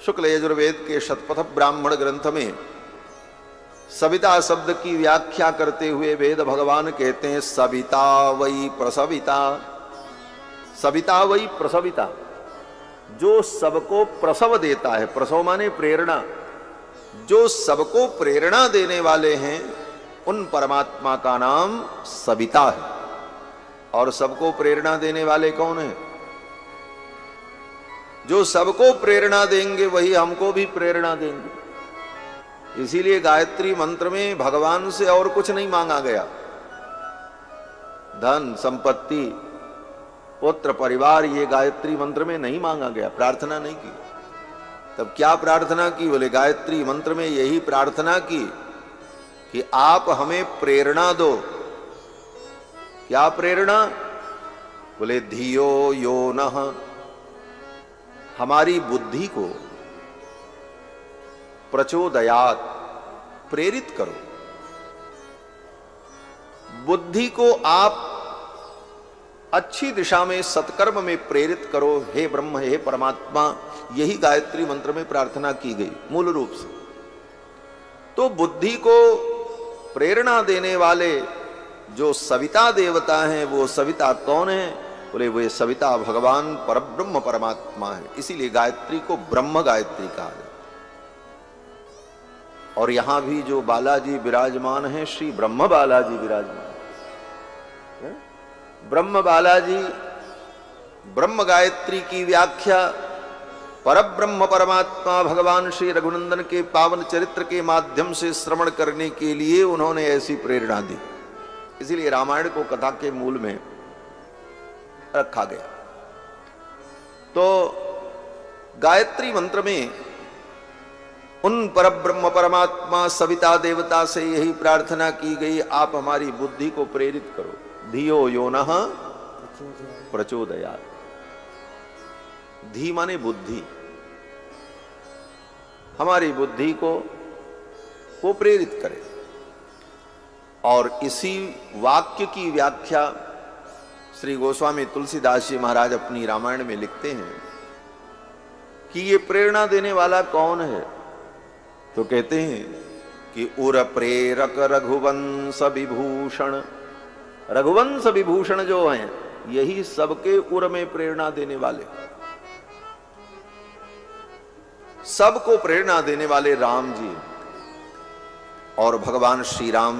शुक्ल यजुर्वेद के शतपथ ब्राह्मण ग्रंथ में सविता शब्द की व्याख्या करते हुए वेद भगवान कहते हैं सविता वै प्रसविता। सविता वै प्रसविता, जो सबको प्रसव देता है, प्रसव माने प्रेरणा, जो सबको प्रेरणा देने वाले हैं उन परमात्मा का नाम सविता है। और सबको प्रेरणा देने वाले कौन है? जो सबको प्रेरणा देंगे वही हमको भी प्रेरणा देंगे। इसीलिए गायत्री मंत्र में भगवान से और कुछ नहीं मांगा गया। धन, संपत्ति, पुत्र, परिवार, ये गायत्री मंत्र में नहीं मांगा गया, प्रार्थना नहीं की। तब क्या प्रार्थना की? बोले गायत्री मंत्र में यही प्रार्थना की कि आप हमें प्रेरणा दो। क्या प्रेरणा? बोले धियो यो नः, हमारी बुद्धि को प्रचोदयात, प्रेरित करो। बुद्धि को आप अच्छी दिशा में, सत्कर्म में प्रेरित करो। हे ब्रह्म, हे परमात्मा, यही गायत्री मंत्र में प्रार्थना की गई मूल रूप से। तो बुद्धि को प्रेरणा देने वाले जो सविता देवता हैं, वो सविता कौन है? बोले वे सविता भगवान परब्रह्म परमात्मा है। इसीलिए गायत्री को ब्रह्म गायत्री कहा है। और यहां भी जो बालाजी विराजमान है, श्री ब्रह्म बालाजी विराजमान है। ब्रह्म बालाजी, ब्रह्म गायत्री की व्याख्या परब्रह्म परमात्मा भगवान श्री रघुनंदन के पावन चरित्र के माध्यम से श्रवण करने के लिए उन्होंने ऐसी प्रेरणा दी। इसीलिए रामायण को कथा के मूल में रखा गया। तो गायत्री मंत्र में उन परब्रह्म परमात्मा सविता देवता से यही प्रार्थना की गई, आप हमारी बुद्धि को प्रेरित करो। धियो यो नः प्रचोदयात्। धी माने बुद्धि, हमारी बुद्धि को प्रेरित करे। और इसी वाक्य की व्याख्या श्री गोस्वामी तुलसीदास जी महाराज अपनी रामायण में लिखते हैं कि ये प्रेरणा देने वाला कौन है? तो कहते हैं कि उर प्रेरक रघुवंश विभूषण। रघुवंश विभूषण जो हैं, यही सबके उर में प्रेरणा देने वाले, सबको प्रेरणा देने वाले राम जी। और भगवान श्री राम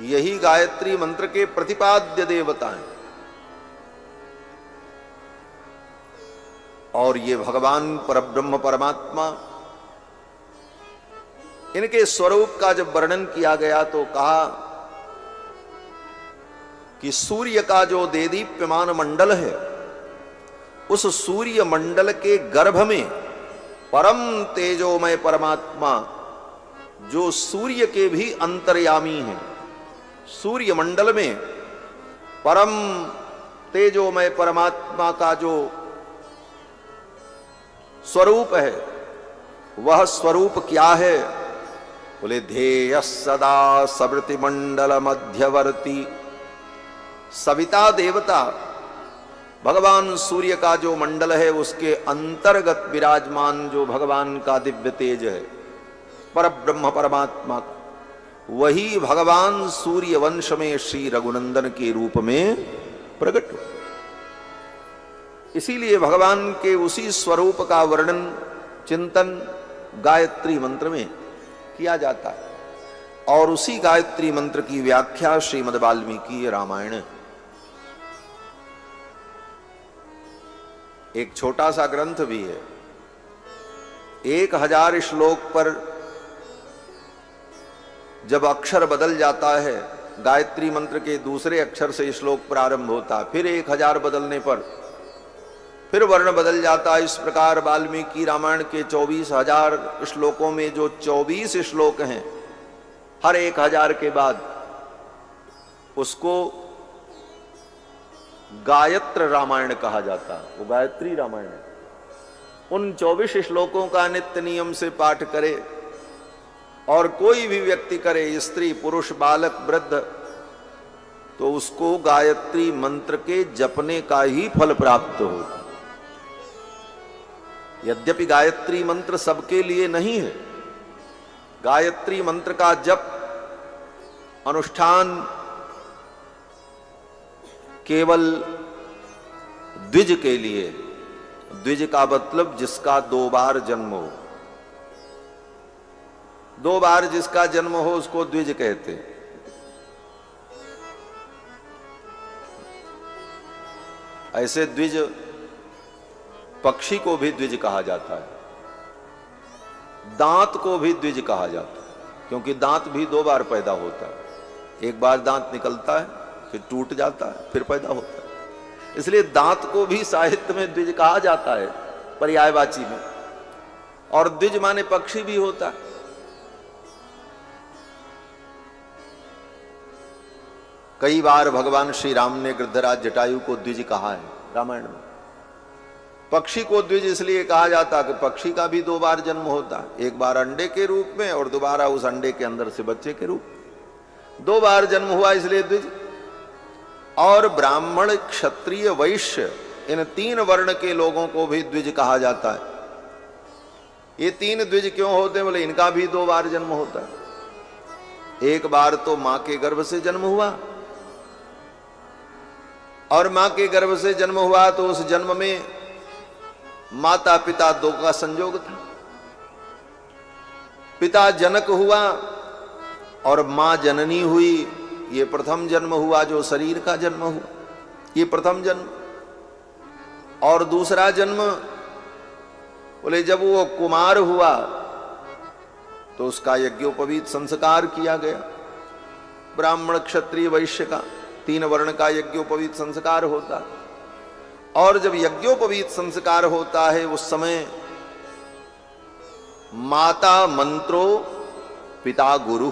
यही गायत्री मंत्र के प्रतिपाद्य देवता हैं। और ये भगवान परब्रह्म परमात्मा, इनके स्वरूप का जब वर्णन किया गया तो कहा कि सूर्य का जो देदीप्यमान मंडल है, उस सूर्य मंडल के गर्भ में परम तेजोमय परमात्मा, जो सूर्य के भी अंतर्यामी हैं, सूर्य मंडल में परम तेजोमय परमात्मा का जो स्वरूप है, वह स्वरूप क्या है? बोले ध्येय सदा सवृति मंडल मध्यवर्ती। सविता देवता भगवान सूर्य का जो मंडल है, उसके अंतर्गत विराजमान जो भगवान का दिव्य तेज है, परब्रह्म परमात्मा, वही भगवान सूर्य वंश में श्री रघुनंदन के रूप में प्रकट हुए। इसीलिए भगवान के उसी स्वरूप का वर्णन, चिंतन गायत्री मंत्र में किया जाता है। और उसी गायत्री मंत्र की व्याख्या श्रीमद् वाल्मीकि रामायण, एक छोटा सा ग्रंथ भी है, 1000 श्लोक पर जब अक्षर बदल जाता है, गायत्री मंत्र के दूसरे अक्षर से श्लोक प्रारंभ होता है, फिर 1000 बदलने पर फिर वर्ण बदल जाता है। इस प्रकार वाल्मीकि रामायण के 24,000 श्लोकों में जो 24 श्लोक हैं, हर 1000 के बाद उसको गायत्र रामायण कहा जाता है। वो गायत्री रामायण है। उन 24 श्लोकों का नित्य नियम से पाठ करे, और कोई भी व्यक्ति करे, स्त्री पुरुष बालक वृद्ध, तो उसको गायत्री मंत्र के जपने का ही फल प्राप्त हो। यद्यपि गायत्री मंत्र सबके लिए नहीं है, गायत्री मंत्र का जप अनुष्ठान केवल द्विज के लिए। द्विज का मतलब जिसका 2 बार जन्म हो, 2 बार जिसका जन्म हो उसको द्विज कहते हैं। ऐसे द्विज, पक्षी को भी द्विज कहा जाता है, दांत को भी द्विज कहा जाता है, क्योंकि दांत भी 2 बार पैदा होता है। एक बार दांत निकलता है, फिर टूट जाता है, फिर पैदा होता है। इसलिए दांत को भी साहित्य में द्विज कहा जाता है, पर्यायवाची में। और द्विज माने पक्षी भी होता है। कई बार भगवान श्री राम ने गृद्धराज जटायु को द्विज कहा है रामायण में। पक्षी को द्विज इसलिए कहा जाता है कि पक्षी का भी 2 बार जन्म होता है, एक बार अंडे के रूप में और दोबारा उस अंडे के अंदर से बच्चे के रूप में। 2 बार जन्म हुआ इसलिए द्विज। और ब्राह्मण, क्षत्रिय, वैश्य, इन 3 वर्ण के लोगों को भी द्विज कहा जाता है। ये 3 द्विज क्यों होते हैं? बोले इनका भी 2 बार जन्म होता है। एक बार तो मां के गर्भ से जन्म हुआ, और मां के गर्भ से जन्म हुआ तो उस जन्म में माता पिता 2 का संयोग था। पिता जनक हुआ और मां जननी हुई। ये प्रथम जन्म हुआ, जो शरीर का जन्म हुआ, ये प्रथम जन्म। और दूसरा जन्म बोले जब वो कुमार हुआ तो उसका यज्ञोपवीत संस्कार किया गया। ब्राह्मण, क्षत्रिय, वैश्य का 3 वर्ण का यज्ञोपवीत संस्कार होता। और जब यज्ञोपवीत संस्कार होता है उस समय माता मंत्रो पिता गुरु,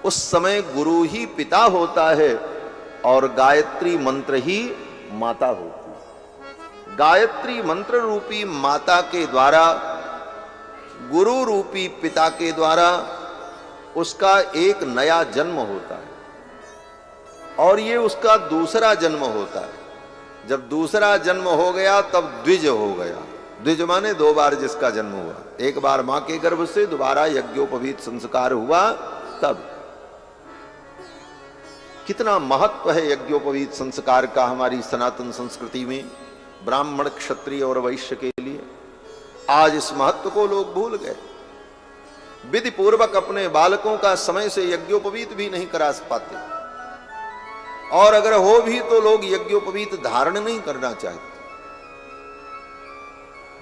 उस समय गुरु ही पिता होता है और गायत्री मंत्र ही माता होती है। गायत्री मंत्र रूपी माता के द्वारा, गुरु रूपी पिता के द्वारा उसका एक नया जन्म होता है, और ये उसका दूसरा जन्म होता है। जब दूसरा जन्म हो गया तब द्विज हो गया। द्विज माने 2 बार जिसका जन्म हुआ, एक बार मां के गर्भ से, दोबारा यज्ञोपवीत संस्कार हुआ तब। कितना महत्व है यज्ञोपवीत संस्कार का हमारी सनातन संस्कृति में, ब्राह्मण, क्षत्रिय और वैश्य के लिए। आज इस महत्व को लोग भूल गए। विधि पूर्वक अपने बालकों का समय से यज्ञोपवीत भी नहीं करा पाते, और अगर हो भी तो लोग यज्ञोपवीत धारण नहीं करना चाहते।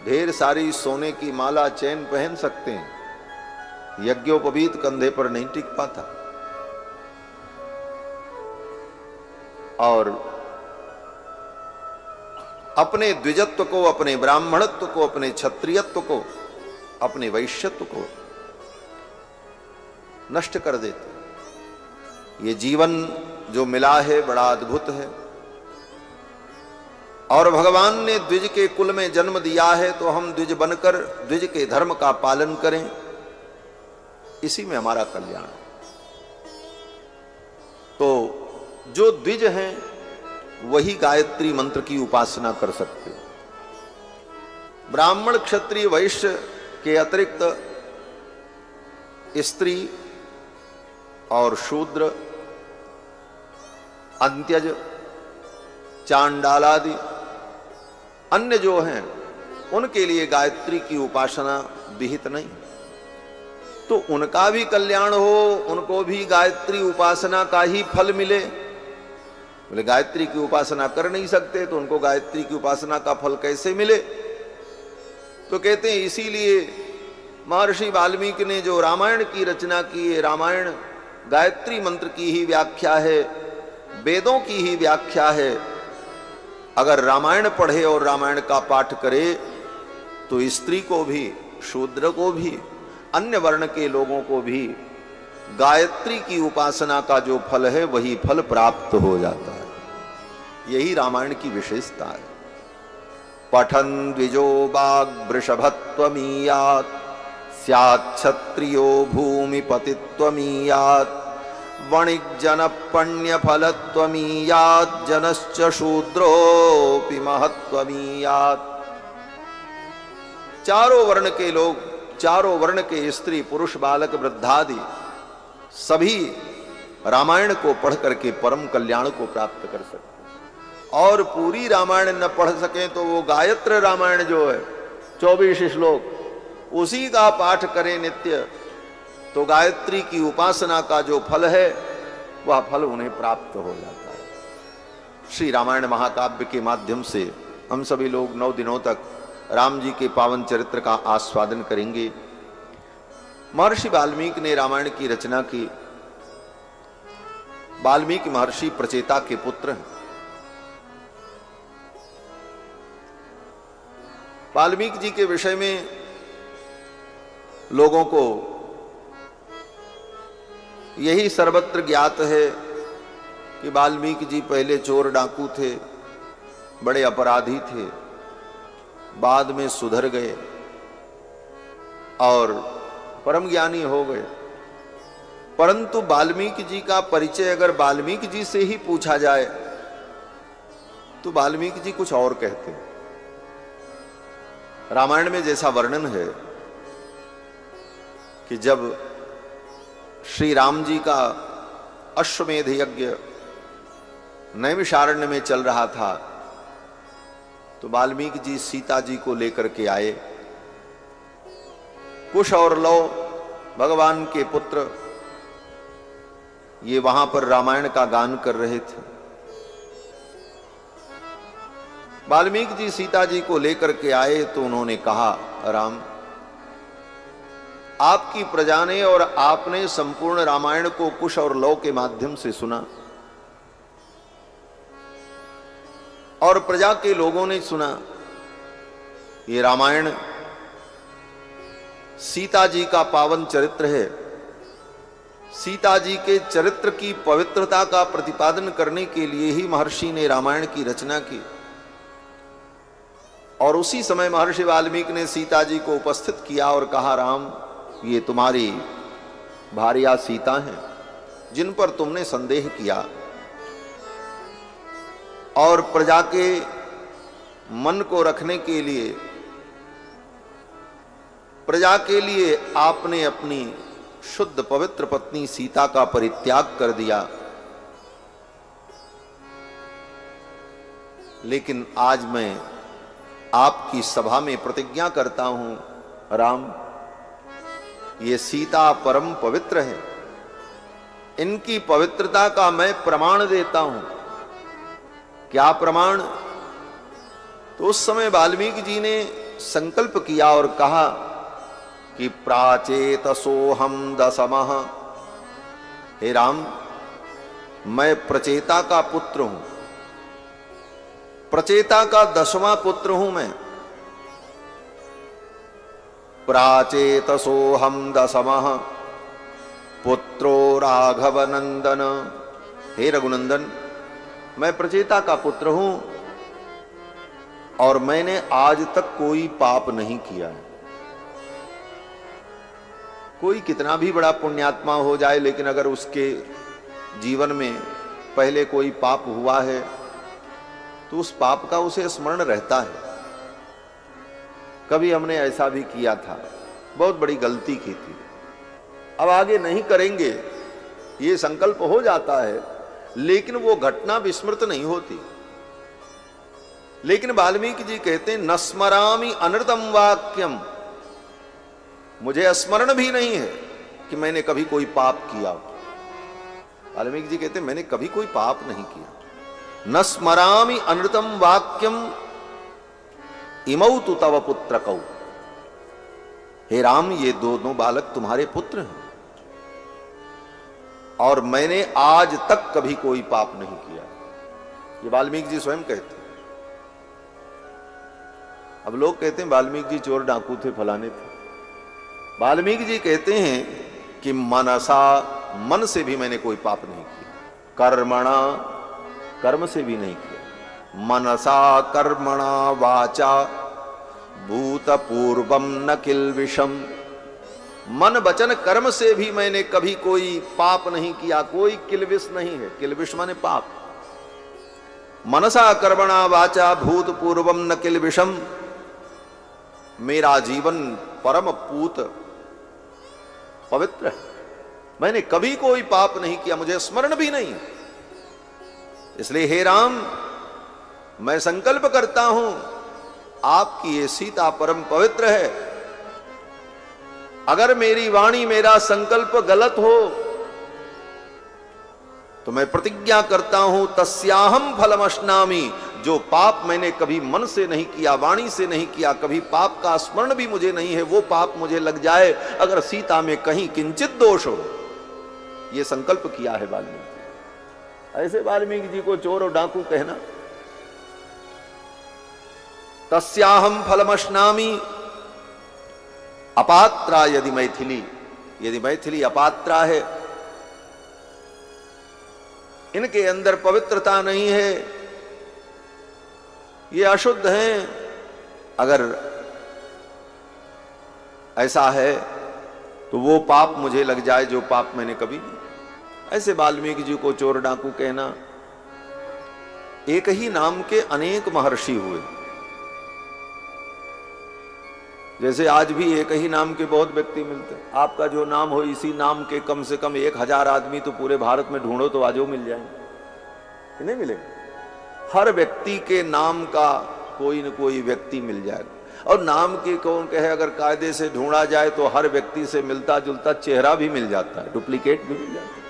ढेर सारी सोने की माला, चैन पहन सकते हैं, यज्ञोपवीत कंधे पर नहीं टिक पाता। और अपने द्विजत्व को, अपने ब्राह्मणत्व को, अपने क्षत्रियत्व को, अपने वैश्यत्व को नष्ट कर देते। ये जीवन जो मिला है बड़ा अद्भुत है, और भगवान ने द्विज के कुल में जन्म दिया है तो हम द्विज बनकर द्विज के धर्म का पालन करें, इसी में हमारा कल्याण है। तो जो द्विज हैं वही गायत्री मंत्र की उपासना कर सकते। ब्राह्मण, क्षत्रिय, वैश्य के अतिरिक्त स्त्री और शूद्र, अंत्यज, चांडालादि अन्य जो हैं उनके लिए गायत्री की उपासना विहित नहीं। तो उनका भी कल्याण हो, उनको भी गायत्री उपासना का ही फल मिले। बोले गायत्री की उपासना कर नहीं सकते तो उनको गायत्री की उपासना का फल कैसे मिले? तो कहते हैं इसीलिए महर्षि वाल्मीकि ने जो रामायण की रचना की है, रामायण गायत्री मंत्र की ही व्याख्या है, वेदों की ही व्याख्या है। अगर रामायण पढ़े और रामायण का पाठ करे तो स्त्री को भी, शूद्र को भी, अन्य वर्ण के लोगों को भी गायत्री की उपासना का जो फल है वही फल प्राप्त हो जाता है। यही रामायण की विशेषता है। पठन द्विजो बाग वृषभत्वमीयात् स्यात् क्षत्रियो भूमिपतित्वमीयात् वणिज्जन पण्य फलत्वमीयात् जनश्च शूद्रोऽपि महत्वमीयात्। चारों वर्ण के लोग, चारों वर्ण के स्त्री पुरुष बालक वृद्धादि सभी रामायण को पढ़ करके परम कल्याण को प्राप्त कर सकते। और पूरी रामायण न पढ़ सकें तो वो गायत्री रामायण जो है 24 श्लोक उसी का पाठ करें नित्य, तो गायत्री की उपासना का जो फल है वह फल उन्हें प्राप्त हो जाता है। श्री रामायण महाकाव्य के माध्यम से हम सभी लोग 9 दिनों तक राम जी के पावन चरित्र का आस्वादन करेंगे। महर्षि वाल्मीकि ने रामायण की रचना की। वाल्मीकि महर्षि प्रचेता के पुत्र हैं। वाल्मीकि जी के विषय में लोगों को यही सर्वत्र ज्ञात है कि वाल्मीकि जी पहले चोर डाकू थे, बड़े अपराधी थे, बाद में सुधर गए और परम ज्ञानी हो गए। परंतु वाल्मीकि जी का परिचय अगर वाल्मीकि जी से ही पूछा जाए तो वाल्मीकि जी कुछ और कहते हैं। रामायण में जैसा वर्णन है कि जब श्री राम जी का अश्वमेध यज्ञ नैमिषारण्य में चल रहा था तो वाल्मीकि जी सीता जी को लेकर के आए। कुश और लव भगवान के पुत्र ये वहां पर रामायण का गान कर रहे थे। वाल्मीकि जी सीता जी को लेकर के आए तो उन्होंने कहा, राम आपकी प्रजा ने और आपने संपूर्ण रामायण को कुश और लव के माध्यम से सुना और प्रजा के लोगों ने सुना। ये रामायण सीता जी का पावन चरित्र है। सीता जी के चरित्र की पवित्रता का प्रतिपादन करने के लिए ही महर्षि ने रामायण की रचना की। और उसी समय महर्षि वाल्मीकि ने सीता जी को उपस्थित किया और कहा, राम ये तुम्हारी भार्या सीता हैं जिन पर तुमने संदेह किया और प्रजा के मन को रखने के लिए, प्रजा के लिए आपने अपनी शुद्ध पवित्र पत्नी सीता का परित्याग कर दिया। लेकिन आज मैं आपकी सभा में प्रतिज्ञा करता हूं, राम ये सीता परम पवित्र है, इनकी पवित्रता का मैं प्रमाण देता हूं। क्या प्रमाण? तो उस समय वाल्मीकि जी ने संकल्प किया और कहा कि प्राचेतसोहम दशमः, हे राम मैं प्रचेता का पुत्र हूं, प्रचेता का 10वां पुत्र हूं मैं। प्राचेतसोहम दशमः पुत्रो राघव नंदन, हे रघुनंदन मैं प्रचेता का पुत्र हूं और मैंने आज तक कोई पाप नहीं किया है। कोई कितना भी बड़ा पुण्यात्मा हो जाए, लेकिन अगर उसके जीवन में पहले कोई पाप हुआ है तो उस पाप का उसे स्मरण रहता है। कभी हमने ऐसा भी किया था, बहुत बड़ी गलती की थी, अब आगे नहीं करेंगे ये संकल्प हो जाता है, लेकिन वो घटना विस्मृत नहीं होती। लेकिन वाल्मीकि जी कहते हैं, न स्मरामि अनृतम वाक्यम, मुझे स्मरण भी नहीं है कि मैंने कभी कोई पाप किया। वाल्मीकि जी कहते हैं मैंने कभी कोई पाप नहीं किया। न स्मरामि अनृतम वाक्यम इमौ तु तव पुत्र कौ, हे राम ये दोनों बालक तुम्हारे पुत्र हैं और मैंने आज तक कभी कोई पाप नहीं किया। ये वाल्मीकि जी स्वयं कहते हैं। अब लोग कहते हैं वाल्मीकि जी चोर डाकू थे, फलाने थे। वाल्मीकि जी कहते हैं कि मनसा, मन से भी मैंने कोई पाप नहीं किया, कर्मणा, कर्म से भी नहीं किया, मनसा कर्मणा वाचा भूतपूर्वम न किल्बिषम, मन वचन कर्म से भी मैंने कभी कोई पाप नहीं किया, कोई किल्बिष नहीं है। किल्बिष माने पाप। मनसा कर्मणा वाचा भूतपूर्वम न किल्बिषम मेरा जीवन परम पूत पवित्र है। मैंने कभी कोई पाप नहीं किया, मुझे स्मरण भी नहीं। इसलिए हे राम, मैं संकल्प करता हूं आपकी ये सीता परम पवित्र है। अगर मेरी वाणी, मेरा संकल्प गलत हो तो मैं प्रतिज्ञा करता हूं तस्याहम फलमश्नामि। जो पाप मैंने कभी मन से नहीं किया, वाणी से नहीं किया, कभी पाप का स्मरण भी मुझे नहीं है, वो पाप मुझे लग जाए अगर सीता में कहीं किंचित दोष हो। ये संकल्प किया है वाल्मीकि। ऐसे वाल्मीकि जी को चोर और डाकू कहना। तस्याहम फलमश्नामि अपात्रा यदि मैथिली, यदि मैथिली अपात्रा है, इनके अंदर पवित्रता नहीं है, ये अशुद्ध हैं, अगर ऐसा है तो वो पाप मुझे लग जाए जो पाप मैंने कभी नहीं। ऐसे वाल्मीकि जी को चोर डाकू कहना। एक ही नाम के अनेक महर्षि हुए। जैसे आज भी एक ही नाम के बहुत व्यक्ति मिलते हैं। आपका जो नाम हो, इसी नाम के कम से कम 1000 आदमी तो पूरे भारत में ढूंढो तो आजो मिल जाएंगे, नहीं मिलेंगे। हर व्यक्ति के नाम का कोई न कोई व्यक्ति मिल जाएगा। और नाम की कौन कहे, अगर कायदे से ढूंढा जाए तो हर व्यक्ति से मिलता जुलता चेहरा भी मिल जाता है, डुप्लीकेट भी मिल जाता है।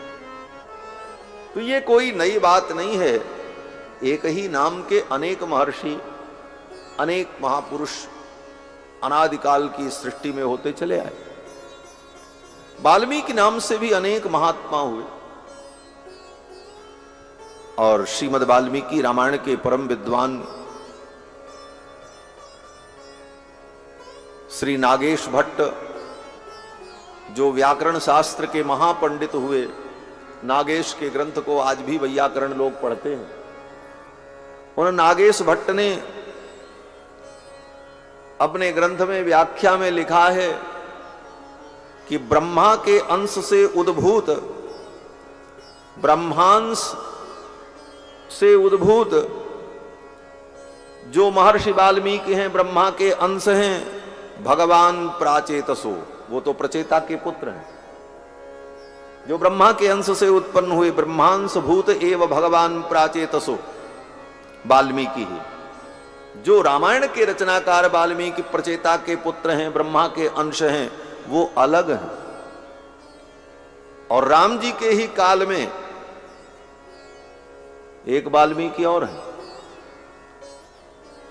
तो ये कोई नई बात नहीं है। एक ही नाम के अनेक महर्षि, अनेक महापुरुष अनादिकाल की सृष्टि में होते चले आए। वाल्मीकि नाम से भी अनेक महात्मा हुए। और श्रीमद् वाल्मीकि रामायण के परम विद्वान श्री नागेश भट्ट, जो व्याकरण शास्त्र के महापंडित हुए, नागेश के ग्रंथ को आज भी वैयाकरण लोग पढ़ते हैं। उन नागेश भट्ट ने अपने ग्रंथ में व्याख्या में लिखा है कि ब्रह्मा के अंश से उद्भूत, ब्रह्मांश से उद्भूत जो महर्षि वाल्मीकि हैं, ब्रह्मा के अंश हैं, भगवान प्राचेतसो, वो तो प्रचेता के पुत्र हैं। जो ब्रह्मा के अंश से उत्पन्न हुए, ब्रह्मांश भूत एव भगवान प्राचेतसो, वाल्मीकि ही। जो रामायण के रचनाकार वाल्मीकि प्रचेता के पुत्र हैं, ब्रह्मा के अंश हैं, वो अलग हैं। और राम जी के ही काल में एक वाल्मीकि और है।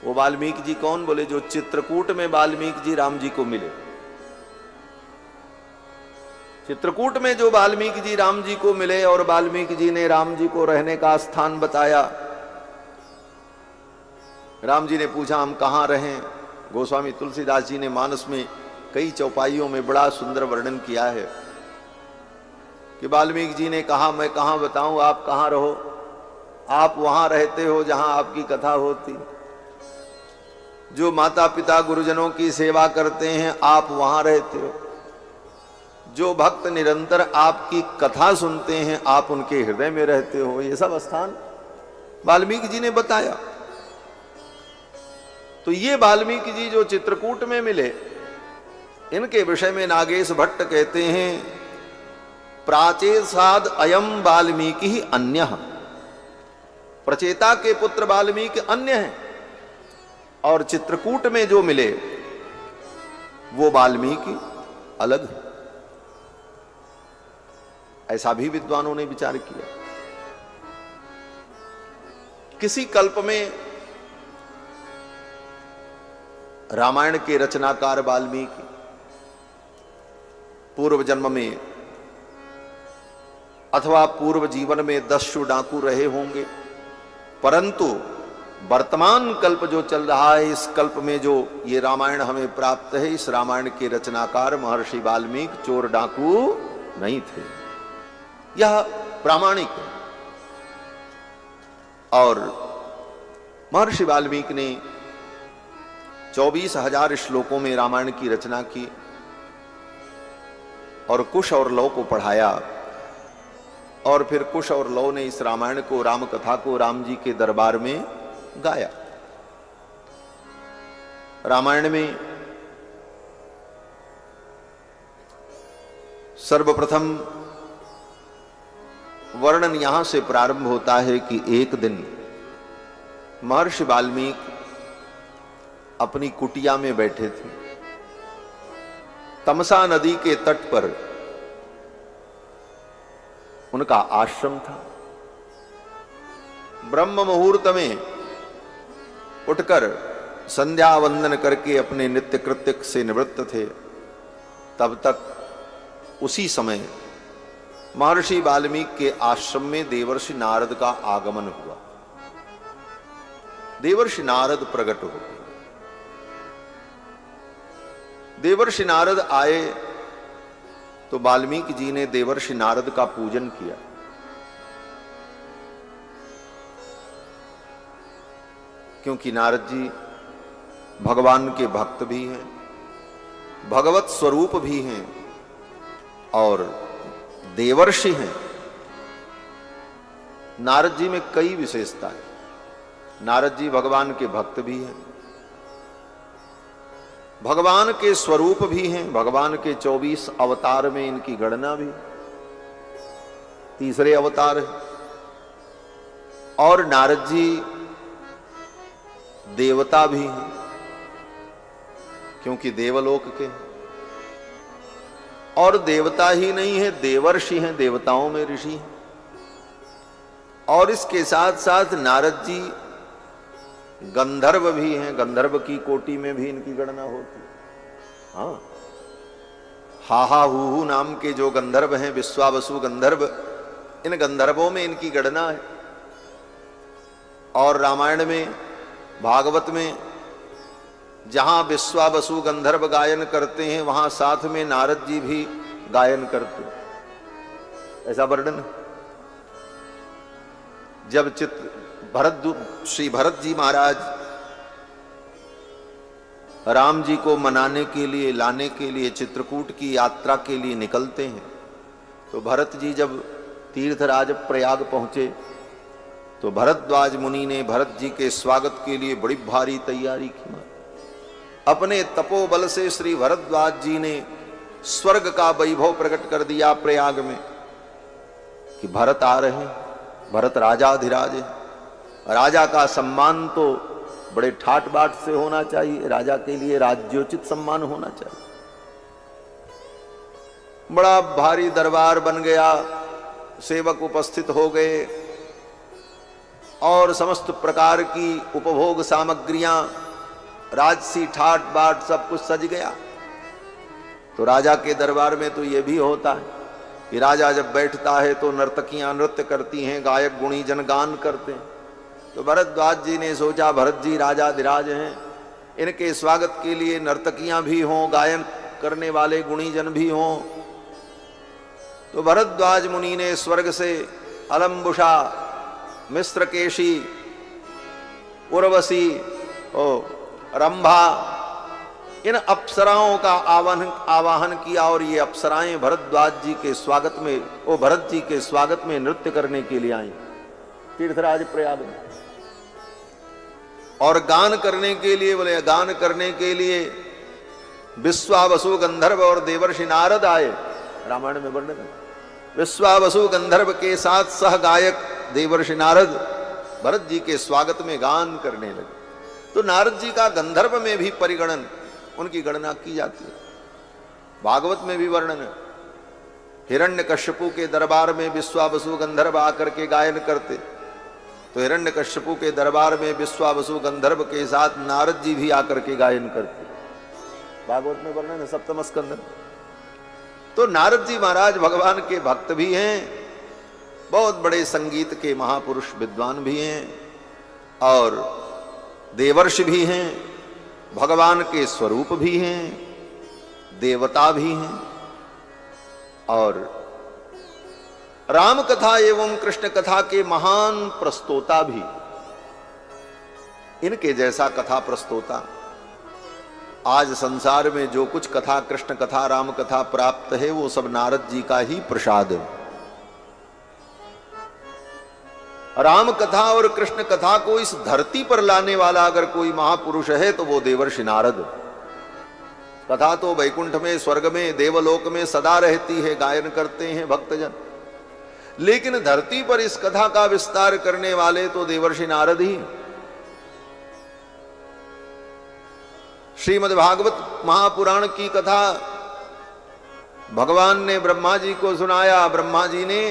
वो वाल्मीकि जी कौन? बोले जो चित्रकूट में वाल्मीकि जी राम जी को मिले। चित्रकूट में जो वाल्मीकि जी राम जी को मिले और वाल्मीकि जी ने राम जी को रहने का स्थान बताया। राम जी ने पूछा हम कहाँ रहें? गोस्वामी तुलसीदास जी ने मानस में कई चौपाइयों में बड़ा सुंदर वर्णन किया है कि वाल्मीकि जी ने कहा मैं कहाँ बताऊं, आप कहाँ रहो? आप वहां रहते हो जहां आपकी कथा होती। जो माता पिता गुरुजनों की सेवा करते हैं, आप वहां रहते हो। जो भक्त निरंतर आपकी कथा सुनते हैं, आप उनके हृदय में रहते हो। ये सब स्थान वाल्मीकि जी ने बताया। तो ये वाल्मीकि जी जो चित्रकूट में मिले, इनके विषय में नागेश भट्ट कहते हैं प्राचेसाद अयम वाल्मीकि ही अन्यः। प्रचेता के पुत्र वाल्मीकि अन्य हैं और चित्रकूट में जो मिले वो वाल्मीकि अलग है। ऐसा भी विद्वानों ने विचार किया। किसी कल्प में रामायण के रचनाकार वाल्मीकि पूर्व जन्म में अथवा पूर्व जीवन में दस्यु डाकू रहे होंगे, परंतु वर्तमान कल्प जो चल रहा है, इस कल्प में जो ये रामायण हमें प्राप्त है, इस रामायण के रचनाकार महर्षि वाल्मीकि चोर डाकू नहीं थे। यह प्रामाणिक है। और महर्षि वाल्मीकि ने 24,000 श्लोकों में रामायण की रचना की और कुश और लव को पढ़ाया। और फिर कुश और लव ने इस रामायण को, राम कथा को राम जी के दरबार में गाया। रामायण में सर्वप्रथम वर्णन यहां से प्रारंभ होता है कि एक दिन महर्षि वाल्मीकि अपनी कुटिया में बैठे थे। तमसा नदी के तट पर उनका आश्रम था। ब्रह्म मुहूर्त में उठकर संध्या वंदन करके अपने नित्य कृत्य से निवृत्त थे। तब तक उसी समय महर्षि वाल्मीकि के आश्रम में देवर्षि नारद का आगमन हुआ। देवर्षि नारद प्रकट हो गए। देवर्षि नारद आए तो वाल्मीकि जी ने देवर्षि नारद का पूजन किया। क्योंकि नारद जी भगवान के भक्त भी हैं, भगवत स्वरूप भी हैं और देवर्षि हैं। नारद जी में कई विशेषताएं। नारद जी भगवान के भक्त भी हैं, भगवान के स्वरूप भी हैं। भगवान के 24 अवतार में इनकी गणना भी, तीसरे अवतार है। और नारद जी देवता भी हैं, क्योंकि देवलोक के हैं। और देवता ही नहीं है, देवर्षि हैं, देवताओं में ऋषि हैं। और इसके साथ साथ नारद जी गंधर्व भी हैं, गंधर्व की कोटि में भी इनकी गणना होती। हाँ, हाहा हूहू नाम के जो गंधर्व हैं, विश्वावसु गंधर्व, इन गंधर्वों में इनकी गणना है। और रामायण में, भागवत में जहां विश्वावसु गंधर्व गायन करते हैं, वहां साथ में नारद जी भी गायन करते हैं। ऐसा वर्णन जब श्री भरत जी महाराज राम जी को मनाने के लिए, लाने के लिए चित्रकूट की यात्रा के लिए निकलते हैं, तो भरत जी जब तीर्थराज प्रयाग पहुंचे तो भरद्वाज मुनि ने भरत जी के स्वागत के लिए बड़ी भारी तैयारी की। अपने तपोबल से श्री भरद्वाज जी ने स्वर्ग का वैभव प्रकट कर दिया प्रयाग में कि भरत आ रहे हैं, भरत राजाधिराज है। राजा का सम्मान तो बड़े ठाट बाट से होना चाहिए, राजा के लिए राज्योचित सम्मान होना चाहिए। बड़ा भारी दरबार बन गया, सेवक उपस्थित हो गए और समस्त प्रकार की उपभोग सामग्रियां, राजसी ठाट बाट सब कुछ सज गया। तो राजा के दरबार में तो यह भी होता है कि राजा जब बैठता है तो नर्तकियां नृत्य करती हैं, गायक गुणी जन गान करते हैं। तो भरद्वाज जी ने सोचा भरत जी राजाधिराज हैं, इनके स्वागत के लिए नर्तकियां भी हों, गायन करने वाले गुणी जन भी हों। तो भरद्वाज मुनि ने स्वर्ग से अलम्बुषा, मिश्रकेशी, उर्वशी, रंभा, इन अप्सराओं का आवाहन किया और ये अप्सराएं भरद्वाज जी के स्वागत में, भरत जी के स्वागत में नृत्य करने के लिए आई तीर्थराज प्रयाग में। और गान करने के लिए, बोले गान करने के लिए विश्वावसु गंधर्व और देवर्षि नारद आए। रामायण में वर्णन है, विश्वावसु गंधर्व के साथ सह गायक देवर्षि नारद भरत जी के स्वागत में गान करने लगे। तो नारद जी का गंधर्व में भी परिगणन, उनकी गणना की जाती है। भागवत में भी वर्णन है, हिरण्यकश्यपु के दरबार में विश्वावसु गंधर्व आकर के गायन करते, तो हिरण्यकश्यपु के दरबार में विश्वावसु गंधर्व के साथ नारद जी भी आकर के गायन करते। भागवत में वर्णन है, सप्तम स्कंद। तो नारद जी महाराज भगवान के भक्त भी हैं, बहुत बड़े संगीत के महापुरुष विद्वान भी हैं और देवर्षि भी हैं, भगवान के स्वरूप भी हैं, देवता भी हैं और राम कथा एवं कृष्ण कथा के महान प्रस्तोता भी। इनके जैसा कथा प्रस्तोता आज संसार में जो कुछ कथा, कृष्ण कथा, राम कथा प्राप्त है, वो सब नारद जी का ही प्रसाद है। राम कथा और कृष्ण कथा को इस धरती पर लाने वाला अगर कोई महापुरुष है तो वो देवर्षि नारद। कथा तो वैकुंठ में, स्वर्ग में, देवलोक में सदा रहती है, गायन करते हैं भक्तजन। लेकिन धरती पर इस कथा का विस्तार करने वाले तो देवर्षि नारद ही। श्रीमद् भागवत महापुराण की कथा भगवान ने ब्रह्मा जी को सुनाया, ब्रह्मा जी ने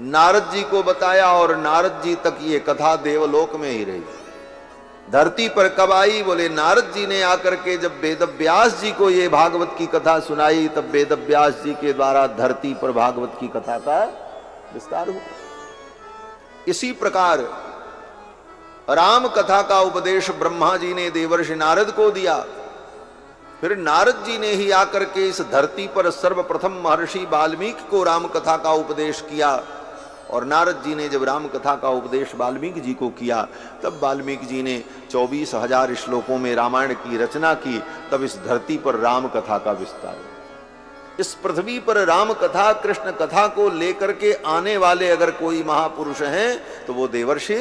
नारद जी को बताया और नारद जी तक ये कथा देवलोक में ही रही। धरती पर कब आई? बोले नारद जी ने आकर के जब वेदव्यास जी को ये भागवत की कथा सुनाई, तब वेदव्यास जी के द्वारा धरती पर भागवत की कथा का विस्तार हुआ। इसी प्रकार राम कथा का उपदेश ब्रह्मा जी ने देवर्षि नारद को दिया। फिर नारद जी ने ही आकर के इस धरती पर सर्वप्रथम महर्षि वाल्मीकि को राम कथा का उपदेश किया। और नारद जी ने जब राम कथा का उपदेश वाल्मीकि जी को किया, तब वाल्मीकि जी ने 24,000 श्लोकों में रामायण की रचना की। तब इस धरती पर राम कथा का विस्तार हुआ। इस पृथ्वी पर राम कथा, कृष्ण कथा को लेकर के आने वाले अगर कोई महापुरुष हैं तो वो देवर्षि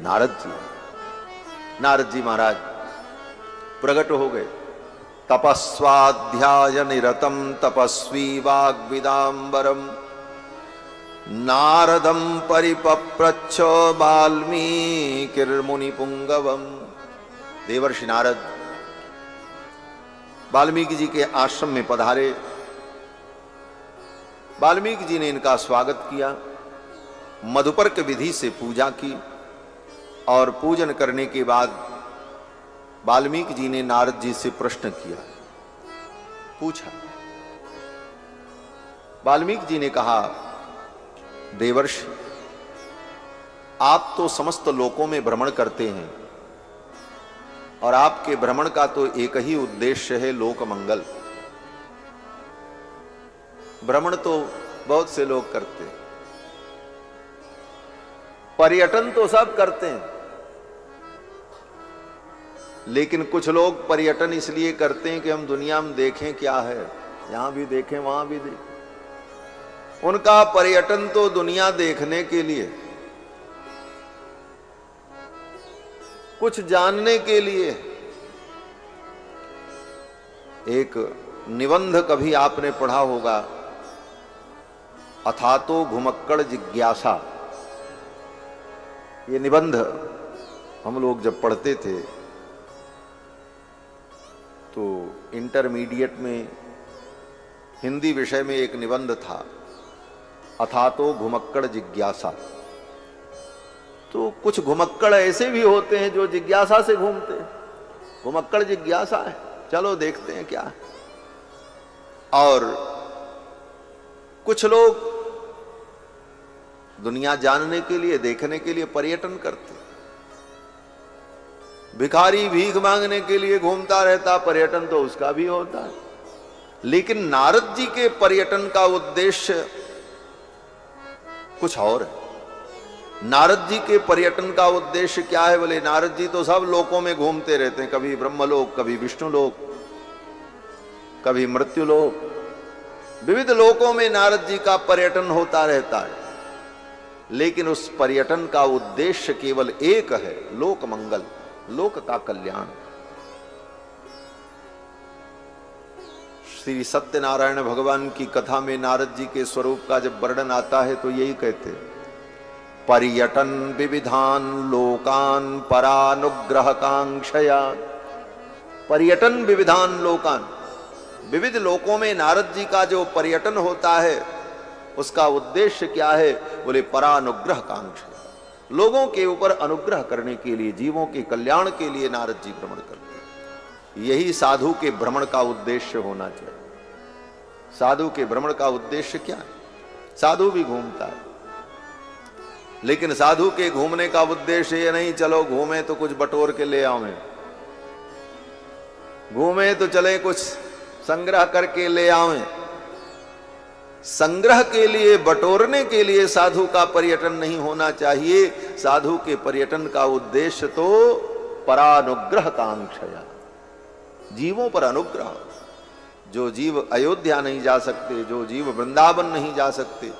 नारद जी। नारद जी महाराज प्रकट हो गए। तपस्वाध्याय निरतम तपस्वी वाग्विदाम्बरम नारदम परिपप्रच्छ वाल्मीकिर्मुनि पुंगवम। देवर्षि नारद वाल्मीकि जी के आश्रम में पधारे। वाल्मीकि जी ने इनका स्वागत किया, मधुपर्क विधि से पूजा की और पूजन करने के बाद वाल्मीकि जी ने नारद जी से प्रश्न किया, पूछा। वाल्मीकि जी ने कहा, देवर्षि आप तो समस्त लोकों में भ्रमण करते हैं और आपके भ्रमण का तो एक ही उद्देश्य है, लोक मंगल। भ्रमण तो बहुत से लोग करते हैं, पर्यटन तो सब करते हैं, लेकिन कुछ लोग पर्यटन इसलिए करते हैं कि हम दुनिया में देखें क्या है, यहां भी देखें वहां भी देखें। उनका पर्यटन तो दुनिया देखने के लिए, कुछ जानने के लिए। एक निबंध कभी आपने पढ़ा होगा, अथातो घुमक्कड़ जिज्ञासा। ये निबंध हम लोग जब पढ़ते थे तो इंटरमीडिएट में हिंदी विषय में एक निबंध था, अथातो घुमक्कड़ जिज्ञासा। तो कुछ घुमक्कड़ ऐसे भी होते हैं जो जिज्ञासा से घूमते हैं। घुमक्कड़ जिज्ञासा है, चलो देखते हैं क्या है। और कुछ लोग दुनिया जानने के लिए, देखने के लिए पर्यटन करते हैं। भिखारी भीख मांगने के लिए घूमता रहता, पर्यटन तो उसका भी होता है। लेकिन नारद जी के पर्यटन का उद्देश्य कुछ और है। नारद जी के पर्यटन का उद्देश्य क्या है? बोले नारद जी तो सब लोकों में घूमते रहते हैं, कभी ब्रह्मलोक, कभी विष्णुलोक, कभी मृत्युलोक, विविध लोकों में नारद जी का पर्यटन होता रहता है। लेकिन उस पर्यटन का उद्देश्य केवल एक है, लोक मंगल, लोक का कल्याण। श्री सत्यनारायण भगवान की कथा में नारद जी के स्वरूप का जब वर्णन आता है तो यही कहते हैं, पर्यटन विविधान लोकान परानुग्रह कांक्षया। पर्यटन विविधान लोकान, विविध लोकों में नारद जी का जो पर्यटन होता है उसका उद्देश्य क्या है? बोले परानुग्रह कांक्षया। लोगों के ऊपर अनुग्रह करने के लिए, जीवों के कल्याण के लिए नारद जी भ्रमण करते हैं। यही साधु के भ्रमण का उद्देश्य होना चाहिए। साधु के भ्रमण का उद्देश्य क्या है? साधु भी घूमता है, लेकिन साधु के घूमने का उद्देश्य ये नहीं चलो घूमे तो कुछ बटोर के ले आवे, घूमे तो चले कुछ संग्रह करके ले आवे। संग्रह के लिए, बटोरने के लिए साधु का पर्यटन नहीं होना चाहिए। साधु के पर्यटन का उद्देश्य तो परानुग्रह कांक्षया, जीवों पर अनुग्रह। जो जीव अयोध्या नहीं जा सकते, जो जीव वृंदावन नहीं जा सकते,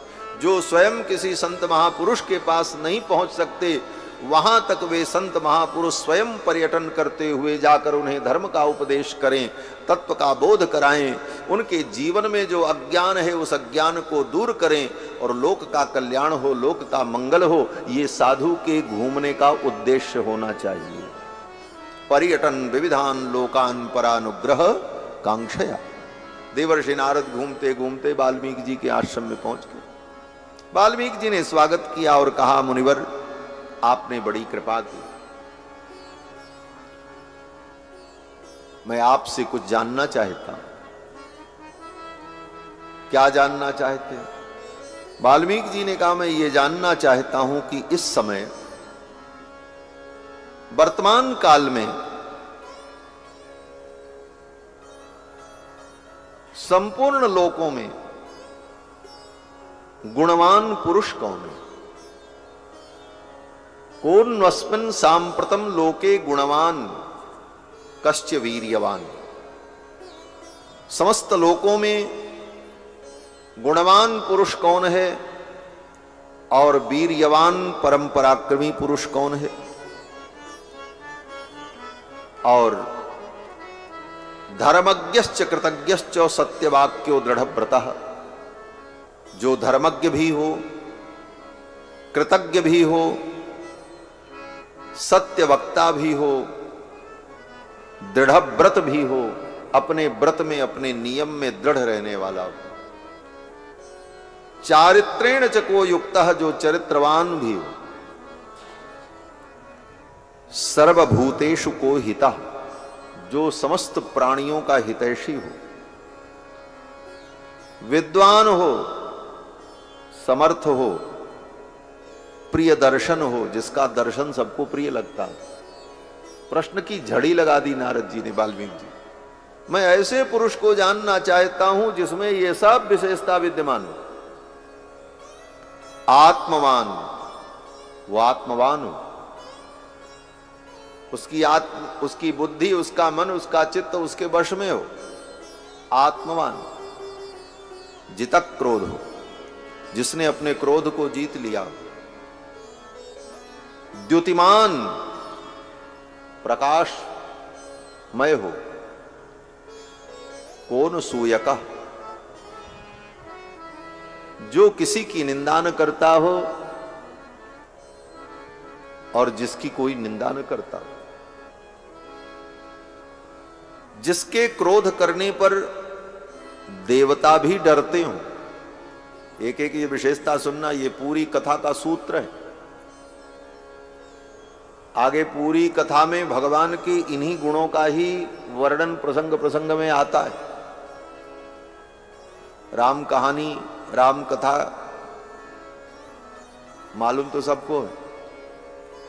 जो स्वयं किसी संत महापुरुष के पास नहीं पहुंच सकते, वहां तक वे संत महापुरुष स्वयं पर्यटन करते हुए जाकर उन्हें धर्म का उपदेश करें, तत्व का बोध कराएं, उनके जीवन में जो अज्ञान है उस अज्ञान को दूर करें और लोक का कल्याण हो, लोक का मंगल हो। ये साधु के घूमने का उद्देश्य होना चाहिए। पर्यटन विविधान लोकान परानुग्रह कांक्षया। देवर्षि नारद घूमते घूमते वाल्मीकि जी के आश्रम में पहुंच गए। वाल्मीकि जी ने स्वागत किया और कहा, मुनिवर आपने बड़ी कृपा की, मैं आपसे कुछ जानना चाहता हूं। क्या जानना चाहते हैं? वाल्मीकि जी ने कहा, मैं ये जानना चाहता हूं कि इस समय वर्तमान काल में संपूर्ण लोकों में गुणवान पुरुष कौन है? कौन अस्मिन् सांप्रतम लोके गुणवान कश्च वीर्यवान। समस्त लोकों में गुणवान पुरुष कौन है और वीर्यवान परम पराक्रमी पुरुष कौन है? और धर्मज्ञश्च कृतज्ञश्च सत्यवाक्यो दृढ़व्रतः। जो धर्मज्ञ भी हो, कृतज्ञ भी हो, सत्यवक्ता भी हो, दृढ़व्रत भी हो, अपने व्रत में अपने नियम में दृढ़ रहने वाला हो। चारित्रेण च को युक्तः, जो चरित्रवान भी हो। सर्वभूतेषु को हितः, जो समस्त प्राणियों का हितैषी हो। विद्वान हो, समर्थ हो, प्रिय दर्शन हो, जिसका दर्शन सबको प्रिय लगता है। प्रश्न की झड़ी लगा दी नारद जी ने वाल्मीकि जी। मैं ऐसे पुरुष को जानना चाहता हूं जिसमें ये सब विशेषता विद्यमान हो। आत्मवान, वो आत्मवान हो, उसकी बुद्धि, उसका मन, उसका चित्त उसके वश में हो। आत्मवान। जितक क्रोध हो, जिसने अपने क्रोध को जीत लिया। द्युतिमान, प्रकाशमय हो। कौन सूयका, जो किसी की निंदा न करता हो और जिसकी कोई निंदा न करता हो। जिसके क्रोध करने पर देवता भी डरते हो। एक एक ये विशेषता सुनना, ये पूरी कथा का सूत्र है। आगे पूरी कथा में भगवान के इन्हीं गुणों का ही वर्णन प्रसंग प्रसंग में आता है। राम कहानी, राम कथा मालूम तो सबको है।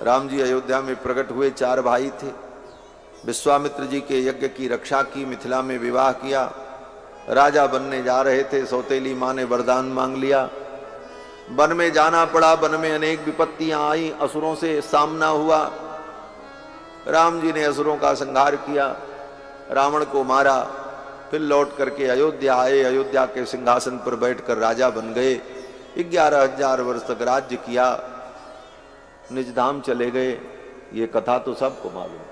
राम जी अयोध्या में प्रकट हुए, 4 भाई थे। विश्वामित्र जी के यज्ञ की रक्षा की, मिथिला में विवाह किया, राजा बनने जा रहे थे। सौतेली मां ने वरदान मांग लिया, वन में जाना पड़ा। वन में अनेक विपत्तियां आई, असुरों से सामना हुआ। राम जी ने असुरों का संहार किया, रावण को मारा, फिर लौट करके अयोध्या आए। अयोध्या के सिंहासन पर बैठकर राजा बन गए। 11,000 वर्ष तक राज्य किया, निज धाम चले गए। ये कथा तो सबको मालूम है।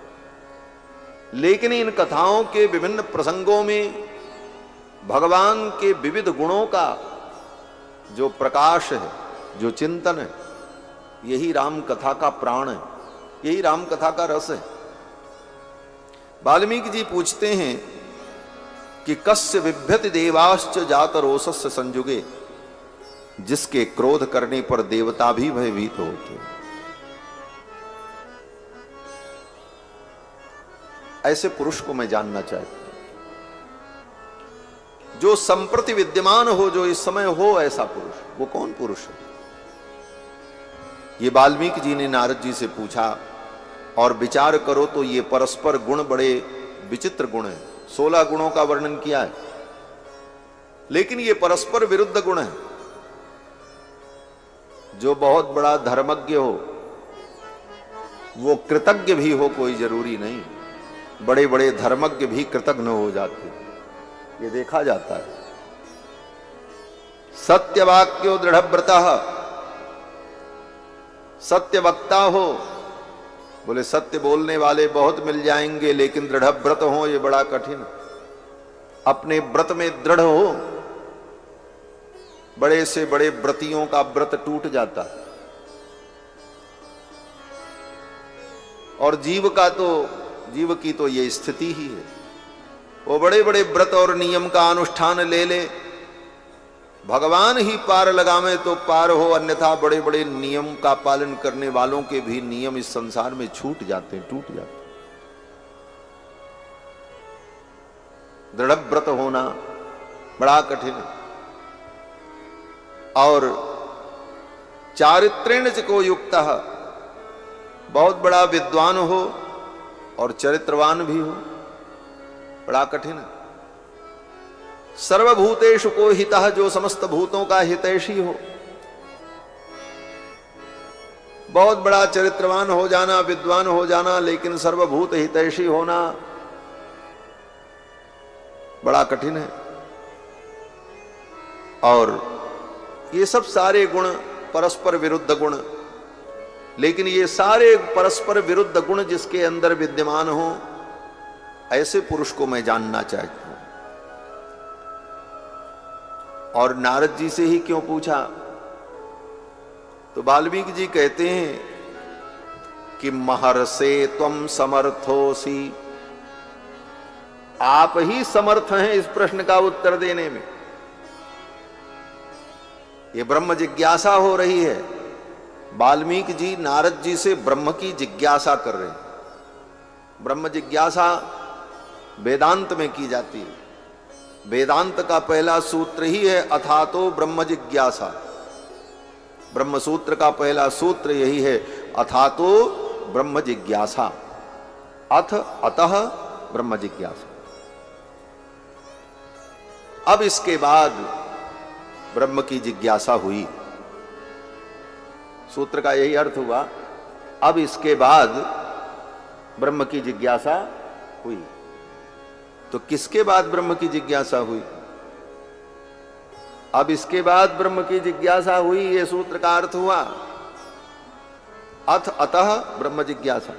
लेकिन इन कथाओं के विभिन्न प्रसंगों में भगवान के विविध गुणों का जो प्रकाश है, जो चिंतन है, यही राम कथा का प्राण है, यही राम कथा का रस है। वाल्मीकि जी पूछते हैं कि कस्य बिभ्यति देवाश्च जात रोषस्य संयुगे। जिसके क्रोध करने पर देवता भी भयभीत होते हैं। ऐसे पुरुष को मैं जानना चाहता हूं, जो संप्रति विद्यमान हो, जो इस समय हो। ऐसा पुरुष, वो कौन पुरुष है? ये वाल्मीकि जी ने नारद जी से पूछा। और विचार करो तो ये परस्पर गुण बड़े विचित्र गुण हैं। 16 गुणों का वर्णन किया है, लेकिन ये परस्पर विरुद्ध गुण है। जो बहुत बड़ा धर्मज्ञ हो, वो कृतज्ञ भी हो, कोई जरूरी नहीं। बड़े बड़े धर्मज्ञ भी कृतज्ञ हो जाते, ये देखा जाता है। सत्यवाक्यो दृढ़व्रतः, सत्य वक्ता हो, बोले सत्य बोलने वाले बहुत मिल जाएंगे, लेकिन दृढ़ व्रत हो ये बड़ा कठिन। अपने व्रत में दृढ़ हो, बड़े से बड़े व्रतियों का व्रत टूट जाता। और जीव की तो ये स्थिति ही है, वो बड़े बड़े व्रत और नियम का अनुष्ठान ले ले, भगवान ही पार लगावे तो पार हो, अन्यथा बड़े बड़े नियम का पालन करने वालों के भी नियम इस संसार में छूट जाते हैं, टूट जाते हैं। दृढ़ व्रत होना बड़ा कठिन है। और चारित्रेण को युक्त, बहुत बड़ा विद्वान हो और चरित्रवान भी हो, बड़ा कठिन है। सर्वभूतेषु को हितः, जो समस्त भूतों का हितैषी हो, बहुत बड़ा चरित्रवान हो जाना, विद्वान हो जाना, लेकिन सर्वभूत हितैषी होना बड़ा कठिन है। और ये सब सारे गुण परस्पर विरुद्ध गुण, लेकिन ये सारे परस्पर विरुद्ध गुण जिसके अंदर विद्यमान हो, ऐसे पुरुष को मैं जानना चाहता हूं। और नारद जी से ही क्यों पूछा? तो वाल्मीकि जी कहते हैं कि महर्षे त्वं समर्थोसी, आप ही समर्थ हैं इस प्रश्न का उत्तर देने में। ये ब्रह्म जिज्ञासा हो रही है। वाल्मीकि जी नारद जी से ब्रह्म की जिज्ञासा कर रहे हैं। ब्रह्म जिज्ञासा वेदांत में की जाती है। वेदांत का पहला सूत्र ही है अथातो ब्रह्म जिज्ञासा। ब्रह्म सूत्र का पहला सूत्र यही है, अथातो ब्रह्म जिज्ञासा, अथ अतः ब्रह्म जिज्ञासा। अब इसके बाद ब्रह्म की जिज्ञासा हुई, सूत्र का यही अर्थ हुआ। अब इसके बाद ब्रह्म की जिज्ञासा हुई। तो किसके बाद ब्रह्म की जिज्ञासा हुई? अब इसके बाद ब्रह्म की जिज्ञासा हुई, ये सूत्र का अर्थ हुआ अथ अतः ब्रह्म जिज्ञासा।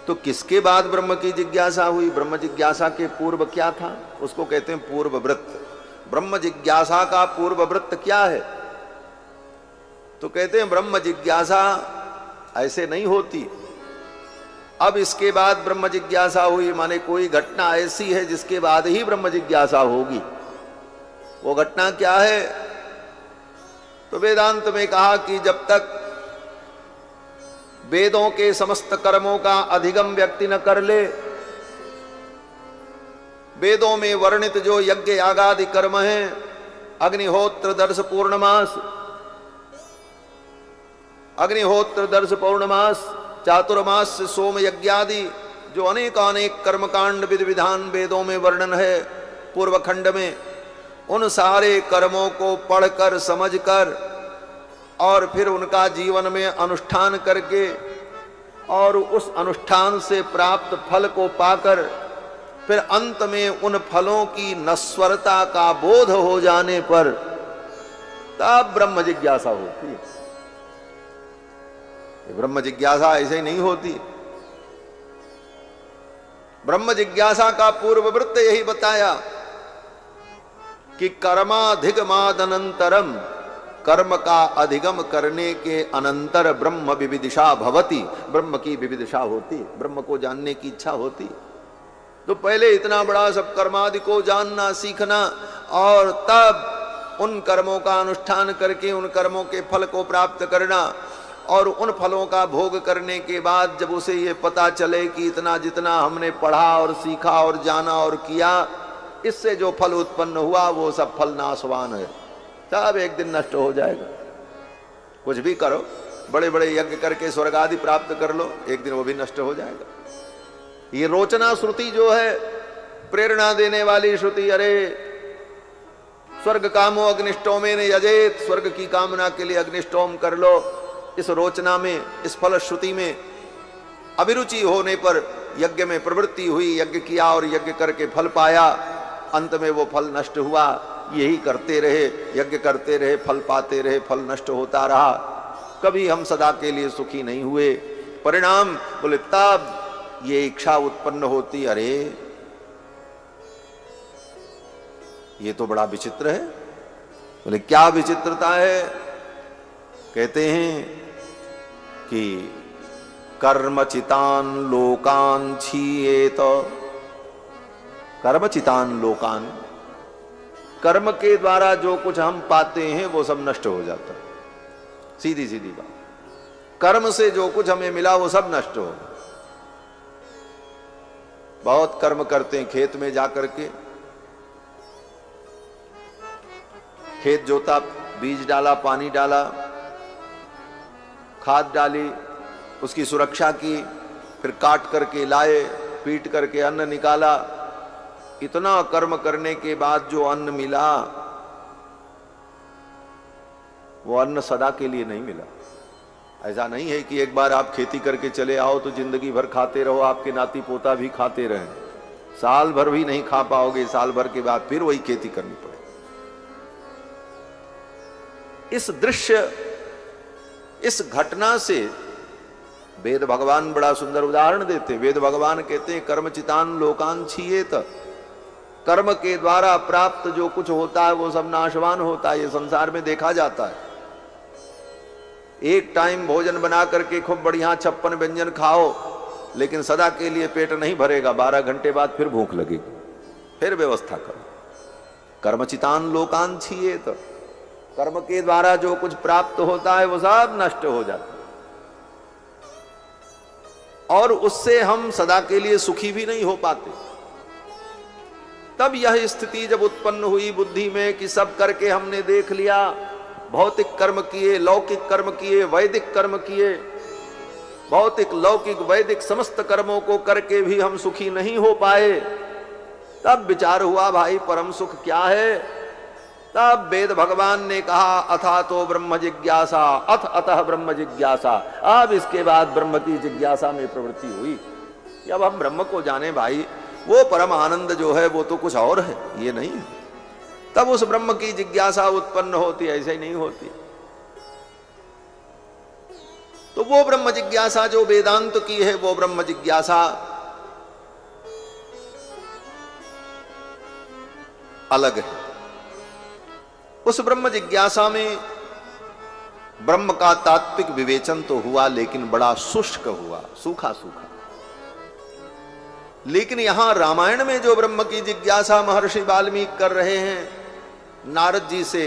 तो किसके बाद ब्रह्म की जिज्ञासा हुई? ब्रह्म जिज्ञासा के पूर्व क्या था? उसको कहते हैं पूर्व वृत्त। ब्रह्म जिज्ञासा का पूर्व वृत्त क्या है? तो कहते हैं ब्रह्म जिज्ञासा ऐसे नहीं होती। अब इसके बाद ब्रह्म जिज्ञासा हुई, माने कोई घटना ऐसी है जिसके बाद ही ब्रह्म जिज्ञासा होगी। वो घटना क्या है? तो वेदांत में कहा कि जब तक वेदों के समस्त कर्मों का अधिगम व्यक्ति न कर ले, वेदों में वर्णित जो यज्ञ यागादि कर्म हैं, अग्निहोत्र दर्श पूर्णमास, अग्निहोत्र दर्श पौर्णमास, चातुर्मास सोम यज्ञादि, जो अनेकानेक कर्मकांड विधि विधान वेदों में वर्णन है पूर्व खंड में, उन सारे कर्मों को पढ़कर समझकर और फिर उनका जीवन में अनुष्ठान करके और उस अनुष्ठान से प्राप्त फल को पाकर फिर अंत में उन फलों की नश्वरता का बोध हो जाने पर तब ब्रह्म जिज्ञासा होती है। ब्रह्म जिज्ञासा ऐसे ही नहीं होती। ब्रह्म जिज्ञासा का पूर्व वृत्त यही बताया कि कर्माधिगमादनंतरम, कर्म का अधिगम करने के अनंतर ब्रह्म विविदिशा भवति, ब्रह्म की विविदिशा होती, ब्रह्म को जानने की इच्छा होती। तो पहले इतना बड़ा सब कर्मादि को जानना सीखना और तब उन कर्मों का अनुष्ठान करके उन कर्मों के फल को प्राप्त करना और उन फलों का भोग करने के बाद जब उसे ये पता चले कि इतना जितना हमने पढ़ा और सीखा और जाना और किया, इससे जो फल उत्पन्न हुआ वो सब फल नाशवान है, सब एक दिन नष्ट हो जाएगा। कुछ भी करो, बड़े बड़े यज्ञ करके स्वर्ग आदि प्राप्त कर लो, एक दिन वो भी नष्ट हो जाएगा। ये रोचना श्रुति जो है, प्रेरणा देने वाली श्रुति, अरे स्वर्ग कामो अग्निष्टोमेन यजेत, स्वर्ग की कामना के लिए अग्निष्टोम कर लो, इस रोचना में, इस फल श्रुति में अभिरुचि होने पर यज्ञ में प्रवृत्ति हुई, यज्ञ किया और यज्ञ करके फल पाया, अंत में वो फल नष्ट हुआ। यही करते रहे, यज्ञ करते रहे, फल पाते रहे, फल नष्ट होता रहा। कभी हम सदा के लिए सुखी नहीं हुए। परिणाम बोले तब ये इच्छा उत्पन्न होती, अरे ये तो बड़ा विचित्र है। बोले क्या विचित्रता है? कहते हैं कि कर्मचितान लोकान क्षीयेत। कर्मचितान लोकान, कर्म के द्वारा जो कुछ हम पाते हैं वो सब नष्ट हो जाता है। सीधी सीधी बात, कर्म से जो कुछ हमें मिला वो सब नष्ट हो। बहुत कर्म करते हैं, खेत में जाकर के खेत जोता, बीज डाला, पानी डाला, खाद डाली, उसकी सुरक्षा की, फिर काट करके लाए, पीट करके अन्न निकाला। इतना कर्म करने के बाद जो अन्न मिला वो अन्न सदा के लिए नहीं मिला। ऐसा नहीं है कि एक बार आप खेती करके चले आओ तो जिंदगी भर खाते रहो, आपके नाती पोता भी खाते रहें। साल भर भी नहीं खा पाओगे, साल भर के बाद फिर वही खेती करनी पड़े। इस दृश्य, इस घटना से वेद भगवान बड़ा सुंदर उदाहरण देते। वेद भगवान कहते हैं कर्मचितान लोकान क्षीयेत। कर्म के द्वारा प्राप्त जो कुछ होता है वो सब नाशवान होता है। ये संसार में देखा जाता है। एक टाइम भोजन बना करके खूब बढ़िया 56 व्यंजन खाओ, लेकिन सदा के लिए पेट नहीं भरेगा। 12 घंटे बाद फिर भूख लगेगी, फिर व्यवस्था करो। कर्मचितान लोकान क्षीयेत। कर्म के द्वारा जो कुछ प्राप्त होता है वो सब नष्ट हो जाता है, और उससे हम सदा के लिए सुखी भी नहीं हो पाते। तब यह स्थिति जब उत्पन्न हुई बुद्धि में कि सब करके हमने देख लिया, भौतिक कर्म किए, लौकिक कर्म किए, वैदिक कर्म किए, भौतिक लौकिक वैदिक समस्त कर्मों को करके भी हम सुखी नहीं हो पाए। तब विचार हुआ भाई परम सुख क्या है। तब वेद भगवान ने कहा अथा तो ब्रह्म जिज्ञासा, अतः ब्रह्म जिज्ञासा। अब इसके बाद ब्रह्म की जिज्ञासा में प्रवृत्ति हुई। अब हम ब्रह्म को जाने भाई, वो परम आनंद जो है वो तो कुछ और है, ये नहीं है। तब उस ब्रह्म की जिज्ञासा उत्पन्न होती, ऐसे ही नहीं होती। तो वो ब्रह्म जिज्ञासा जो वेदांत की है, वो ब्रह्म जिज्ञासा अलग है। उस ब्रह्म जिज्ञासा में ब्रह्म का तात्विक विवेचन तो हुआ, लेकिन बड़ा शुष्क हुआ, सूखा सूखा। लेकिन यहां रामायण में जो ब्रह्म की जिज्ञासा महर्षि वाल्मीकि कर रहे हैं नारद जी से,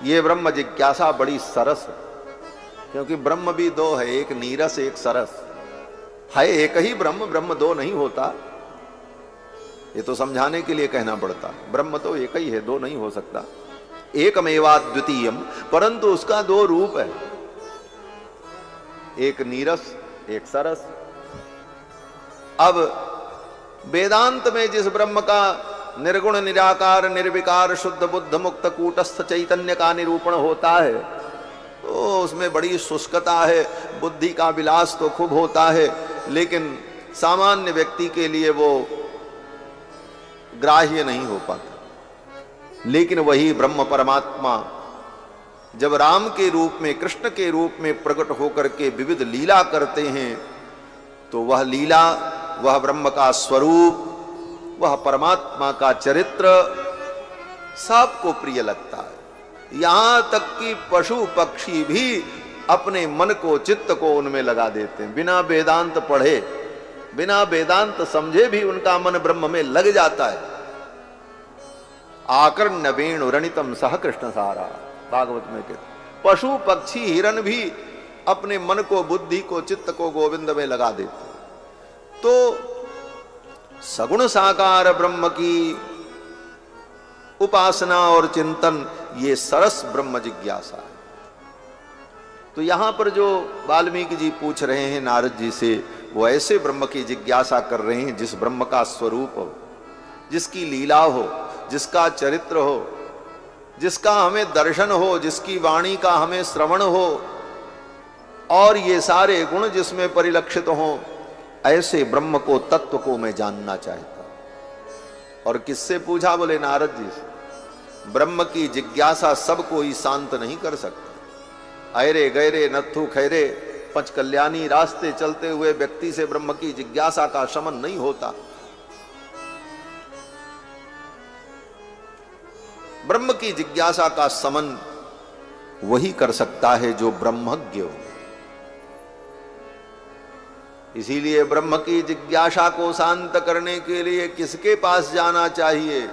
ये ब्रह्म जिज्ञासा बड़ी सरस है। क्योंकि ब्रह्म भी दो है, एक नीरस एक सरस है। एक ही ब्रह्म, ब्रह्म दो नहीं होता। ये तो समझाने के लिए कहना पड़ता, ब्रह्म तो एक ही है, दो नहीं हो सकता। एकमेवा द्वितीयम, परंतु उसका दो रूप है, एक नीरस एक सरस। अब वेदांत में जिस ब्रह्म का निर्गुण निराकार निर्विकार शुद्ध बुद्ध मुक्त कूटस्थ चैतन्य का निरूपण होता है, तो उसमें बड़ी शुष्कता है, बुद्धि का विलास तो खूब होता है, लेकिन सामान्य व्यक्ति के लिए वो ग्राह्य नहीं हो पाता। लेकिन वही ब्रह्म परमात्मा जब राम के रूप में, कृष्ण के रूप में प्रकट होकर के विविध लीला करते हैं, तो वह लीला, वह ब्रह्म का स्वरूप, वह परमात्मा का चरित्र सबको प्रिय लगता है। यहां तक कि पशु पक्षी भी अपने मन को, चित्त को उनमें लगा देते हैं। बिना वेदांत पढ़े, बिना वेदांत समझे भी उनका मन ब्रह्म में लग जाता है। आकर्ण्य वेणु रणितम सह कृष्ण सारा, भागवत में कहते पशु पक्षी हिरण भी अपने मन को, बुद्धि को, चित्त को गोविंद में लगा देते। तो सगुण साकार ब्रह्म की उपासना और चिंतन, ये सरस ब्रह्म जिज्ञासा है। तो यहां पर जो वाल्मीकि जी पूछ रहे हैं नारद जी से, वो ऐसे ब्रह्म की जिज्ञासा कर रहे हैं जिस ब्रह्म का स्वरूप हो, जिसकी लीला हो, जिसका चरित्र हो, जिसका हमें दर्शन हो, जिसकी वाणी का हमें श्रवण हो, और ये सारे गुण जिसमें परिलक्षित हो, ऐसे ब्रह्म को, तत्व को मैं जानना चाहता। और किससे पूछा? बोले नारद जी से। ब्रह्म की जिज्ञासा सब कोई शांत नहीं कर सकता। अरे गहरे नत्थु खैरे पंच कल्याणी रास्ते चलते हुए व्यक्ति से ब्रह्म की जिज्ञासा का शमन नहीं होता। ब्रह्म की जिज्ञासा का शमन वही कर सकता है जो ब्रह्मज्ञ हो। इसीलिए ब्रह्म की जिज्ञासा को शांत करने के लिए किसके पास जाना चाहिए?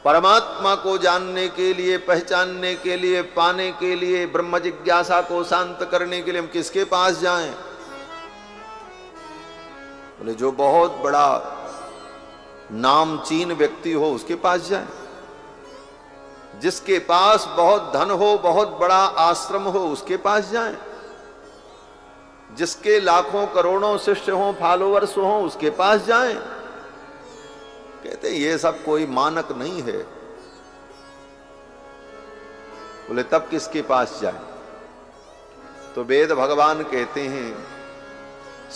परमात्मा को जानने के लिए, पहचानने के लिए, पाने के लिए, ब्रह्म जिज्ञासा को शांत करने के लिए हम किसके पास जाएं? बोले जो बहुत बड़ा नामचीन व्यक्ति हो उसके पास जाएं, जिसके पास बहुत धन हो, बहुत बड़ा आश्रम हो उसके पास जाएं, जिसके लाखों करोड़ों शिष्य हों, फॉलोअर्स हों उसके पास जाएं। कहते ये सब कोई मानक नहीं है। बोले तब किसके पास जाएं? तो वेद भगवान कहते हैं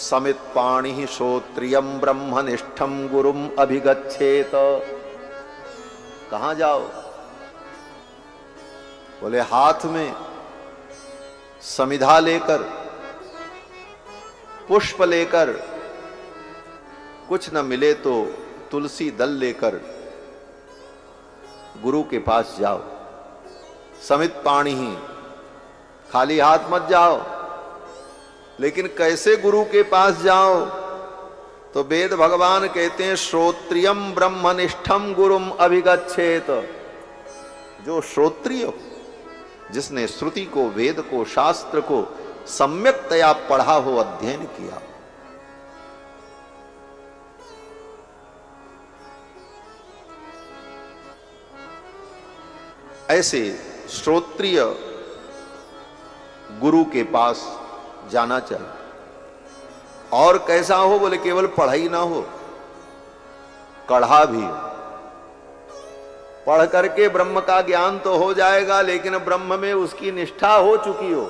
समित पाणि श्रोत्रियम ब्रह्मनिष्ठम गुरुम अभिगच्छेत। कहां जाओ? बोले हाथ में समिधा लेकर, पुष्प लेकर, कुछ न मिले तो तुलसी दल लेकर गुरु के पास जाओ। समित पाणि ही, खाली हाथ मत जाओ। लेकिन कैसे गुरु के पास जाओ? तो वेद भगवान कहते हैं श्रोत्रियम ब्रह्मनिष्ठम गुरुम अभिगच्छेत। जो श्रोत्रिय, जिसने श्रुति को, वेद को, शास्त्र को सम्यकतया पढ़ा हो, अध्ययन किया। ऐसे श्रोत्रिय गुरु के पास जाना चाहिए। और कैसा हो? बोले केवल पढ़ाई ना हो, कढ़ा भी हो। पढ़ करके ब्रह्म का ज्ञान तो हो जाएगा, लेकिन ब्रह्म में उसकी निष्ठा हो चुकी हो।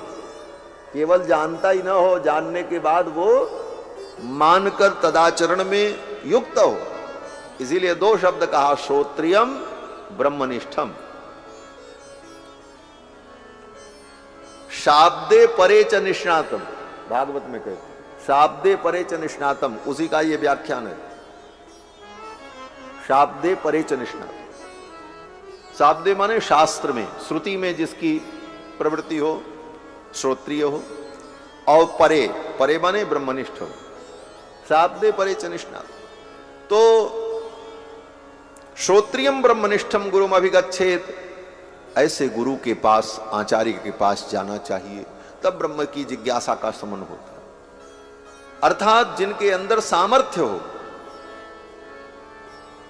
केवल जानता ही ना हो, जानने के बाद वो मानकर तदाचरण में युक्त हो। इसीलिए दो शब्द कहा, श्रोत्रियम ब्रह्मनिष्ठम। शाब्दे परे च निष्णातम, भागवत में कहते शाब्दे परे च निष्णातम, उसी का ये व्याख्यान है। शाब्दे परे च निष्णातम। शाब्दे माने शास्त्र में, श्रुति में जिसकी प्रवृत्ति हो, श्रोत्रिय हो। और परे, परे माने ब्रह्मनिष्ठ हो। शाब्दे परे च निष्णातम। तो श्रोत्रियम ब्रह्मनिष्ठम गुरुम अभिगच्छेत। ऐसे गुरु के पास, आचार्य के पास जाना चाहिए, तब ब्रह्म की जिज्ञासा का शमन होता है। अर्थात जिनके अंदर सामर्थ्य हो।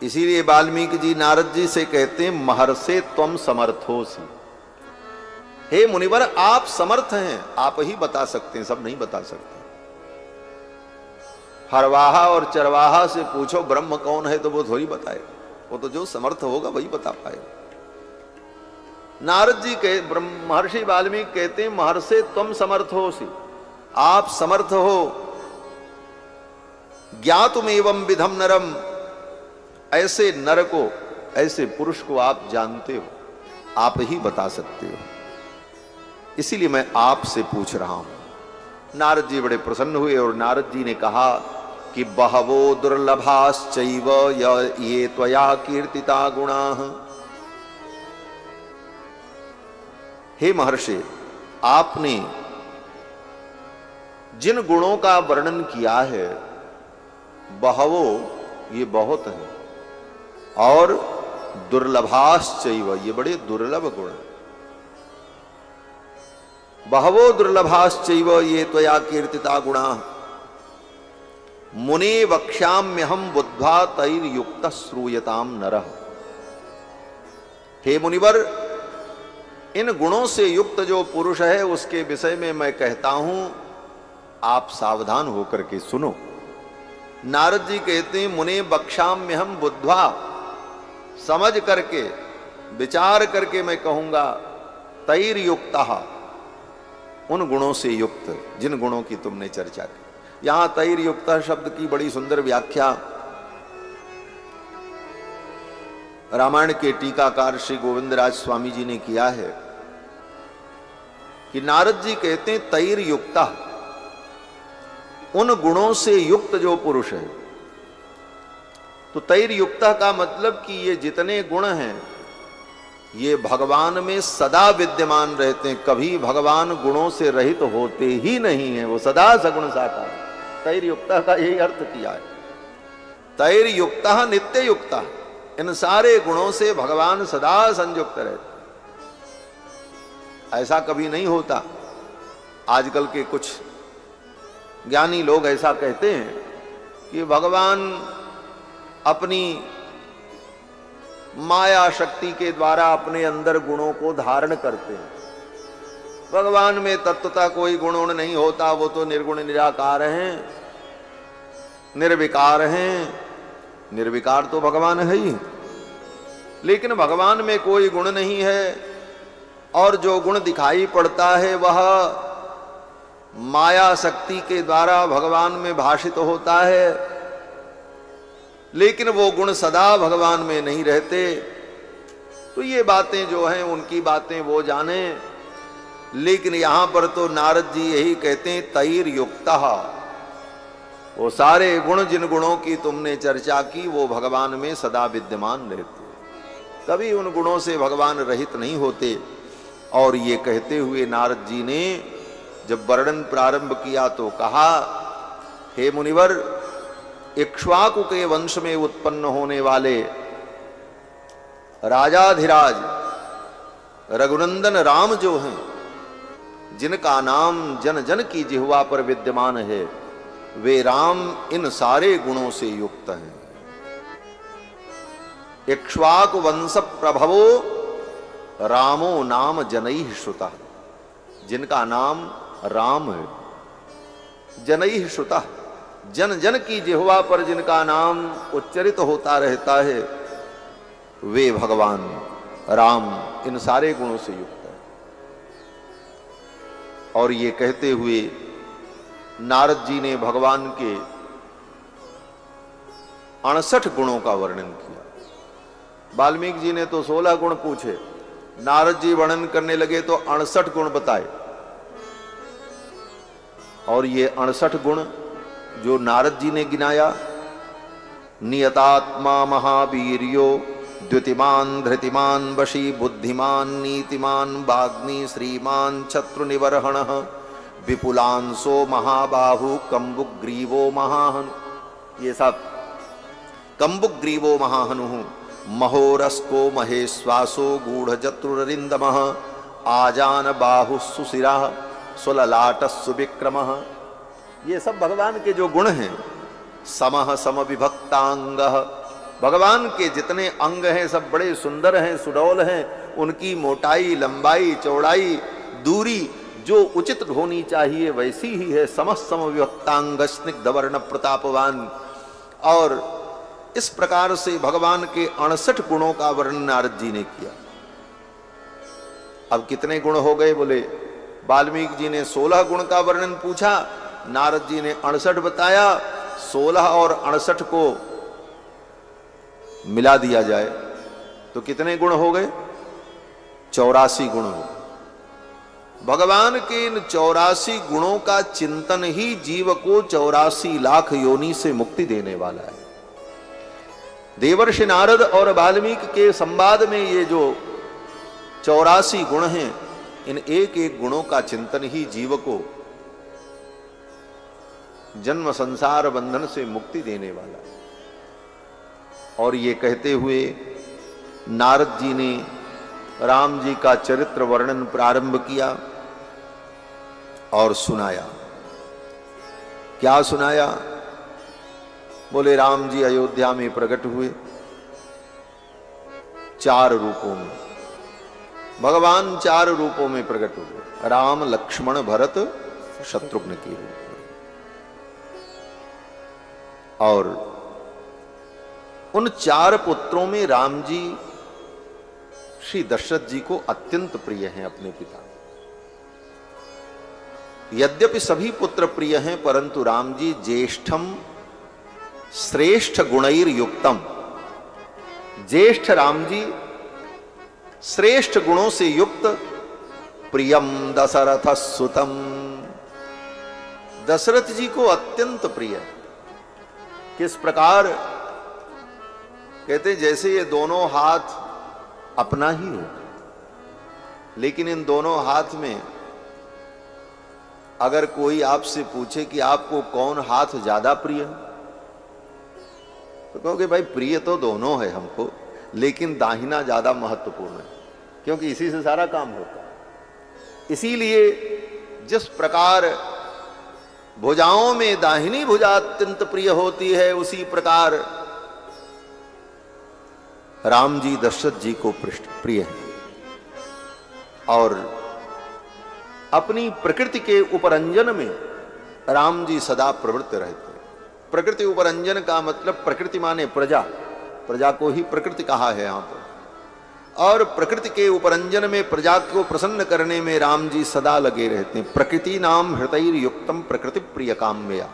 इसीलिए वाल्मीकि जी नारद जी से कहते हैं महर्षे त्वम समर्थोसि। हे मुनिवर, आप समर्थ हैं, आप ही बता सकते हैं, सब नहीं बता सकते। हरवाहा और चरवाहा से पूछो ब्रह्म कौन है तो वो थोड़ी बताएगा, वो तो जो समर्थ होगा वही बता पाएगा। नारद जी के महर्षि वाल्मीकि कहते हैं महर्षे त्वम समर्थोसि, आप समर्थ हो। ज्ञातुम एवं विधम नरम, ऐसे नर को, ऐसे पुरुष को आप जानते हो, आप ही बता सकते हो। इसीलिए मैं आपसे पूछ रहा हूं। नारद जी बड़े प्रसन्न हुए और नारद जी ने कहा कि बहवो दुर्लभाश्चैव ये त्वया कीर्तिता गुणाः। हे महर्षि, आपने जिन गुणों का वर्णन किया है, बहवो ये बहुत है, और दुर्लभाश्चैव ये बड़े दुर्लभ गुण। बहवो दुर्लभाश्चैव ये त्वया कीर्तिता गुणा मुने वक्ष्याम्यहम बुद्ध्वा तैर्युक्त श्रूयताम नरः। हे मुनिवर, इन गुणों से युक्त जो पुरुष है उसके विषय में मैं कहता हूं, आप सावधान होकर के सुनो। नारद जी कहते हैं मुने वक्ष्याम्यहम बुद्ध्वा, समझ करके, विचार करके मैं कहूंगा, तैर्युक्तः, उन गुणों से युक्त जिन गुणों की तुमने चर्चा की। यहां तैर्युक्तः शब्द की बड़ी सुंदर व्याख्या रामायण के टीकाकार श्री गोविंदराज स्वामी जी ने किया है। कि नारद जी कहते हैं तैर युक्ता, उन गुणों से युक्त जो पुरुष है। तो तैर युक्ता का मतलब कि ये जितने गुण हैं ये भगवान में सदा विद्यमान रहते हैं, कभी भगवान गुणों से रहित होते ही नहीं है, वो सदा सगुण साकार। तैर युक्ता का यही अर्थ किया है, तैर युक्ता नित्य युक्ता, इन सारे गुणों से भगवान सदा संयुक्त रहते। ऐसा कभी नहीं होता। आजकल के कुछ ज्ञानी लोग ऐसा कहते हैं कि भगवान अपनी माया शक्ति के द्वारा अपने अंदर गुणों को धारण करते हैं। भगवान में तत्वता कोई गुण नहीं होता, वो तो निर्गुण निराकार हैं, निर्विकार हैं। निर्विकार तो भगवान है ही, लेकिन भगवान में कोई गुण नहीं है, और जो गुण दिखाई पड़ता है वह माया शक्ति के द्वारा भगवान में भाषित होता है, लेकिन वो गुण सदा भगवान में नहीं रहते। तो ये बातें जो हैं उनकी बातें वो जाने, लेकिन यहां पर तो नारद जी यही कहते हैं तैर युक्ता, वो सारे गुण जिन गुणों की तुमने चर्चा की वो भगवान में सदा विद्यमान रहते, कभी उन गुणों से भगवान रहित नहीं होते। और ये कहते हुए नारद जी ने जब वर्णन प्रारंभ किया तो कहा, हे मुनिवर, इक्ष्वाकु के वंश में उत्पन्न होने वाले राजाधिराज रघुनंदन राम जो हैं, जिनका नाम जन जन की जिह्वा पर विद्यमान है, वे राम इन सारे गुणों से युक्त हैं। इक्ष्वाकु वंश प्रभवो रामो नाम जनैः श्रुतः, जिनका नाम राम है, जनैः श्रुतः, जन जन की जिह्वा पर जिनका नाम उच्चरित होता रहता है, वे भगवान राम इन सारे गुणों से युक्त है। और ये कहते हुए नारद जी ने भगवान के 68 गुणों का वर्णन किया। वाल्मीकि जी ने तो 16 गुण पूछे, नारद जी वर्णन करने लगे तो 68 गुण बताए। और ये 68 गुण जो नारद जी ने गिनाया, नियतात्मा महावीर्यो द्युतिमान धृतिमान वशी बुद्धिमान नीतिमान वाग्मी श्रीमान शत्रु निवर्हण विपुलांशो महाबाहु कंबुग्रीवो महाहनु, ये सब कंबुग्रीवो महाहनु, महोरस्को महेश्वासो गूढ़जत्रुरिंदमः आजान बाहु सुशिरा सुललाट सुविक्रमः, ये सब भगवान के जो गुण हैं। समः सम विभक्तांग, भगवान के जितने अंग हैं सब बड़े सुंदर हैं, सुडौल हैं, उनकी मोटाई लंबाई चौड़ाई दूरी जो उचित होनी चाहिए वैसी ही है। समः सम विभक्तांग स्निग्ध वर्ण प्रतापवान, और इस प्रकार से भगवान के 68 गुणों का वर्णन नारद जी ने किया। अब कितने गुण हो गए? बोले वाल्मीकि जी ने 16 गुण का वर्णन पूछा, नारद जी ने 68 बताया। 16 और 68 को मिला दिया जाए तो कितने गुण हो गए? 84 गुण हो। भगवान के इन 84 गुणों का चिंतन ही जीव को 84 लाख योनि से मुक्ति देने वाला है। देवर्षि नारद और वाल्मीकि के संवाद में ये जो 84 गुण हैं, इन एक एक गुणों का चिंतन ही जीव को जन्म संसार बंधन से मुक्ति देने वाला है। और ये कहते हुए नारद जी ने राम जी का चरित्र वर्णन प्रारंभ किया और सुनाया। क्या सुनाया? बोले राम जी अयोध्या में प्रकट हुए 4 रूपों में। भगवान 4 रूपों में प्रकट हुए, राम लक्ष्मण भरत शत्रुघ्न के रूप में। और उन 4 पुत्रों में राम जी श्री दशरथ जी को अत्यंत प्रिय हैं अपने पिता। यद्यपि सभी पुत्र प्रिय हैं, परंतु राम जी ज्येष्ठम श्रेष्ठ गुणैर युक्तम, ज्येष्ठ राम जी श्रेष्ठ गुणों से युक्त प्रियम दशरथ सुतम, दशरथ जी को अत्यंत प्रिय। किस प्रकार? कहते जैसे ये दोनों हाथ अपना ही हो, लेकिन इन दोनों हाथ में अगर कोई आपसे पूछे कि आपको कौन हाथ ज्यादा प्रिय है, तो कहोगे भाई प्रिय तो दोनों है हमको, लेकिन दाहिना ज्यादा महत्वपूर्ण है, क्योंकि इसी से सारा काम होता है। इसीलिए जिस प्रकार भुजाओं में दाहिनी भुजा अत्यंत प्रिय होती है, उसी प्रकार राम जी दशरथ जी को प्रिय है। और अपनी प्रकृति के उपरंजन में राम जी सदा प्रवृत्त रहते हैं। प्रकृति उपरंजन का मतलब प्रकृति माने प्रजा, प्रजा को ही प्रकृति कहा है यहां पर। और प्रकृति के उपरंजन में प्रजा को प्रसन्न करने में राम जी सदा लगे रहते हैं। प्रकृति नाम हृतैर युक्तम प्रकृति प्रिय काम्यया।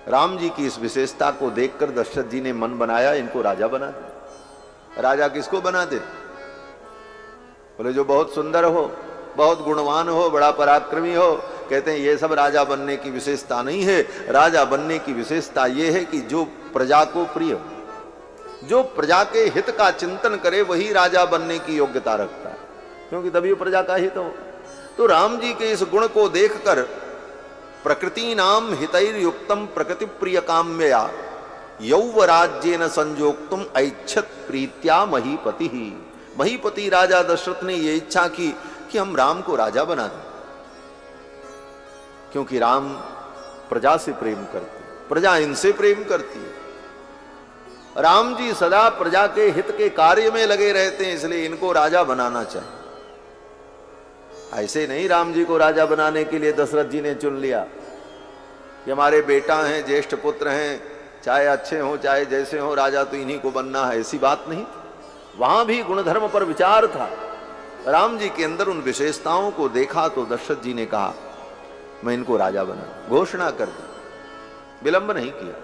राम जी की इस विशेषता को देखकर दशरथ जी ने मन बनाया इनको राजा बना दे। राजा किसको बना दे? बोले जो बहुत सुंदर हो, बहुत गुणवान हो, बड़ा पराक्रमी हो। कहते हैं ये सब राजा बनने की विशेषता नहीं है। राजा बनने की विशेषता ये है कि जो प्रजा को प्रिय हो, जो प्रजा के हित का चिंतन करे, वही राजा बनने की योग्यता रखता है, क्योंकि तभी प्रजा का हित हो। तो राम जी के इस गुण को देखकर प्रकृति नाम हितैर युक्तम प्रकृति प्रिय काम्यया यौवराज्येन संयोक्तुम ऐच्छत प्रीत्या महीपति ही। महीपति राजा दशरथ ने यह इच्छा की कि हम राम को राजा बना दें, क्योंकि राम प्रजा से प्रेम करते, प्रजा इनसे प्रेम करती है। राम जी सदा प्रजा के हित के कार्य में लगे रहते हैं, इसलिए इनको राजा बनाना चाहिए। ऐसे नहीं राम जी को राजा बनाने के लिए दशरथ जी ने चुन लिया कि हमारे बेटा हैं, ज्येष्ठ पुत्र हैं, चाहे अच्छे हो चाहे जैसे हो, राजा तो इन्हीं को बनना है, ऐसी बात नहीं। वहां भी गुणधर्म पर विचार था। राम जी के अंदर उन विशेषताओं को देखा तो दशरथ जी ने कहा मैं इनको राजा बना, घोषणा कर दी, विलंब नहीं किया।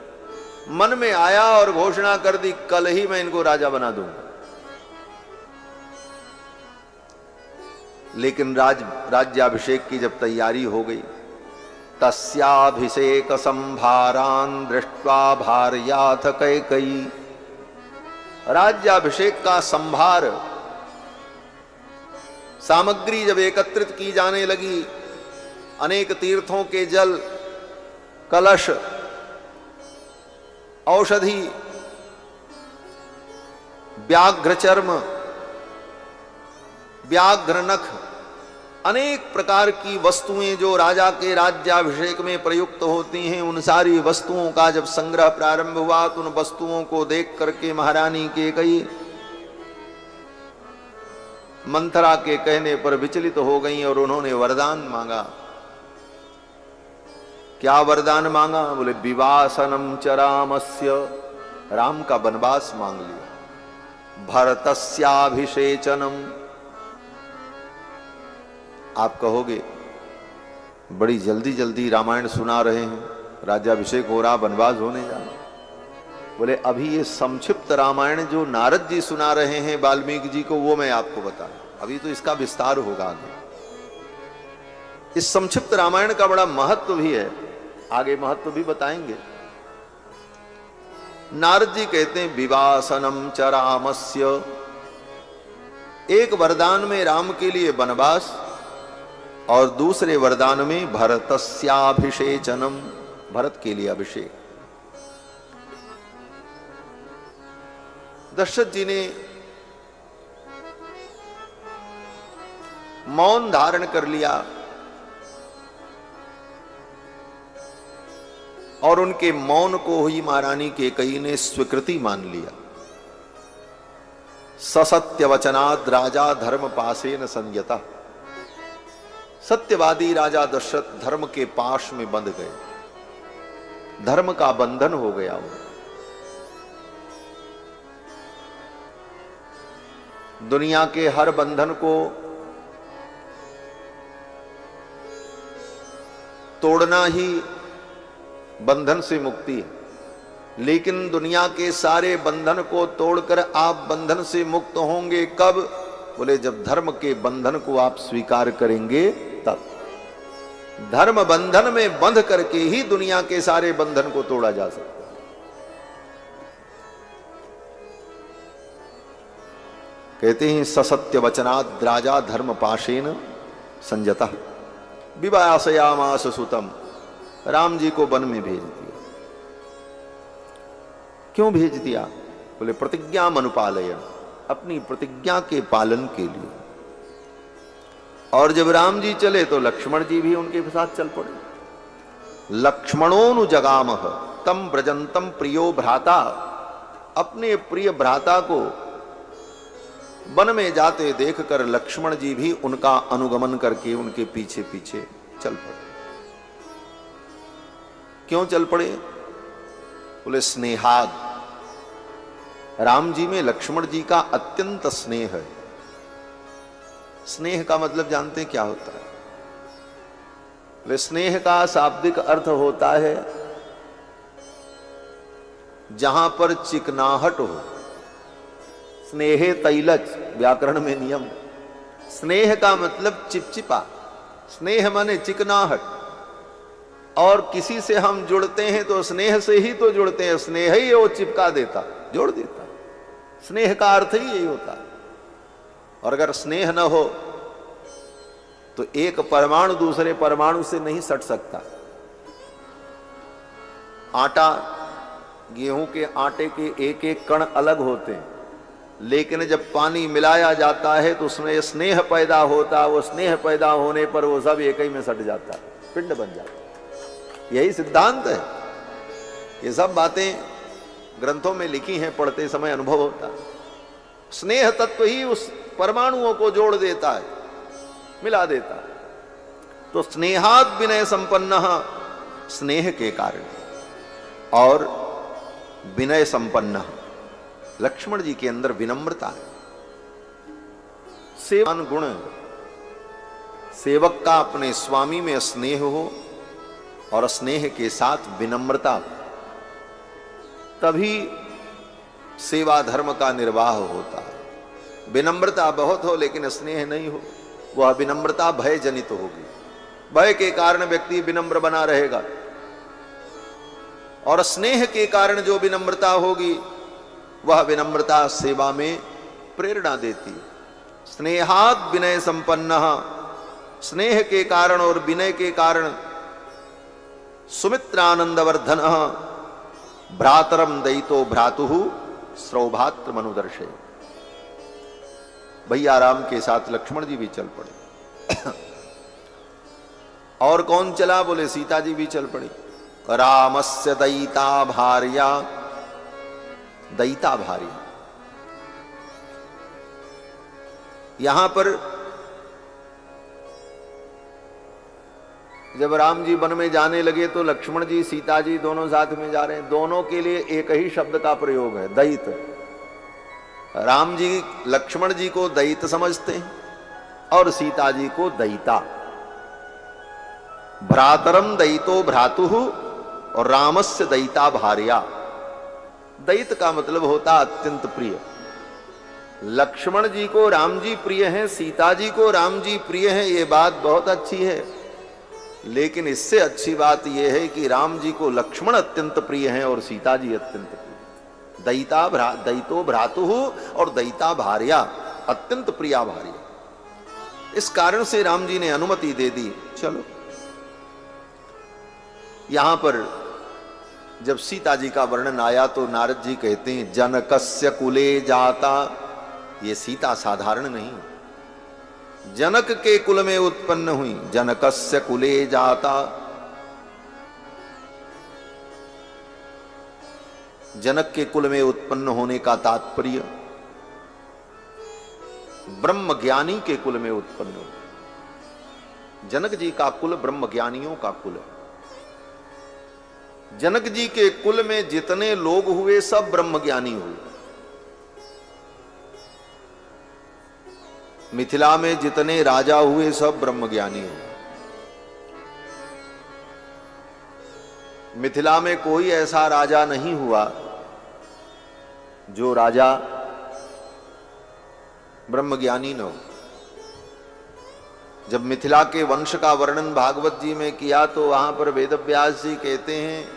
मन में आया और घोषणा कर दी, कल ही मैं इनको राजा बना दूंगा। लेकिन राज्याभिषेक की जब तैयारी हो गई, तस्याभिषेक संभारान दृष्ट्वा भार्याथ कैकेयी। राज्याभिषेक का संभार सामग्री जब एकत्रित की जाने लगी, अनेक तीर्थों के जल, कलश, औषधि, व्याघ्र चर्म, व्याघ्र नख, अनेक प्रकार की वस्तुएं जो राजा के राज्याभिषेक में प्रयुक्त होती हैं, उन सारी वस्तुओं का जब संग्रह प्रारंभ हुआ तो उन वस्तुओं को देख करके महारानी कैकेयी मंथरा के कहने पर विचलित हो गई और उन्होंने वरदान मांगा। क्या वरदान मांगा? बोले विवासनम च रामस्य, राम का वनवास मांग लिया। भरतस्याभिषेचनम। आप कहोगे बड़ी जल्दी जल्दी रामायण सुना रहे हैं, राज्याभिषेक हो रहा, वनवास होने जा रहा। बोले अभी ये संक्षिप्त रामायण जो नारद जी सुना रहे हैं वाल्मीकि जी को, वो मैं आपको बता रहा हूं, अभी तो इसका विस्तार होगा आगे। इस संक्षिप्त रामायण का बड़ा महत्व भी है, आगे महत्व भी बताएंगे। नारद जी कहते हैं विवासनम च रामस्य, एक वरदान में राम के लिए वनवास और दूसरे वरदान में भरतस्याभिषेचनम, भरत के लिए अभिषेक। दशरथ जी ने मौन धारण कर लिया और उनके मौन को ही महारानी कैकेयी ने स्वीकृति मान लिया। ससत्यवचनाद राजा धर्म पासेन संयता। सत्यवादी राजा दशरथ धर्म के पाश में बंध गए, धर्म का बंधन हो गया। दुनिया के हर बंधन को तोड़ना ही बंधन से मुक्ति है, लेकिन दुनिया के सारे बंधन को तोड़कर आप बंधन से मुक्त होंगे कब? बोले जब धर्म के बंधन को आप स्वीकार करेंगे तब। धर्म बंधन में बंध करके ही दुनिया के सारे बंधन को तोड़ा जा सकता है। कहते हैं ससत्य वचनात् राजा धर्म पाशेन संजता विवासयामास सुतम। राम जी को वन में भेज दिया। क्यों भेज दिया? बोले प्रतिज्ञा अनुपालयन, अपनी प्रतिज्ञा के पालन के लिए। और जब राम जी चले तो लक्ष्मण जी भी उनके साथ चल पड़े। लक्ष्मणोनु जगामह तम ब्रजंतम प्रियो भ्राता। अपने प्रिय भ्राता को वन में जाते देखकर लक्ष्मण जी भी उनका अनुगमन करके उनके पीछे पीछे चल पड़े। क्यों चल पड़े? बोले स्नेहाद, राम जी में लक्ष्मण जी का अत्यंत स्नेह है। स्नेह का मतलब जानते हैं क्या होता है? बोले स्नेह का शाब्दिक अर्थ होता है जहां पर चिकनाहट हो। स्नेहे तैलच, व्याकरण में नियम। स्नेह का मतलब चिपचिपा। स्नेह माने चिकनाहट। और किसी से हम जुड़ते हैं तो स्नेह से ही तो जुड़ते हैं। स्नेह ही वो चिपका देता, जोड़ देता। स्नेह का अर्थ ही यही होता है। और अगर स्नेह न हो तो एक परमाणु दूसरे परमाणु से नहीं सट सकता। आटा, गेहूं के आटे के एक एक कण अलग होते हैं, लेकिन जब पानी मिलाया जाता है तो उसमें स्नेह पैदा होता है। वो स्नेह पैदा होने पर वो सब एक ही में सट जाता है, पिंड बन जाता है। यही सिद्धांत है। ये सब बातें ग्रंथों में लिखी हैं, पढ़ते समय अनुभव होता है। स्नेह तत्व ही उस परमाणुओं को जोड़ देता है, मिला देता है। तो स्नेहाद विनय संपन्न, स्नेह के कारण, और विनय संपन्न, लक्ष्मण जी के अंदर विनम्रता है। सेवान गुण, सेवक का अपने स्वामी में स्नेह हो और स्नेह के साथ विनम्रता, तभी सेवा धर्म का निर्वाह होता है। विनम्रता बहुत हो लेकिन स्नेह नहीं हो, वह विनम्रता भय जनित होगी। भय के कारण व्यक्ति विनम्र बना रहेगा, और स्नेह के कारण जो विनम्रता होगी वह विनम्रता सेवा में प्रेरणा देती। स्नेहाद विनय संपन्न, स्नेह के कारण और विनय के कारण सुमित्रानंदवर्धन भ्रातरम दयितो भ्रातु सौभात्र मनुदर्शे। भैया राम के साथ लक्ष्मण जी भी चल पड़े। और कौन चला? बोले सीता जी भी चल पड़ी। रामस्य दयिता भार्या, दयिता भार्या। यहां पर जब राम जी वन में जाने लगे तो लक्ष्मण जी सीता जी दोनों साथ में जा रहे हैं। दोनों के लिए एक ही शब्द का प्रयोग है, दयित। राम जी लक्ष्मण जी को दयित समझते हैं और सीता जी को दयिता। भ्रातरम दयितो भ्रातु और रामस्य दयिता भार्या। दयित का मतलब होता अत्यंत प्रिय। लक्ष्मण जी को राम जी प्रिय हैं, सीता जी को राम जी प्रिय हैं, ये बात बहुत अच्छी है। लेकिन इससे अच्छी बात यह है कि राम जी को लक्ष्मण अत्यंत प्रिय हैं और सीता जी अत्यंत प्रिय। दयितो भ्रातु और दयिता भार्या, अत्यंत प्रिया भार्या। इस कारण से राम जी ने अनुमति दे दी, चलो। यहां पर जब सीता जी का वर्णन आया तो नारद जी कहते हैं जनकस्य कुले जाता। ये सीता साधारण नहीं, जनक के कुल में उत्पन्न हुई। जनकस्य कुले जाता, जनक के कुल में उत्पन्न होने का तात्पर्य ब्रह्म ज्ञानी के कुल में उत्पन्न हो। जनक जी का कुल ब्रह्म ज्ञानियों का कुल है। जनक जी के कुल में जितने लोग हुए सब ब्रह्म ज्ञानी हुए। मिथिला में जितने राजा हुए सब ब्रह्म ज्ञानी हुए। मिथिला में कोई ऐसा राजा नहीं हुआ जो राजा ब्रह्मज्ञानी न हो। जब मिथिला के वंश का वर्णन भागवत जी में किया तो वहां पर वेदव्यास जी कहते हैं,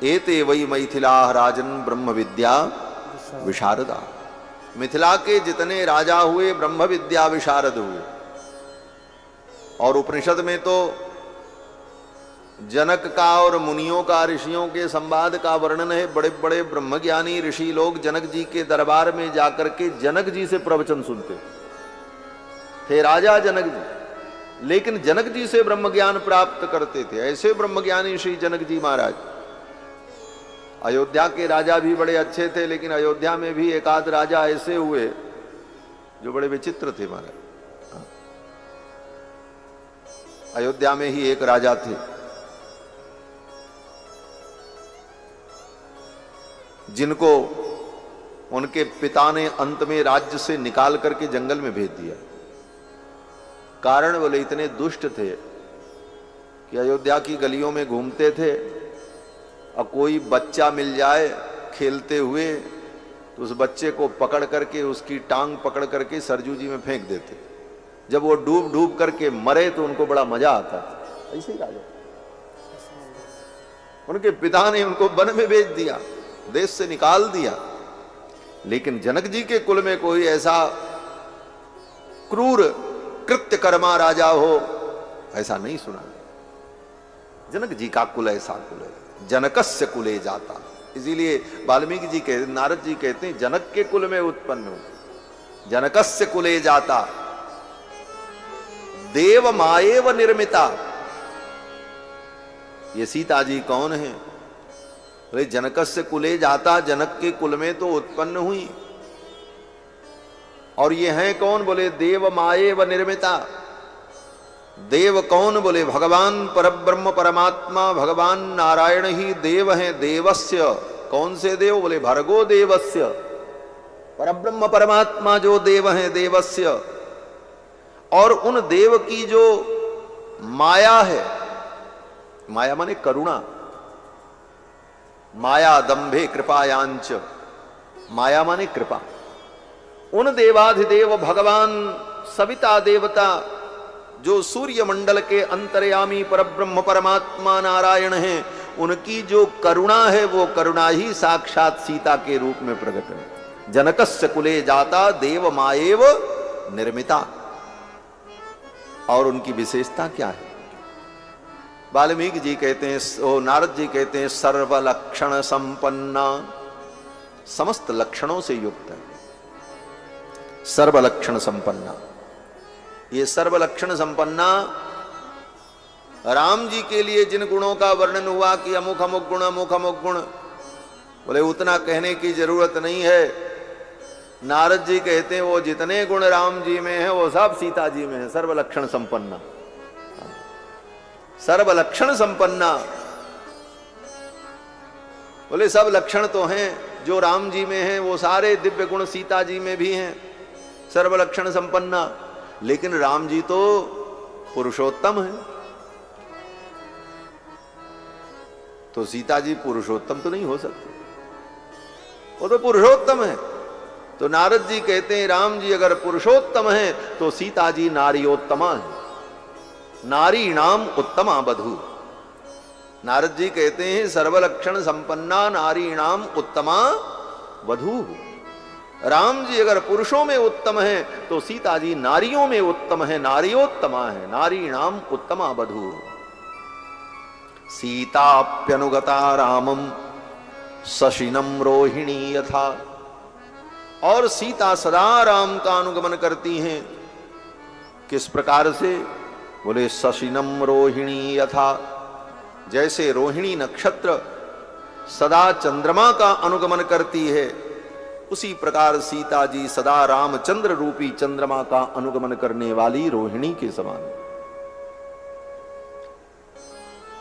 एते वही मैथिला राजन ब्रह्म विद्या विशारदा। मिथिला के जितने राजा हुए ब्रह्म विद्या विशारद हुए। और उपनिषद में तो जनक का और मुनियों का, ऋषियों के संवाद का वर्णन है। बड़े बड़े ब्रह्मज्ञानी ऋषि लोग जनक जी के दरबार में जाकर के जनक जी से प्रवचन सुनते थे। राजा जनक जी, लेकिन जनक जी से ब्रह्म ज्ञान प्राप्त करते थे। ऐसे ब्रह्मज्ञानी श्री जनक जी महाराज। अयोध्या के राजा भी बड़े अच्छे थे, लेकिन अयोध्या में भी एक आध राजा ऐसे हुए जो बड़े विचित्र थे महाराज। अयोध्या में ही एक राजा थे जिनको उनके पिता ने अंत में राज्य से निकाल करके जंगल में भेज दिया। कारण बोले इतने दुष्ट थे कि अयोध्या की गलियों में घूमते थे और कोई बच्चा मिल जाए खेलते हुए तो उस बच्चे को पकड़ करके उसकी टांग पकड़ करके सरजू जी में फेंक देते। जब वो डूब डूब करके मरे तो उनको बड़ा मजा आता था। ऐसे ही राजा, उनके पिता ने उनको वन में भेज दिया, देश से निकाल दिया। लेकिन जनक जी के कुल में कोई ऐसा क्रूर कृत्य कर्मा राजा हो, ऐसा नहीं सुना। जनक जी का कुल ऐसा कुल है, जनकस्य कुले जाता। इसीलिए वाल्मीकि जी कहते, नारद जी कहते हैं जनक के कुल में उत्पन्न हो, जनकस्य कुले जाता, देव माएव निर्मिता। ये सीता जी कौन है? बोले जनकस्य कुले जाता, जनक के कुल में तो उत्पन्न हुई। और ये हैं कौन? बोले देव माएव निर्मिता। देव कौन? बोले भगवान परब्रह्म परमात्मा भगवान नारायण ही देव हैं। देवस्य, कौन से देव? बोले भर्गो देवस्य। परब्रह्म परमात्मा जो देव हैं, देवस्य। और उन देव की जो माया है, माया माने करुणा, माया दंभे कृपायांच, माया माने कृपा। उन देवाधिदेव भगवान सविता देवता जो सूर्य मंडल के अंतर्यामी परब्रह्म परमात्मा नारायण हैं, उनकी जो करुणा है वो करुणा ही साक्षात सीता के रूप में प्रकट है। जनकस्य कुले जाता देव माएव निर्मिता। और उनकी विशेषता क्या है? वाल्मीकि जी कहते हैं, ओ नारद जी कहते हैं, सर्वलक्षण संपन्ना, समस्त लक्षणों से युक्त है। सर्वलक्षण संपन्ना, ये सर्वलक्षण संपन्ना राम जी के लिए जिन गुणों का वर्णन हुआ कि अमुक अमुक गुण, अमुक अमुक गुण, बोले उतना कहने की जरूरत नहीं है। नारद जी कहते हैं वो जितने गुण राम जी में है वो सब सीता जी में है। सर्वलक्षण संपन्ना, सर्वलक्षण संपन्ना। बोले सब लक्षण तो हैं जो राम जी में हैं, वो सारे दिव्य गुण सीता जी में भी हैं, सर्वलक्षण संपन्ना। लेकिन राम जी तो पुरुषोत्तम है, तो सीता जी पुरुषोत्तम तो नहीं हो सकती, वो तो पुरुषोत्तम है। तो नारद जी कहते हैं राम जी अगर पुरुषोत्तम है तो सीता जी नारियोत्तमा है, नारी नाम उत्तमा बधू। नारद जी कहते हैं सर्वलक्षण संपन्ना नारी नाम उत्तमा वधू। राम जी अगर पुरुषों में उत्तम है तो सीता जी नारियों में उत्तम है, नारियोत्तमा है, नारी नाम उत्तमा वधू। सीताप्यनुगता रामम शशिनम रोहिणी यथा। और सीता सदा राम का अनुगमन करती हैं। किस प्रकार से? बोले शशिनम रोहिणी यथा, जैसे रोहिणी नक्षत्र सदा चंद्रमा का अनुगमन करती है, उसी प्रकार सीता जी सदा रामचंद्र रूपी चंद्रमा का अनुगमन करने वाली रोहिणी के समान।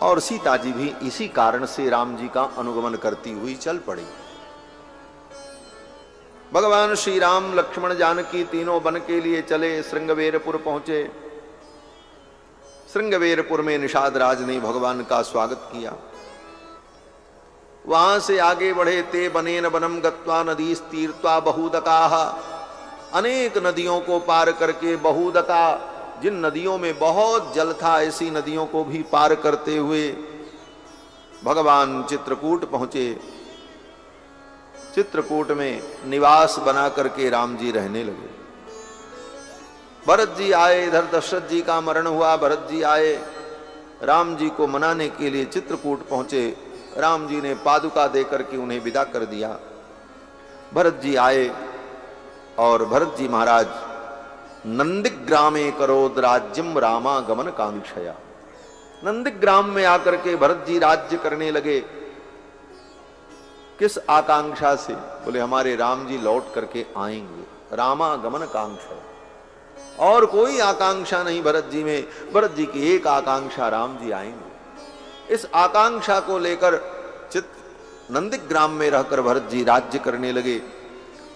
और सीता जी भी इसी कारण से राम जी का अनुगमन करती हुई चल पड़ी। भगवान श्री राम लक्ष्मण जानकी तीनों वन के लिए चले, श्रृंगवेरपुर पहुंचे। श्रृंगवेरपुर में निषाद राज ने भगवान का स्वागत किया। वहां से आगे बढ़े। ते बनेन वनम गत्वा नदी तीर्त्वा बहुदकाः, अनेक नदियों को पार करके, बहुदका जिन नदियों में बहुत जल था, ऐसी नदियों को भी पार करते हुए भगवान चित्रकूट पहुंचे। चित्रकूट में निवास बना करके राम जी रहने लगे। भरत जी आए, इधर दशरथ जी का मरण हुआ, भरत जी आए, राम जी को मनाने के लिए चित्रकूट पहुंचे। राम जी ने पादुका देकर के उन्हें विदा कर दिया। भरत जी आए और भरत जी महाराज नंदिग्रामे करोद राज्यम रामागमन कांक्षया, नंदिग्राम में आकर के भरत जी राज्य करने लगे। किस आकांक्षा से? बोले हमारे राम जी लौट करके आएंगे, रामागमन कांक्षा, और कोई आकांक्षा नहीं भरत जी में। भरत जी की एक आकांक्षा, राम जी आएंगे। इस आकांक्षा को लेकर नंदिग्राम में रहकर भरत जी राज्य करने लगे।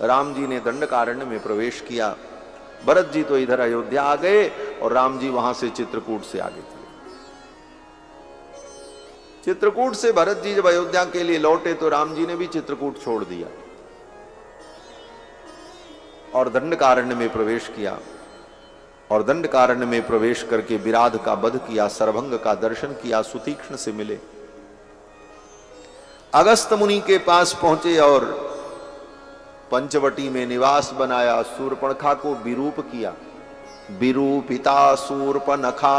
राम जी ने दंडकारण्य में प्रवेश किया। भरत जी तो इधर अयोध्या आ गए और राम जी वहां से चित्रकूट से आगे थे। चित्रकूट से भरत जी जब अयोध्या के लिए लौटे तो राम जी ने भी चित्रकूट छोड़ दिया और दंडकारण्य में प्रवेश किया। और दंडकारण्य में प्रवेश करके विराध का वध किया, सरभंग का दर्शन किया, सुतीक्ष्ण से मिले। अगस्त मुनि के पास पहुंचे और पंचवटी में निवास बनाया। शूर्पणखा को विरूप किया, विरूपिता शूर्पणखा।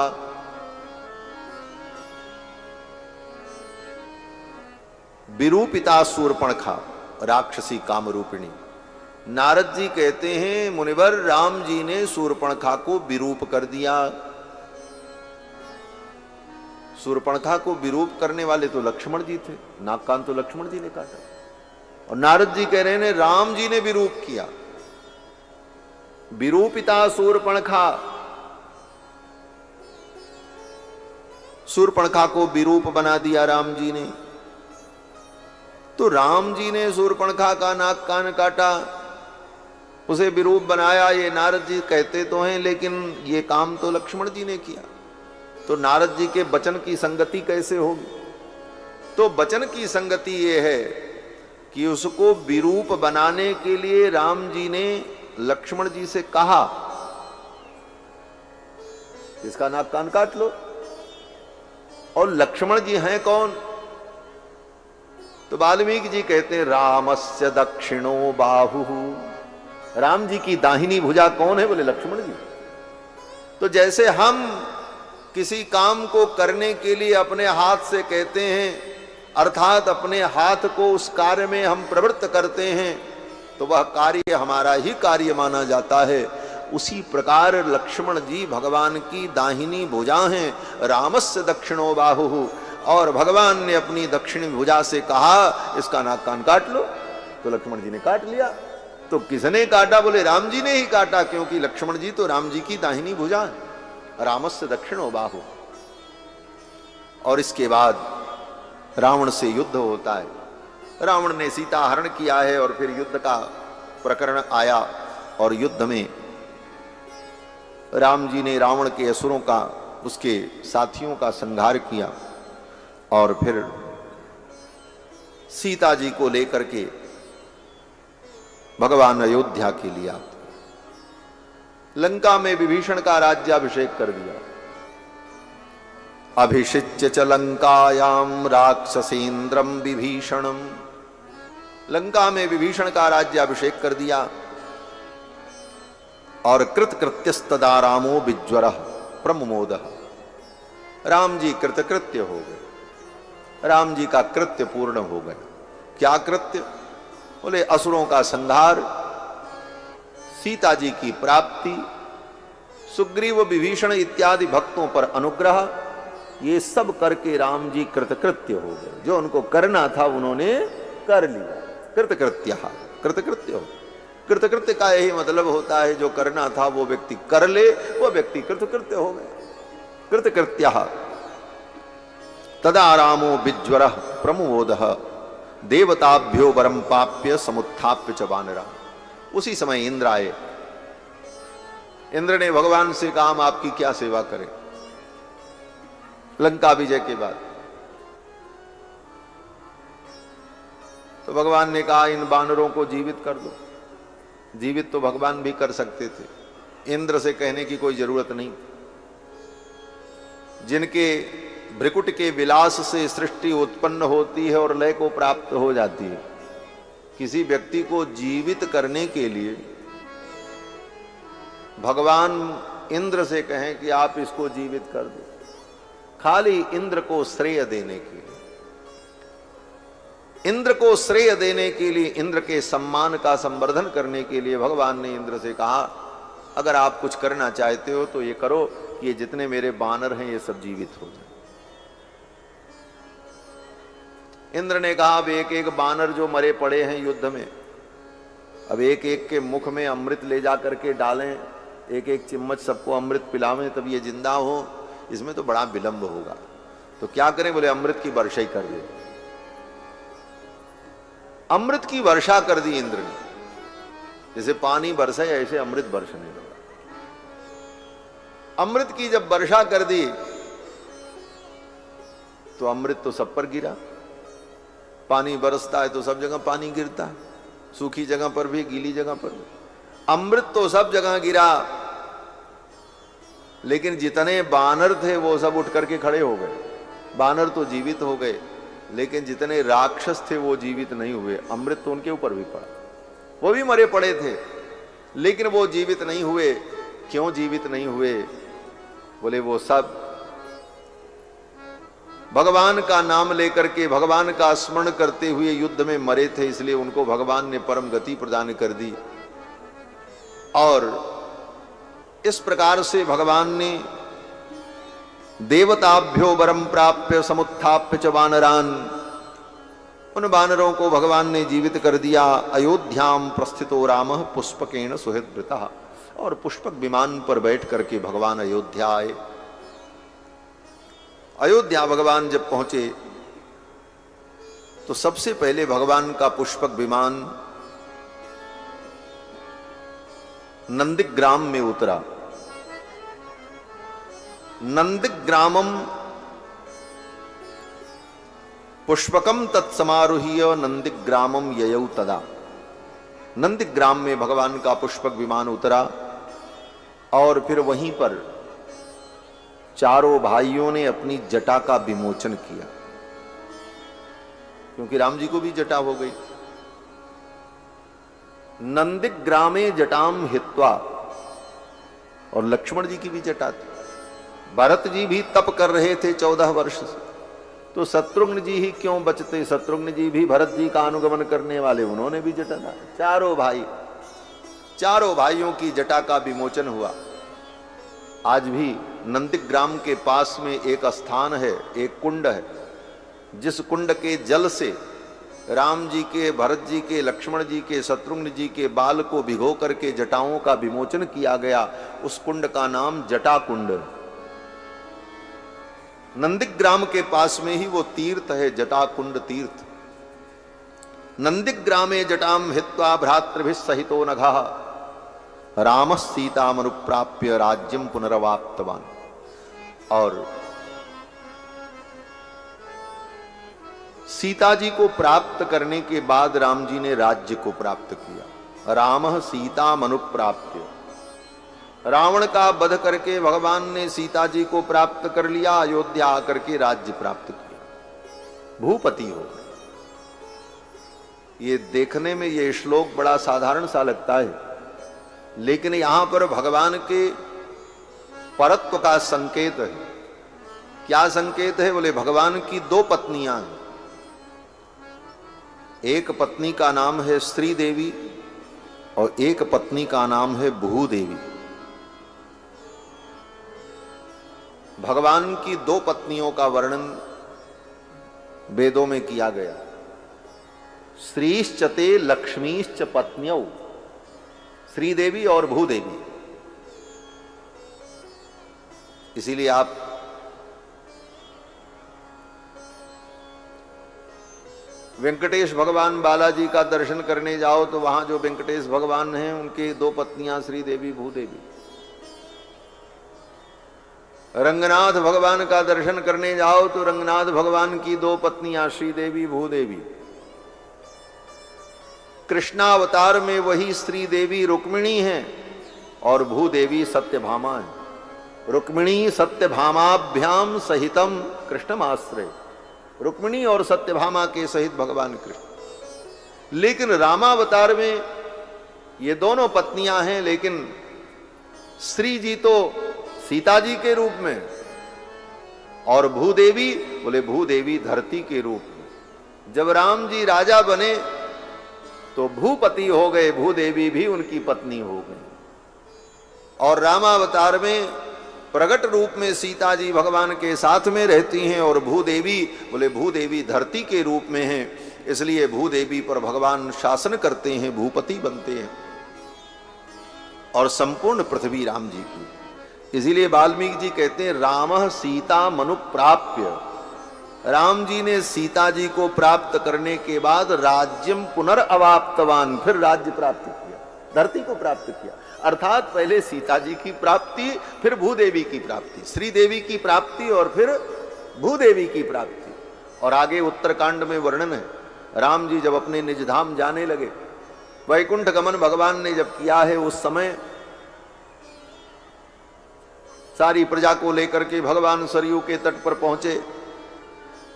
विरूपिता शूर्पणखा, राक्षसी कामरूपिणी। नारद जी कहते हैं मुनिवर राम जी ने शूर्पणखा को विरूप कर दिया। शूर्पणखा को विरूप करने वाले तो लक्ष्मण जी थे, नाक कान तो लक्ष्मण जी ने काटा, और नारद जी कह रहे हैं राम जी ने विरूप किया। विरूपिता शूर्पणखा, शूर्पणखा को विरूप बना दिया राम जी ने। तो राम जी ने शूर्पणखा का नाक कान काटा, उसे विरूप बनाया, ये नारद जी कहते तो हैं, लेकिन ये काम तो लक्ष्मण जी ने किया। तो नारद जी के वचन की संगति कैसे होगी? तो वचन की संगति ये है कि उसको विरूप बनाने के लिए राम जी ने लक्ष्मण जी से कहा इसका नाक कान काट लो। और लक्ष्मण जी हैं कौन? तो वाल्मीकि जी कहते हैं रामस्य दक्षिणो बाहु, राम जी की दाहिनी भुजा कौन है? बोले लक्ष्मण जी। तो जैसे हम किसी काम को करने के लिए अपने हाथ से कहते हैं, अर्थात अपने हाथ को उस कार्य में हम प्रवृत्त करते हैं, तो वह कार्य हमारा ही कार्य माना जाता है। उसी प्रकार लक्ष्मण जी भगवान की दाहिनी भुजा हैं, रामस्य दक्षिणो बाहु। और भगवान ने अपनी दक्षिणी भुजा से कहा इसका नाक कान काट लो, तो लक्ष्मण जी ने काट लिया। तो किसने काटा? बोले राम जी ने ही काटा, क्योंकि लक्ष्मण जी तो राम जी की दाहिनी भुजा है, रामस्य दक्षिणो बाहु। और इसके बाद रावण से युद्ध होता है। रावण ने सीता हरण किया है और फिर युद्ध का प्रकरण आया, और युद्ध में राम जी ने रावण के असुरों का, उसके साथियों का संहार किया, और फिर सीता जी को लेकर के भगवान अयोध्या के लिए आते। लंका में विभीषण का राज्याभिषेक कर दिया। अभिषिच्य च लंकायाम राक्षसेन्द्रम विभीषणम, लंका में विभीषण का राज्याभिषेक कर दिया। और कृतकृत्यस्तदा रामो विज्वरः प्रमुमोदः, राम जी कृतकृत्य हो गए, राम जी का कृत्य पूर्ण हो गया। क्या कृत्य? बोले असुरों का संहार, सीता जी की प्राप्ति, सुग्रीव विभीषण इत्यादि भक्तों पर अनुग्रह, ये सब करके राम जी कृतकृत्य हो गए। जो उनको करना था उन्होंने कर लिया। कृतकृत्य, कृतकृत्य हो। कृतकृत्य का यही मतलब होता है जो करना था वो व्यक्ति कर ले, वो व्यक्ति कृतकृत्य हो गया। कृतकृत्य तदा रामो विज्वरः प्रमुमोदः देवताभ्यो वरम पाप्य समुत्थाप्य च वानरा। उसी समय इंद्र आए। इंद्र ने भगवान से कहा हम आपकी क्या सेवा करें? लंका विजय के बाद तो भगवान ने कहा इन बानरों को जीवित कर दो। जीवित तो भगवान भी कर सकते थे, इंद्र से कहने की कोई जरूरत नहीं। जिनके भ्रिकुट के विलास से सृष्टि उत्पन्न होती है और लय को प्राप्त हो जाती है, किसी व्यक्ति को जीवित करने के लिए भगवान इंद्र से कहें कि आप इसको जीवित कर दो, खाली इंद्र को श्रेय देने के लिए, इंद्र को श्रेय देने के लिए, इंद्र के सम्मान का संवर्धन करने के लिए भगवान ने इंद्र से कहा अगर आप कुछ करना चाहते हो तो ये करो कि ये जितने मेरे बानर हैं ये सब जीवित हो जाए। इंद्र ने कहा अब एक एक बानर जो मरे पड़े हैं युद्ध में, अब एक एक के मुख में अमृत ले जा करके डालें, एक एक चिम्मच सबको अमृत पिलावें तब ये जिंदा हो, इसमें तो बड़ा विलंब होगा। तो क्या करें? बोले अमृत की वर्षा ही कर दे। अमृत की वर्षा कर दी इंद्र ने, जैसे पानी बरसे ऐसे अमृत बरसने लगा। अमृत की जब वर्षा कर दी तो अमृत तो सब पर गिरा। पानी बरसता है तो सब जगह पानी गिरता है, सूखी जगह पर भी, गीली जगह पर भी। अमृत तो सब जगह गिरा, लेकिन जितने बानर थे वो सब उठ करके खड़े हो गए। बानर तो जीवित हो गए, लेकिन जितने राक्षस थे वो जीवित नहीं हुए। अमृत तो उनके ऊपर भी पड़ा, वो भी मरे पड़े थे, लेकिन वो जीवित नहीं हुए। क्यों जीवित नहीं हुए? बोले वो सब भगवान का नाम लेकर के, भगवान का स्मरण करते हुए युद्ध में मरे थे, इसलिए उनको भगवान ने परम गति प्रदान कर दी। और इस प्रकार से भगवान ने देवताभ्यो वरम प्राप्य समुत्थाप्य च वानरान, उन वानरों को भगवान ने जीवित कर दिया। अयोध्याम प्रस्थितो रामः पुष्पकेण सुहृद्वृतः, और पुष्पक विमान पर बैठ करके भगवान अयोध्या आए। अयोध्या भगवान जब पहुंचे तो सबसे पहले भगवान का पुष्पक विमान नंदिग्राम में उतरा। नंदिग्रामम पुष्पकम तत्समारोह्य नंदिग्रामम ययौ तदा। नंदिग्राम में भगवान का पुष्पक विमान उतरा और फिर वहीं पर चारों भाइयों ने अपनी जटा का विमोचन किया, क्योंकि राम जी को भी जटा हो गई। नंदिग्रामे जटाम हित्वा, और लक्ष्मण जी की भी जटा थी। भरत जी भी तप कर रहे थे 14 वर्ष से, तो शत्रुघ्न जी ही क्यों बचते? शत्रुघ्न जी भी भरत जी का अनुगमन करने वाले, उन्होंने भी जटा डाली। चारों भाइयों की जटा का विमोचन हुआ। आज भी नंदिग्राम के पास में एक स्थान है, एक कुंड है, जिस कुंड के जल से राम जी के, भरत जी के, लक्ष्मण जी के, शत्रुघ्न जी के बाल को भिगो करके जटाओं का विमोचन किया गया। उस कुंड का नाम जटा कुंड। नंदिग्राम के पास में ही वो तीर्थ है, जटा कुंड तीर्थ। नंदिग्रामे जटाम हित्वा भ्रातृभिः सहितो नघः रामः सीतामनुप्राप्य राज्यम पुनरवाप्तवान। और सीता जी को प्राप्त करने के बाद राम जी ने राज्य को प्राप्त किया। रामः सीतामनुप्राप्य, रावण का वध करके भगवान ने सीता जी को प्राप्त कर लिया, अयोध्या आकर के राज्य प्राप्त किया, भूपति हो गए। ये देखने में ये श्लोक बड़ा साधारण सा लगता है, लेकिन यहां पर भगवान के परत्व का संकेत है। क्या संकेत है? बोले भगवान की 2 पत्नियां हैं। एक पत्नी का नाम है श्री देवी और एक पत्नी का नाम है भूदेवी। भगवान की 2 पत्नियों का वर्णन वेदों में किया गया। श्रीश्चते लक्ष्मीश्च पत्न्यौ, श्रीदेवी और भूदेवी। इसीलिए आप वेंकटेश भगवान बालाजी का दर्शन करने जाओ तो वहां जो वेंकटेश भगवान हैं उनकी 2 पत्नियां श्रीदेवी भूदेवी। रंगनाथ भगवान का दर्शन करने जाओ तो रंगनाथ भगवान की 2 पत्नियां श्रीदेवी भूदेवी। कृष्णावतार में वही श्री देवी रुक्मिणी हैं और भूदेवी सत्यभामा है। रुक्मिणी सत्यभामाभ्याम सहितम कृष्णमाश्रय, रुक्मिणी और सत्यभामा के सहित भगवान कृष्ण। लेकिन रामावतार में ये दोनों पत्नियां हैं, लेकिन श्री जी तो सीता जी के रूप में और भूदेवी, बोले भूदेवी धरती के रूप में। जब राम जी राजा बने तो भूपति हो गए, भूदेवी भी उनकी पत्नी हो गई। और रामावतार में प्रगट रूप में सीता जी भगवान के साथ में रहती हैं और भूदेवी, बोले भूदेवी धरती के रूप में हैं, इसलिए भूदेवी पर भगवान शासन करते हैं, भूपति बनते हैं और संपूर्ण पृथ्वी राम जी की। इसीलिए वाल्मीकि जी कहते हैं रामः सीता मनुप्राप्य, राम जी ने सीता जी को प्राप्त करने के बाद राज्यम पुनर्अवाप्तवान, फिर राज्य प्राप्त किया, धरती को प्राप्त किया। अर्थात पहले सीता जी की प्राप्ति, फिर भूदेवी की प्राप्ति, श्री देवी की प्राप्ति और फिर भूदेवी की प्राप्ति। और आगे उत्तरकांड में वर्णन है, राम जी जब अपने निज धाम जाने लगे, वैकुंठ गमन भगवान ने जब किया है, उस समय सारी प्रजा को लेकर के भगवान सरयू के तट पर पहुंचे।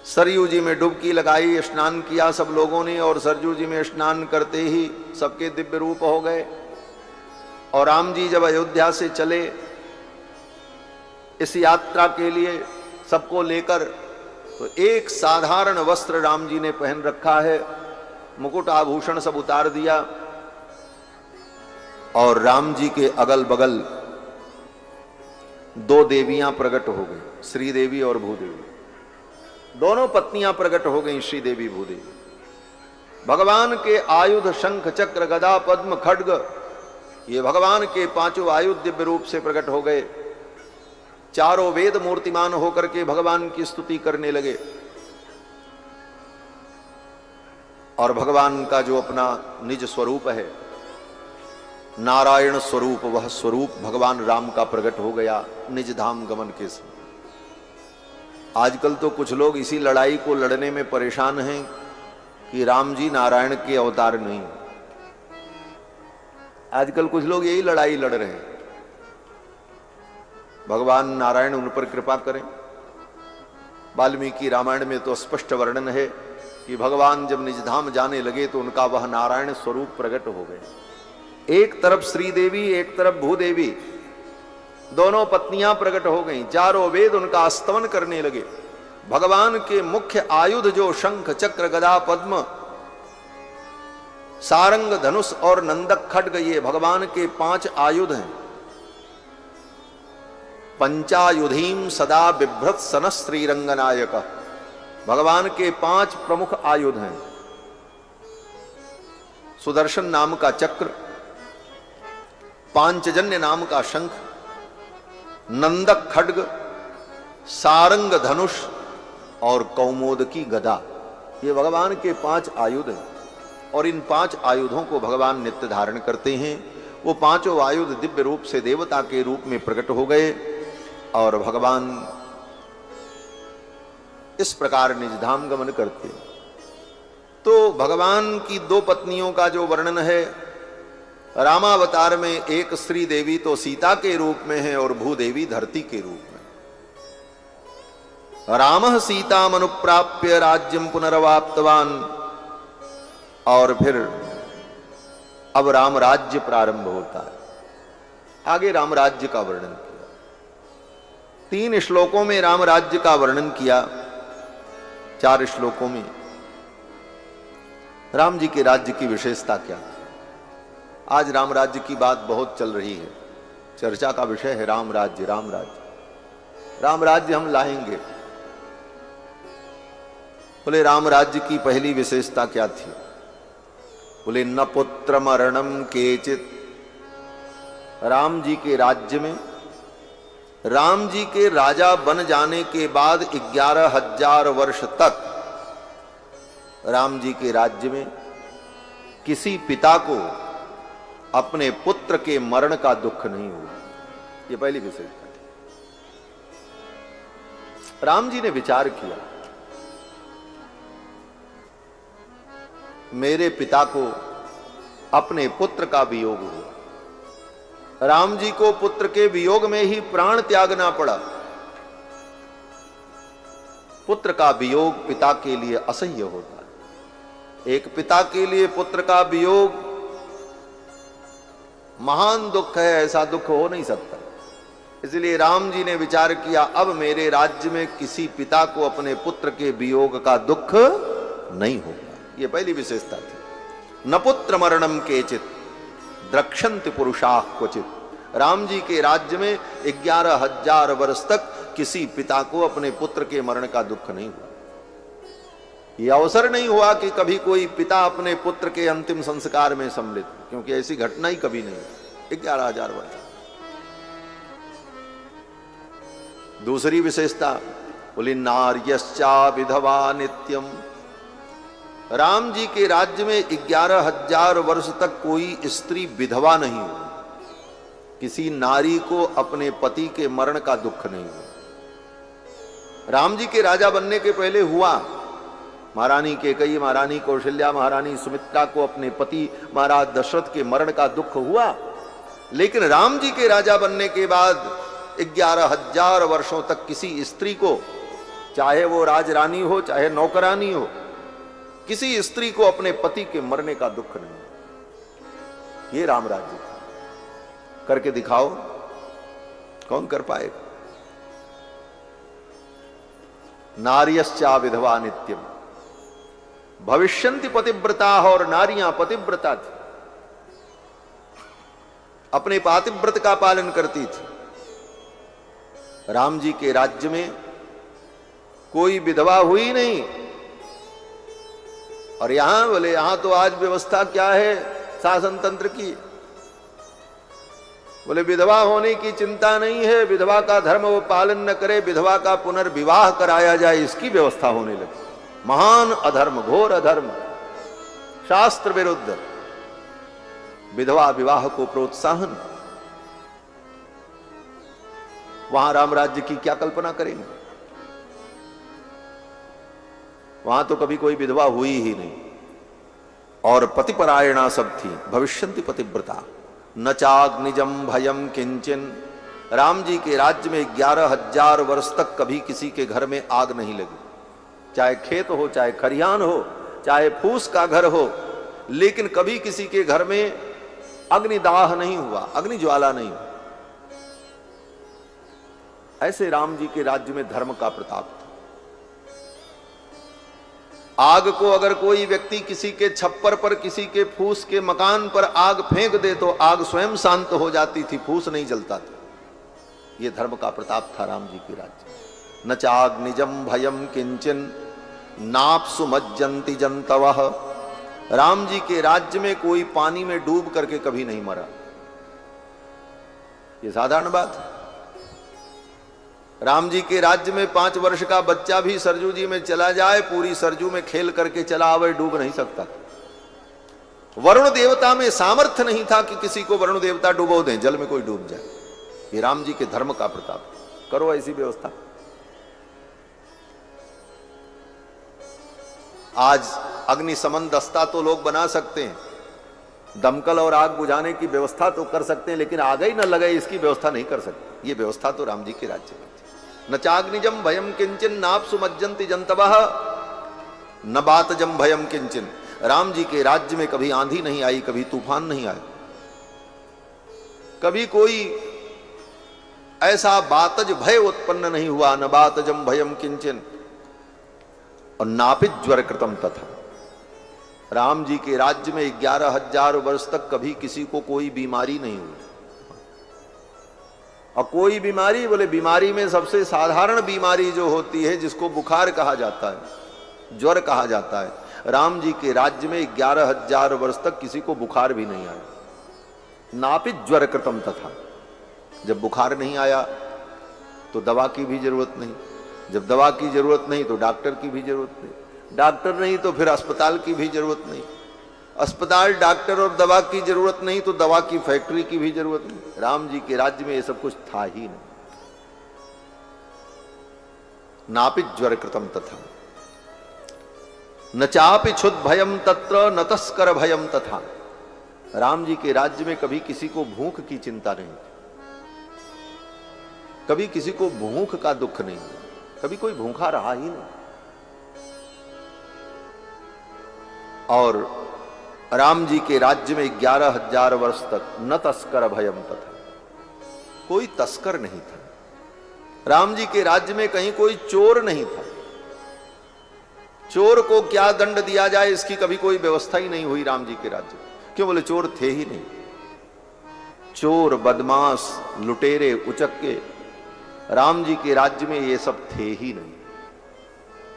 सरयू जी में डुबकी लगाई, स्नान किया सब लोगों ने, और सरयू जी में स्नान करते ही सबके दिव्य रूप हो गए। और राम जी जब अयोध्या से चले इस यात्रा के लिए सबको लेकर, तो एक साधारण वस्त्र राम जी ने पहन रखा है, मुकुट आभूषण सब उतार दिया और राम जी के अगल बगल दो देवियां प्रकट हो गई, श्री देवी और भूदेवी। दोनों पत्नियां प्रकट हो गई, श्री देवी भूदेवी। भगवान के आयुध शंख चक्र गदा पद्म खड्ग, ये भगवान के पांचों आयुध दिव्य रूप से प्रकट हो गए। चारों वेद मूर्तिमान होकर के भगवान की स्तुति करने लगे। और भगवान का जो अपना निज स्वरूप है, नारायण स्वरूप, वह स्वरूप भगवान राम का प्रकट हो गया निज धाम गमन के समय। आजकल तो कुछ लोग इसी लड़ाई को लड़ने में परेशान हैं कि राम जी नारायण के अवतार नहीं। आजकल कुछ लोग यही लड़ाई लड़ रहे हैं, भगवान नारायण उन पर कृपा करें। वाल्मीकि रामायण में तो स्पष्ट वर्णन है कि भगवान जब निज धाम जाने लगे तो उनका वह नारायण स्वरूप प्रकट हो गए। एक तरफ श्री देवी, एक तरफ भूदेवी, दोनों पत्नियां प्रकट हो गईं। चारों वेद उनका स्तवन करने लगे। भगवान के मुख्य आयुध जो शंख चक्र गदा पद्म सारंग धनुष और नंदक खड्ग, ये भगवान के 5 आयुध हैं। पंचायुधीम सदा बिभ्रत सन श्रीरंगनायक, भगवान के 5 प्रमुख आयुध हैं। सुदर्शन नाम का चक्र, पांचजन्य नाम का शंख, नंदक खड्ग, सारंग धनुष और कौमोदकी गदा, ये भगवान के 5 आयुध हैं। और इन 5 आयुधों को भगवान नित्य धारण करते हैं। वो पांचों आयुध दिव्य रूप से देवता के रूप में प्रकट हो गए और भगवान इस प्रकार निज धाम गमन करते। तो भगवान की 2 पत्नियों का जो वर्णन है, रामावतार में एक श्री देवी तो सीता के रूप में है और भूदेवी धरती के रूप में। रामः सीताम अनुप्राप्य राज्यम पुनर्वाप्तवान, और फिर अब राम राज्य प्रारंभ होता है। आगे राम राज्य का वर्णन किया, 3 श्लोकों में राम राज्य का वर्णन किया। 4 श्लोकों में राम जी के राज्य की विशेषता क्या थी। आज राम राज्य की बात बहुत चल रही है, चर्चा का विषय है राम राज्य। राम राज्य, राम राज्य हम लाएंगे। बोले राम राज्य की पहली विशेषता क्या थी? बोले न पुत्र मरणम केचित, राम जी के राज्य में, राम जी के राजा बन जाने के बाद 11,000 वर्ष तक राम जी के राज्य में किसी पिता को अपने पुत्र के मरण का दुख नहीं हुआ। यह पहली विशेषता थी। राम जी ने विचार किया, मेरे पिता को अपने पुत्र का वियोग हुआ। राम जी को पुत्र के वियोग में ही प्राण त्यागना पड़ा। पुत्र का वियोग पिता के लिए असह्य होता है। एक पिता के लिए पुत्र का वियोग महान दुख है, ऐसा दुख हो नहीं सकता। इसलिए राम जी ने विचार किया, अब मेरे राज्य में किसी पिता को अपने पुत्र के वियोग का दुख नहीं होगा। यह पहली विशेषता थी। न पुत्र मरणम केचित द्रक्षन्ति पुरुषाः क्वचित। राम जी के राज्य में 11,000 वर्ष तक किसी पिता को अपने पुत्र के मरण का दुख नहीं हुआ। यह अवसर नहीं हुआ कि कभी कोई पिता अपने पुत्र के अंतिम संस्कार में सम्मिलित, क्योंकि ऐसी घटना ही कभी नहीं हुई 11,000 वर्ष। दूसरी विशेषता बोली नार्यश्चा विधवा नित्यम। राम जी के राज्य में 11,000 वर्ष तक कोई स्त्री विधवा नहीं हुई। किसी नारी को अपने पति के मरण का दुख नहीं हुआ। राम जी के राजा बनने के पहले हुआ। महारानी कैकेयी, महारानी कौशल्या, महारानी सुमित्रा को अपने पति महाराज दशरथ के मरण का दुख हुआ। लेकिन राम जी के राजा बनने के बाद 11,000 वर्षों तक किसी स्त्री को, चाहे वो राजरानी हो चाहे नौकरानी हो, किसी स्त्री को अपने पति के मरने का दुख नहीं। ये राम राज्य था। करके दिखाओ, कौन कर पाएगा? नार्यश्चा विधवा नित्यम। भविष्यन्ति पतिव्रता, और नारियां पतिव्रता थी, अपने पातिव्रत का पालन करती थी। राम जी के राज्य में कोई विधवा हुई नहीं। और यहां बोले, यहां तो आज व्यवस्था क्या है शासन तंत्र की? बोले विधवा होने की चिंता नहीं है, विधवा का धर्म वो पालन न करे, विधवा का पुनर्विवाह कराया जाए, इसकी व्यवस्था होने लगी। महान अधर्म, घोर अधर्म, शास्त्र विरुद्ध विधवा विवाह को प्रोत्साहन। वहां राम राज्य की क्या कल्पना करेंगे? वहां तो कभी कोई विधवा हुई ही नहीं। और पतिपरायणा सब थी। भविष्यन्ति पतिव्रता न चाग्निजम भयम किंचन। राम जी के राज्य में 11,000 वर्ष तक कभी किसी के घर में आग नहीं लगी। चाहे खेत हो, चाहे खरिहान हो, चाहे फूस का घर हो, लेकिन कभी किसी के घर में अग्निदाह नहीं हुआ, अग्नि ज्वाला नहीं हुआ। ऐसे राम जी के राज्य में धर्म का प्रताप था। आग को अगर कोई व्यक्ति किसी के छप्पर पर, किसी के फूस के मकान पर आग फेंक दे तो आग स्वयं शांत हो जाती थी, फूस नहीं जलता था। यह धर्म का प्रताप था राम जी के राज्य। न चाग्निजम भयम किंचन नापसु मज्जन्ति जंतवः। राम जी के राज्य में कोई पानी में डूब करके कभी नहीं मरा। यह साधारण बात है। राम जी के राज्य में 5 वर्ष का बच्चा भी सरजू जी में चला जाए, पूरी सरजू में खेल करके चला आवे, डूब नहीं सकता। वरुण देवता में सामर्थ्य नहीं था कि किसी को वरुण देवता डुबो दें, जल में कोई डूब जाए। ये राम जी के धर्म का प्रताप। करो ऐसी व्यवस्था। आज अग्निशमन दस्ता तो लोग बना सकते हैं, दमकल और आग बुझाने की व्यवस्था तो कर सकते हैं, लेकिन आग ही न लगे इसकी व्यवस्था नहीं कर सकते। ये व्यवस्था तो राम जी के राज्य में थी। न चाग्निजम भयम किंचन नापसु मज्जन्ति जंतवः न बातजम भयम किंचन। राम जी के राज्य में कभी आंधी नहीं आई, कभी तूफान नहीं आया, कभी कोई ऐसा बातज भय उत्पन्न नहीं हुआ। न बातजम भयम किंचन और नापित ज्वर कृतम तथा। राम जी के राज्य में 11,000 वर्ष तक कभी किसी को कोई बीमारी नहीं हुई। और कोई बीमारी, बोले बीमारी में सबसे साधारण बीमारी जो होती है, जिसको बुखार कहा जाता है, ज्वर कहा जाता है, राम जी के राज्य में 11,000 वर्ष तक किसी को बुखार भी नहीं आया। नापित ज्वर कृतम तथा। जब बुखार नहीं आया तो दवा की भी जरूरत नहीं, जब दवा की जरूरत नहीं तो डॉक्टर की भी जरूरत नहीं, डॉक्टर नहीं तो फिर अस्पताल की भी जरूरत नहीं, अस्पताल, डॉक्टर और दवा की जरूरत नहीं तो दवा की फैक्ट्री की भी जरूरत नहीं। राम जी के राज्य में ये सब कुछ था ही नहीं। नापित ज्वर कृतम तथा न चापि क्षुद भयम तत्र न तस्कर भयम तथा। राम जी के राज्य में कभी किसी को भूख की चिंता नहीं थी, कभी किसी को भूख का दुख नहीं, कभी कोई भूखा रहा ही नहीं। और राम जी के राज्य में 11,000 वर्ष तक न तस्कर भयम तथा, कोई तस्कर नहीं था। राम जी के राज्य में कहीं कोई चोर नहीं था। चोर को क्या दंड दिया जाए इसकी कभी कोई व्यवस्था ही नहीं हुई राम जी के राज्य में। क्यों? बोले चोर थे ही नहीं। चोर, बदमाश, लुटेरे, उचक्के राम जी के राज्य में ये सब थे ही नहीं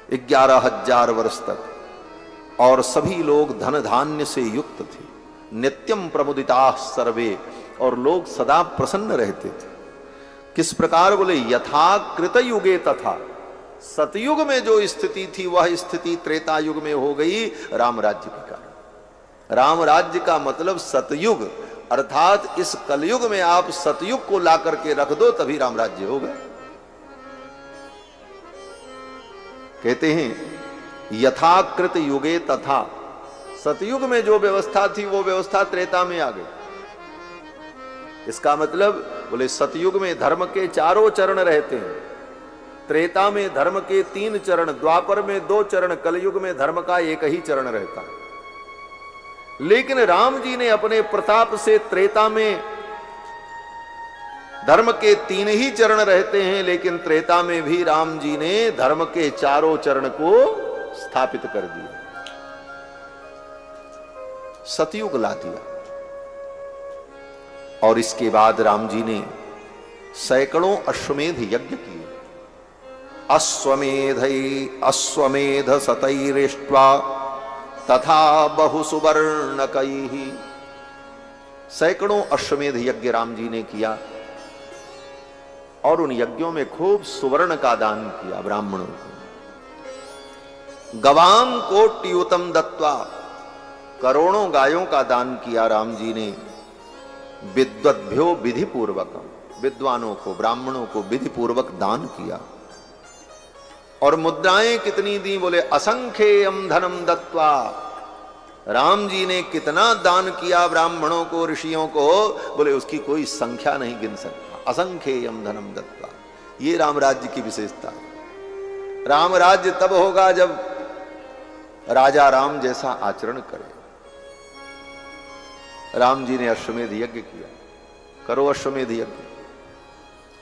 11,000 वर्ष तक। और सभी लोग धन धान्य से युक्त थे। नित्यम प्रमुदिता सर्वे, और लोग सदा प्रसन्न रहते थे। किस प्रकार? बोले यथा कृत युगे तथा, सतयुग में जो स्थिति थी वह स्थिति त्रेता युग में हो गई राम राज्य के कारण। राम राज्य का मतलब सतयुग, अर्थात इस कलयुग में आप सतयुग को ला करके रख दो तभी राम राज्य होगा। कहते हैं यथाकृत युगे तथा, सतयुग में जो व्यवस्था थी वो व्यवस्था त्रेता में आ गई। इसका मतलब बोले सतयुग में धर्म के 4 चरण रहते हैं, त्रेता में धर्म के 3 चरण, द्वापर में 2 चरण, कलयुग में धर्म का 1 ही चरण रहता है। लेकिन राम जी ने अपने प्रताप से त्रेता में धर्म के 3 ही चरण रहते हैं, लेकिन त्रेता में भी राम जी ने धर्म के 4 चरण को स्थापित कर दिया, सतयुग ला दिया। और इसके बाद राम जी ने सैकड़ों अश्वमेध यज्ञ किए। अश्वमेध सतैरिष्ट्वा तथा बहु सुवर्णकैः, सैकड़ों अश्वमेध यज्ञ राम जी ने किया और उन यज्ञों में खूब सुवर्ण का दान किया ब्राह्मणों को। गवाम कोट्युतम दत्वा, करोड़ों गायों का दान किया राम जी ने। विद्वद्भ्यो विधि पूर्वक, विद्वानों को, ब्राह्मणों को विधि पूर्वक दान किया। और मुद्राएं कितनी दी? बोले असंख्यम धनम दत्वा, राम जी ने कितना दान किया ब्राह्मणों को, ऋषियों को, बोले उसकी कोई संख्या नहीं गिन सकता। असंख्यम धनम दत्वा, ये राम राज्य की विशेषता है। राम राज्य तब होगा जब राजा राम जैसा आचरण करे। राम जी ने अश्वमेध यज्ञ किया, करो अश्वमेध यज्ञ।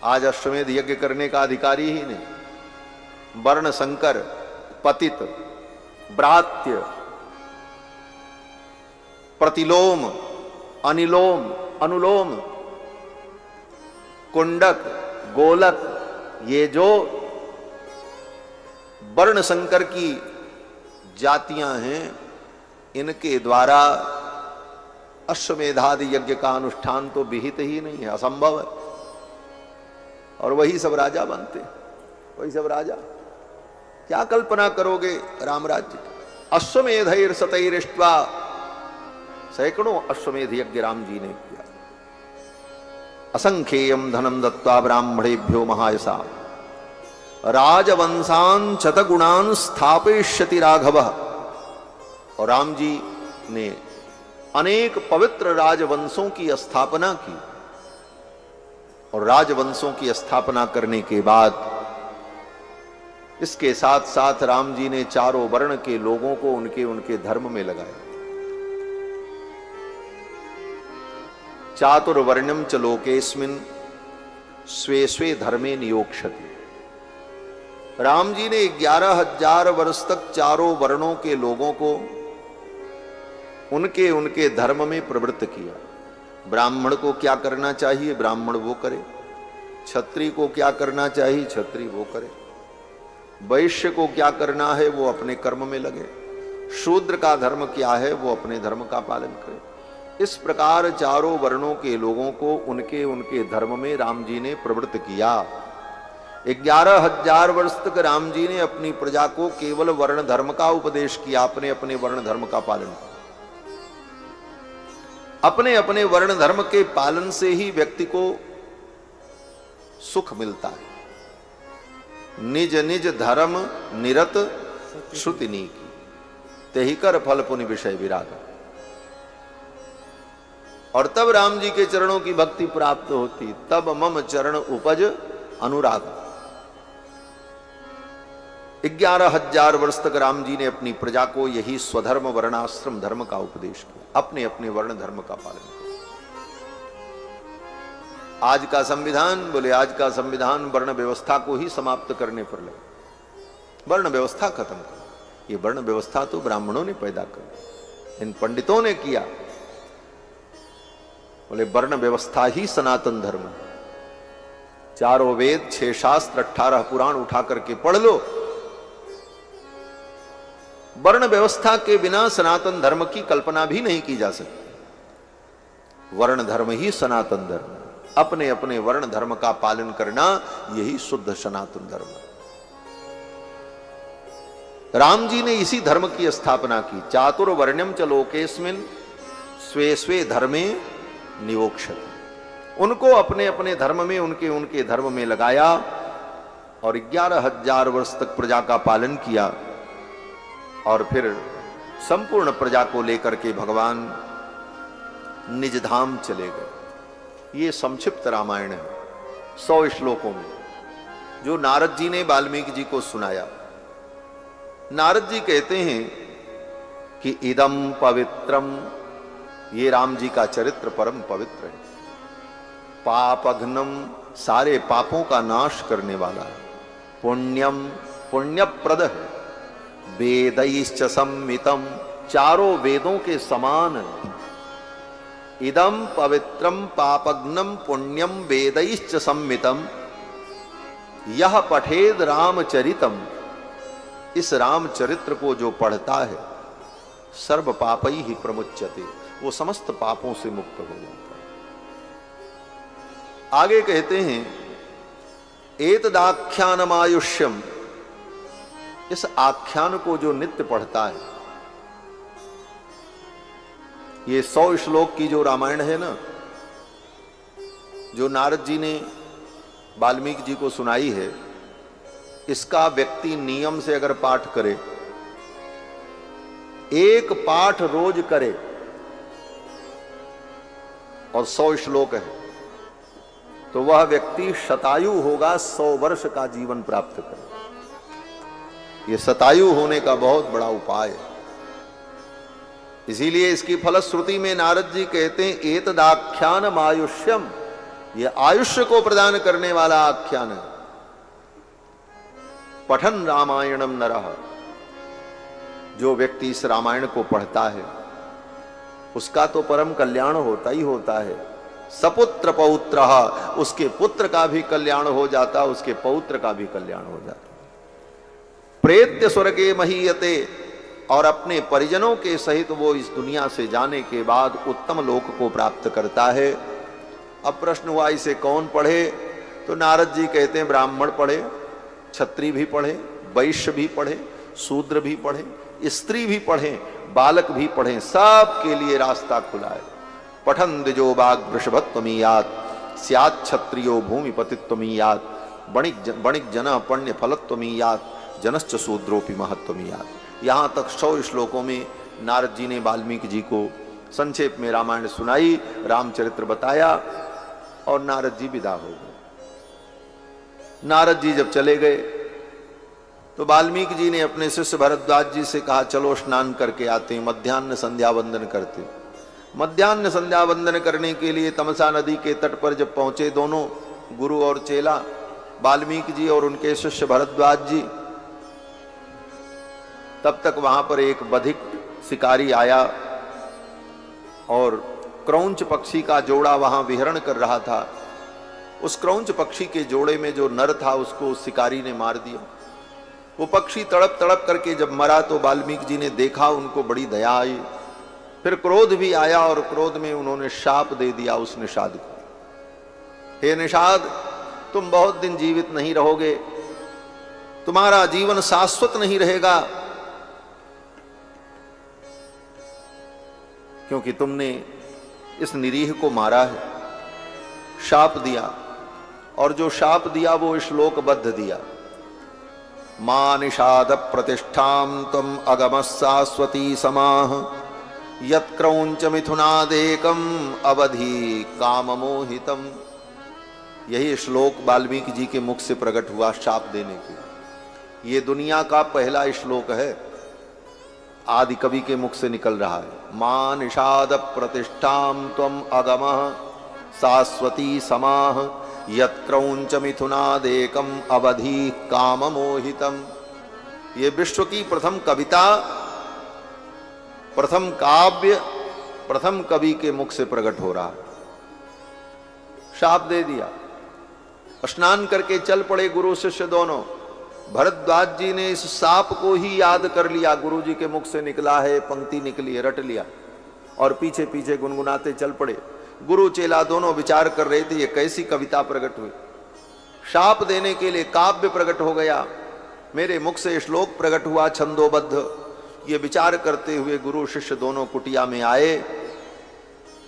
आज अश्वमेध यज्ञ करने का अधिकारी ही नहीं। वर्ण संकर, पतित, ब्रात्य, प्रतिलोम, अनिलोम, अनुलोम, कुंडक, गोलक, ये जो वर्ण संकर की जातियां हैं, इनके द्वारा अश्वमेधादि यज्ञ का अनुष्ठान तो विहित ही नहीं है, असंभव है। और वही सब राजा बनते, वही सब राजा। क्या कल्पना करोगे राम राज्य की? अश्वमेधैर सतैरिष्ट्वा, सैकड़ों अश्वमेध यज्ञ राम जी ने किया। असंख्येयम धनम दत्वा ब्राह्मणेभ्यो महायसा, राजवंशान शतगुणान स्थापयिष्यति राघव। और राम जी ने अनेक पवित्र राजवंशों की स्थापना की। और राजवंशों की स्थापना करने के बाद इसके साथ साथ राम जी ने 4 वर्ण के लोगों को उनके उनके धर्म में लगाया। चातुर्वर्ण्यम च लोकेस्मिन् स्वे स्वे धर्मे नियोक्ष्यति। राम जी ने 11,000 वर्ष तक 4 वर्णों के लोगों को उनके उनके धर्म में प्रवृत्त किया। ब्राह्मण को क्या करना चाहिए, ब्राह्मण वो करे। क्षत्रिय को क्या करना चाहिए, क्षत्रिय वो करे। वैश्य को क्या करना है, वो अपने कर्म में लगे। शूद्र का धर्म क्या है, वो अपने धर्म का पालन करे। इस प्रकार 4 वर्णों के लोगों को उनके उनके धर्म में राम जी ने प्रवृत्त किया। 11,000 वर्ष तक राम जी ने अपनी प्रजा को केवल वर्ण धर्म का उपदेश किया, अपने अपने वर्ण धर्म का पालन किया। अपने अपने वर्ण धर्म के पालन से ही व्यक्ति को सुख मिलता है। निज निज धर्म निरत श्रुति नीकी, तेहि कर फल पुनि विषय विराग। और तब राम जी के चरणों की भक्ति प्राप्त होती, तब मम चरण उपज अनुराग। 11,000 वर्ष तक राम जी ने अपनी प्रजा को यही स्वधर्म वर्णाश्रम धर्म का उपदेश किया, अपने अपने वर्ण धर्म का पालन किया। आज का संविधान, बोले आज का संविधान वर्ण व्यवस्था को ही समाप्त करने पर लगा, वर्ण व्यवस्था खत्म कर। ये वर्ण व्यवस्था तो ब्राह्मणों ने पैदा कर, इन पंडितों ने किया। बोले वर्ण व्यवस्था ही सनातन धर्म है। 4 वेद, 6 शास्त्र, 18 पुराण उठा करके पढ़ लो। वर्ण व्यवस्था के बिना सनातन धर्म की कल्पना भी नहीं की जा सकती। वर्ण धर्म ही सनातन धर्म है। अपने अपने वर्ण धर्म का पालन करना यही शुद्ध सनातन धर्म है। राम जी ने इसी धर्म की स्थापना की। चातुर्वर्ण्यम च लोकेस्मिन् स्वे स्वे धर्मे निवोक्षते। उनको अपने अपने धर्म में, उनके उनके धर्म में लगाया और 11,000 वर्ष तक प्रजा का पालन किया। और फिर संपूर्ण प्रजा को लेकर के भगवान निज धाम चले गए। ये संक्षिप्त रामायण है 100 श्लोकों में, जो नारद जी ने वाल्मीकि जी को सुनाया। नारद जी कहते हैं कि इदम पवित्रम, ये राम जी का चरित्र परम पवित्र है। पापघ्नम, सारे पापों का नाश करने वाला है। पुण्यम, पुण्यप्रद है। वेदैश्च सम्मितम, चारों वेदों के समान है। इदम पवित्रम पापघ्नम पुण्यम वेदैश्च सम्मितम यह पठेद रामचरितम, इस रामचरित्र को जो पढ़ता है सर्व पापई ही प्रमुच्यते, वो समस्त पापों से मुक्त हो जाता है। आगे कहते हैं एतदाख्यानमायुष्यम, इस आख्यान को जो नित्य पढ़ता है। ये 100 श्लोक की जो रामायण है ना, जो नारद जी ने वाल्मीकि जी को सुनाई है, इसका व्यक्ति नियम से अगर पाठ करे, एक पाठ रोज करे और 100 श्लोक है, तो वह व्यक्ति शतायु होगा, 100 वर्ष का जीवन प्राप्त करे। यह शतायु होने का बहुत बड़ा उपाय है। इसीलिए इसकी फलश्रुति में नारद जी कहते हैं एतदाख्यानम आयुष्यम, यह आयुष्य को प्रदान करने वाला आख्यान है। पठन रामायणम नरः, जो व्यक्ति इस रामायण को पढ़ता है उसका तो परम कल्याण होता ही होता है। सपुत्र पौत्रः, उसके पुत्र का भी कल्याण हो जाता, उसके पौत्र का भी कल्याण हो जाता। प्रेत्य स्वर्गे महीयते, और अपने परिजनों के सहित वो इस दुनिया से जाने के बाद उत्तम लोक को प्राप्त करता है। अब प्रश्न हुआ इसे कौन पढ़े, तो नारद जी कहते हैं ब्राह्मण पढ़े, क्षत्रिय भी पढ़े, वैश्य भी पढ़े, शूद्र भी पढ़े, स्त्री भी पढ़े, बालक भी पढ़े, सब के लिए रास्ता खुला है। पठन द्विजो बाग वृषभत्वमीयात् स्यात् क्षत्रियो भूमिपतित्वमीयात् वणिक जन पुण्य फलत्वमीयात् जनश्च शूद्रोपि महत्वमीयात्। यहाँ तक 100 श्लोकों में नारद जी ने वाल्मीकि जी को संक्षेप में रामायण सुनाई, रामचरित्र बताया और नारद जी विदा हो गए। नारद जी जब चले गए तो वाल्मीकि जी ने अपने शिष्य भरद्वाज जी से कहा चलो स्नान करके आते हैं, मध्याह्न संध्या वंदन करते। मध्याह्न संध्या वंदन करने के लिए तमसा नदी के तट पर जब पहुंचे दोनों, गुरु और चेला, वाल्मीकि जी और उनके शिष्य भरद्वाज जी, तब तक वहां पर एक बधिक शिकारी आया और क्रौंच पक्षी का जोड़ा वहां विहरण कर रहा था। उस क्रौंच पक्षी के जोड़े में जो नर था उसको उस शिकारी ने मार दिया। वो पक्षी तड़प तड़प करके जब मरा तो वाल्मीकि जी ने देखा, उनको बड़ी दया आई, फिर क्रोध भी आया और क्रोध में उन्होंने शाप दे दिया उस निषाद को। हे निषाद, तुम बहुत दिन जीवित नहीं रहोगे, तुम्हारा जीवन शाश्वत नहीं रहेगा, क्योंकि तुमने इस निरीह को मारा है। शाप दिया, और जो शाप दिया वो श्लोकबद्ध दिया। मा निषाद प्रतिष्ठाम तम अगम शाश्वती समाह यत्क्रौंच मिथुनादेकम अवधि काममोहितम। यही श्लोक वाल्मीकि जी के मुख से प्रकट हुआ शाप देने के। ये दुनिया का पहला श्लोक है, आदि कवि के मुख से निकल रहा है। मा निषाद प्रतिष्ठाम त्वम अगमः शाश्वती समाह यत्क्रौंच मिथुनादेकम अवधि काममोहितम। ये विश्व की प्रथम कविता, प्रथम काव्य, प्रथम कवि के मुख से प्रकट हो रहा है। शाप दे दिया। स्नान करके चल पड़े गुरु शिष्य दोनों। भरद्वाज जी ने इस शाप को ही याद कर लिया, गुरु जी के मुख से निकला है, पंक्ति निकली है, रट लिया और पीछे पीछे गुनगुनाते चल पड़े। गुरु चेला दोनों विचार कर रहे थे ये कैसी कविता प्रकट हुई। शाप देने के लिए काव्य प्रकट हो गया, मेरे मुख से श्लोक प्रकट हुआ छंदोबद्ध। ये विचार करते हुए गुरु शिष्य दोनों कुटिया में आए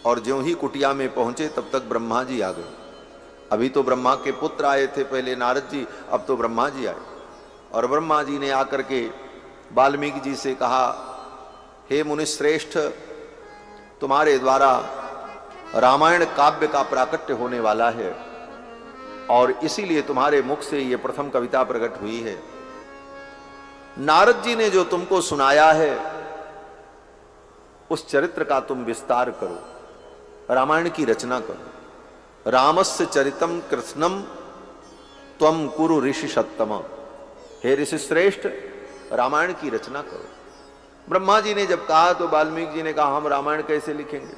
और ज्यों ही कुटिया में पहुंचे तब तक ब्रह्मा जी आ गए। अभी तो ब्रह्मा के पुत्र आए थे पहले नारद जी, अब तो ब्रह्मा जी आए। और ब्रह्मा जी ने आकर के वाल्मीकि जी से कहा, हे मुनिश्रेष्ठ, तुम्हारे द्वारा रामायण काव्य का प्राकट्य होने वाला है और इसीलिए तुम्हारे मुख से ये प्रथम कविता प्रकट हुई है। नारद जी ने जो तुमको सुनाया है उस चरित्र का तुम विस्तार करो, रामायण की रचना करो। रामस्य चरितम कृष्णम त्वम कुरु ऋषि सत्तम। हे ऋषि श्रेष्ठ, रामायण की रचना करो। ब्रह्मा जी ने जब कहा तो वाल्मीकि जी ने कहा, हम रामायण कैसे लिखेंगे,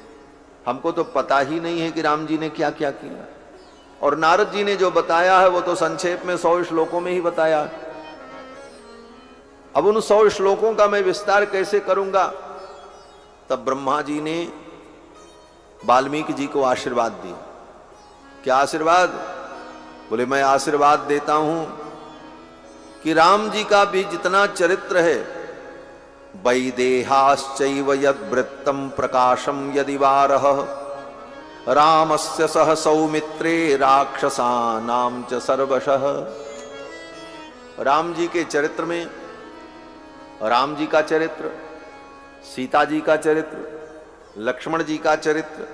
हमको तो पता ही नहीं है कि राम जी ने क्या क्या किया। और नारद जी ने जो बताया है वो तो संक्षेप में 100 श्लोकों में ही बताया है। अब उन 100 श्लोकों का मैं विस्तार कैसे करूंगा। तब ब्रह्मा जी ने वाल्मीकि जी को आशीर्वाद दिया। क्या आशीर्वाद? बोले, मैं आशीर्वाद देता हूं कि राम जी का भी जितना चरित्र है, वैदेहाश्चैव यद्वृत्तम प्रकाशम यदि वारः रामस्य सह सौमित्रे राक्षसानां च सर्वशः। राम जी के चरित्र में राम जी का चरित्र, सीता जी का चरित्र, लक्ष्मण जी का चरित्र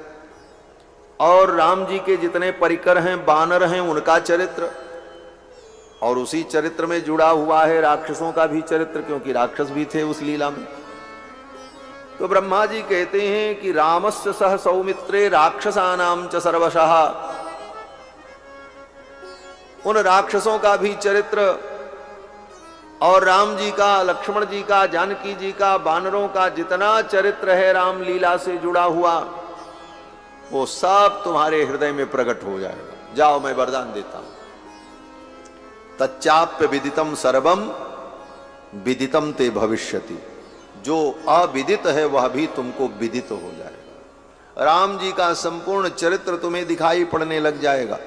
और राम जी के जितने परिकर हैं, बानर हैं, उनका चरित्र, और उसी चरित्र में जुड़ा हुआ है राक्षसों का भी चरित्र, क्योंकि राक्षस भी थे उस लीला में। तो ब्रह्मा जी कहते हैं कि रामस्य सह सौमित्रे राक्षसानां च सर्वशः। उन राक्षसों का भी चरित्र और राम जी का, लक्ष्मण जी का, जानकी जी का, बानरों का जितना चरित्र है राम लीला से जुड़ा हुआ, वो सब तुम्हारे हृदय में प्रकट हो जाएगा। जाओ, मैं वरदान देता हूं। तच्चाप्य विदितम सर्वम विदितम ते भविष्यति। जो अविदित है वह भी तुमको विदित हो जाएगा। राम जी का संपूर्ण चरित्र तुम्हें दिखाई पड़ने लग जाएगा।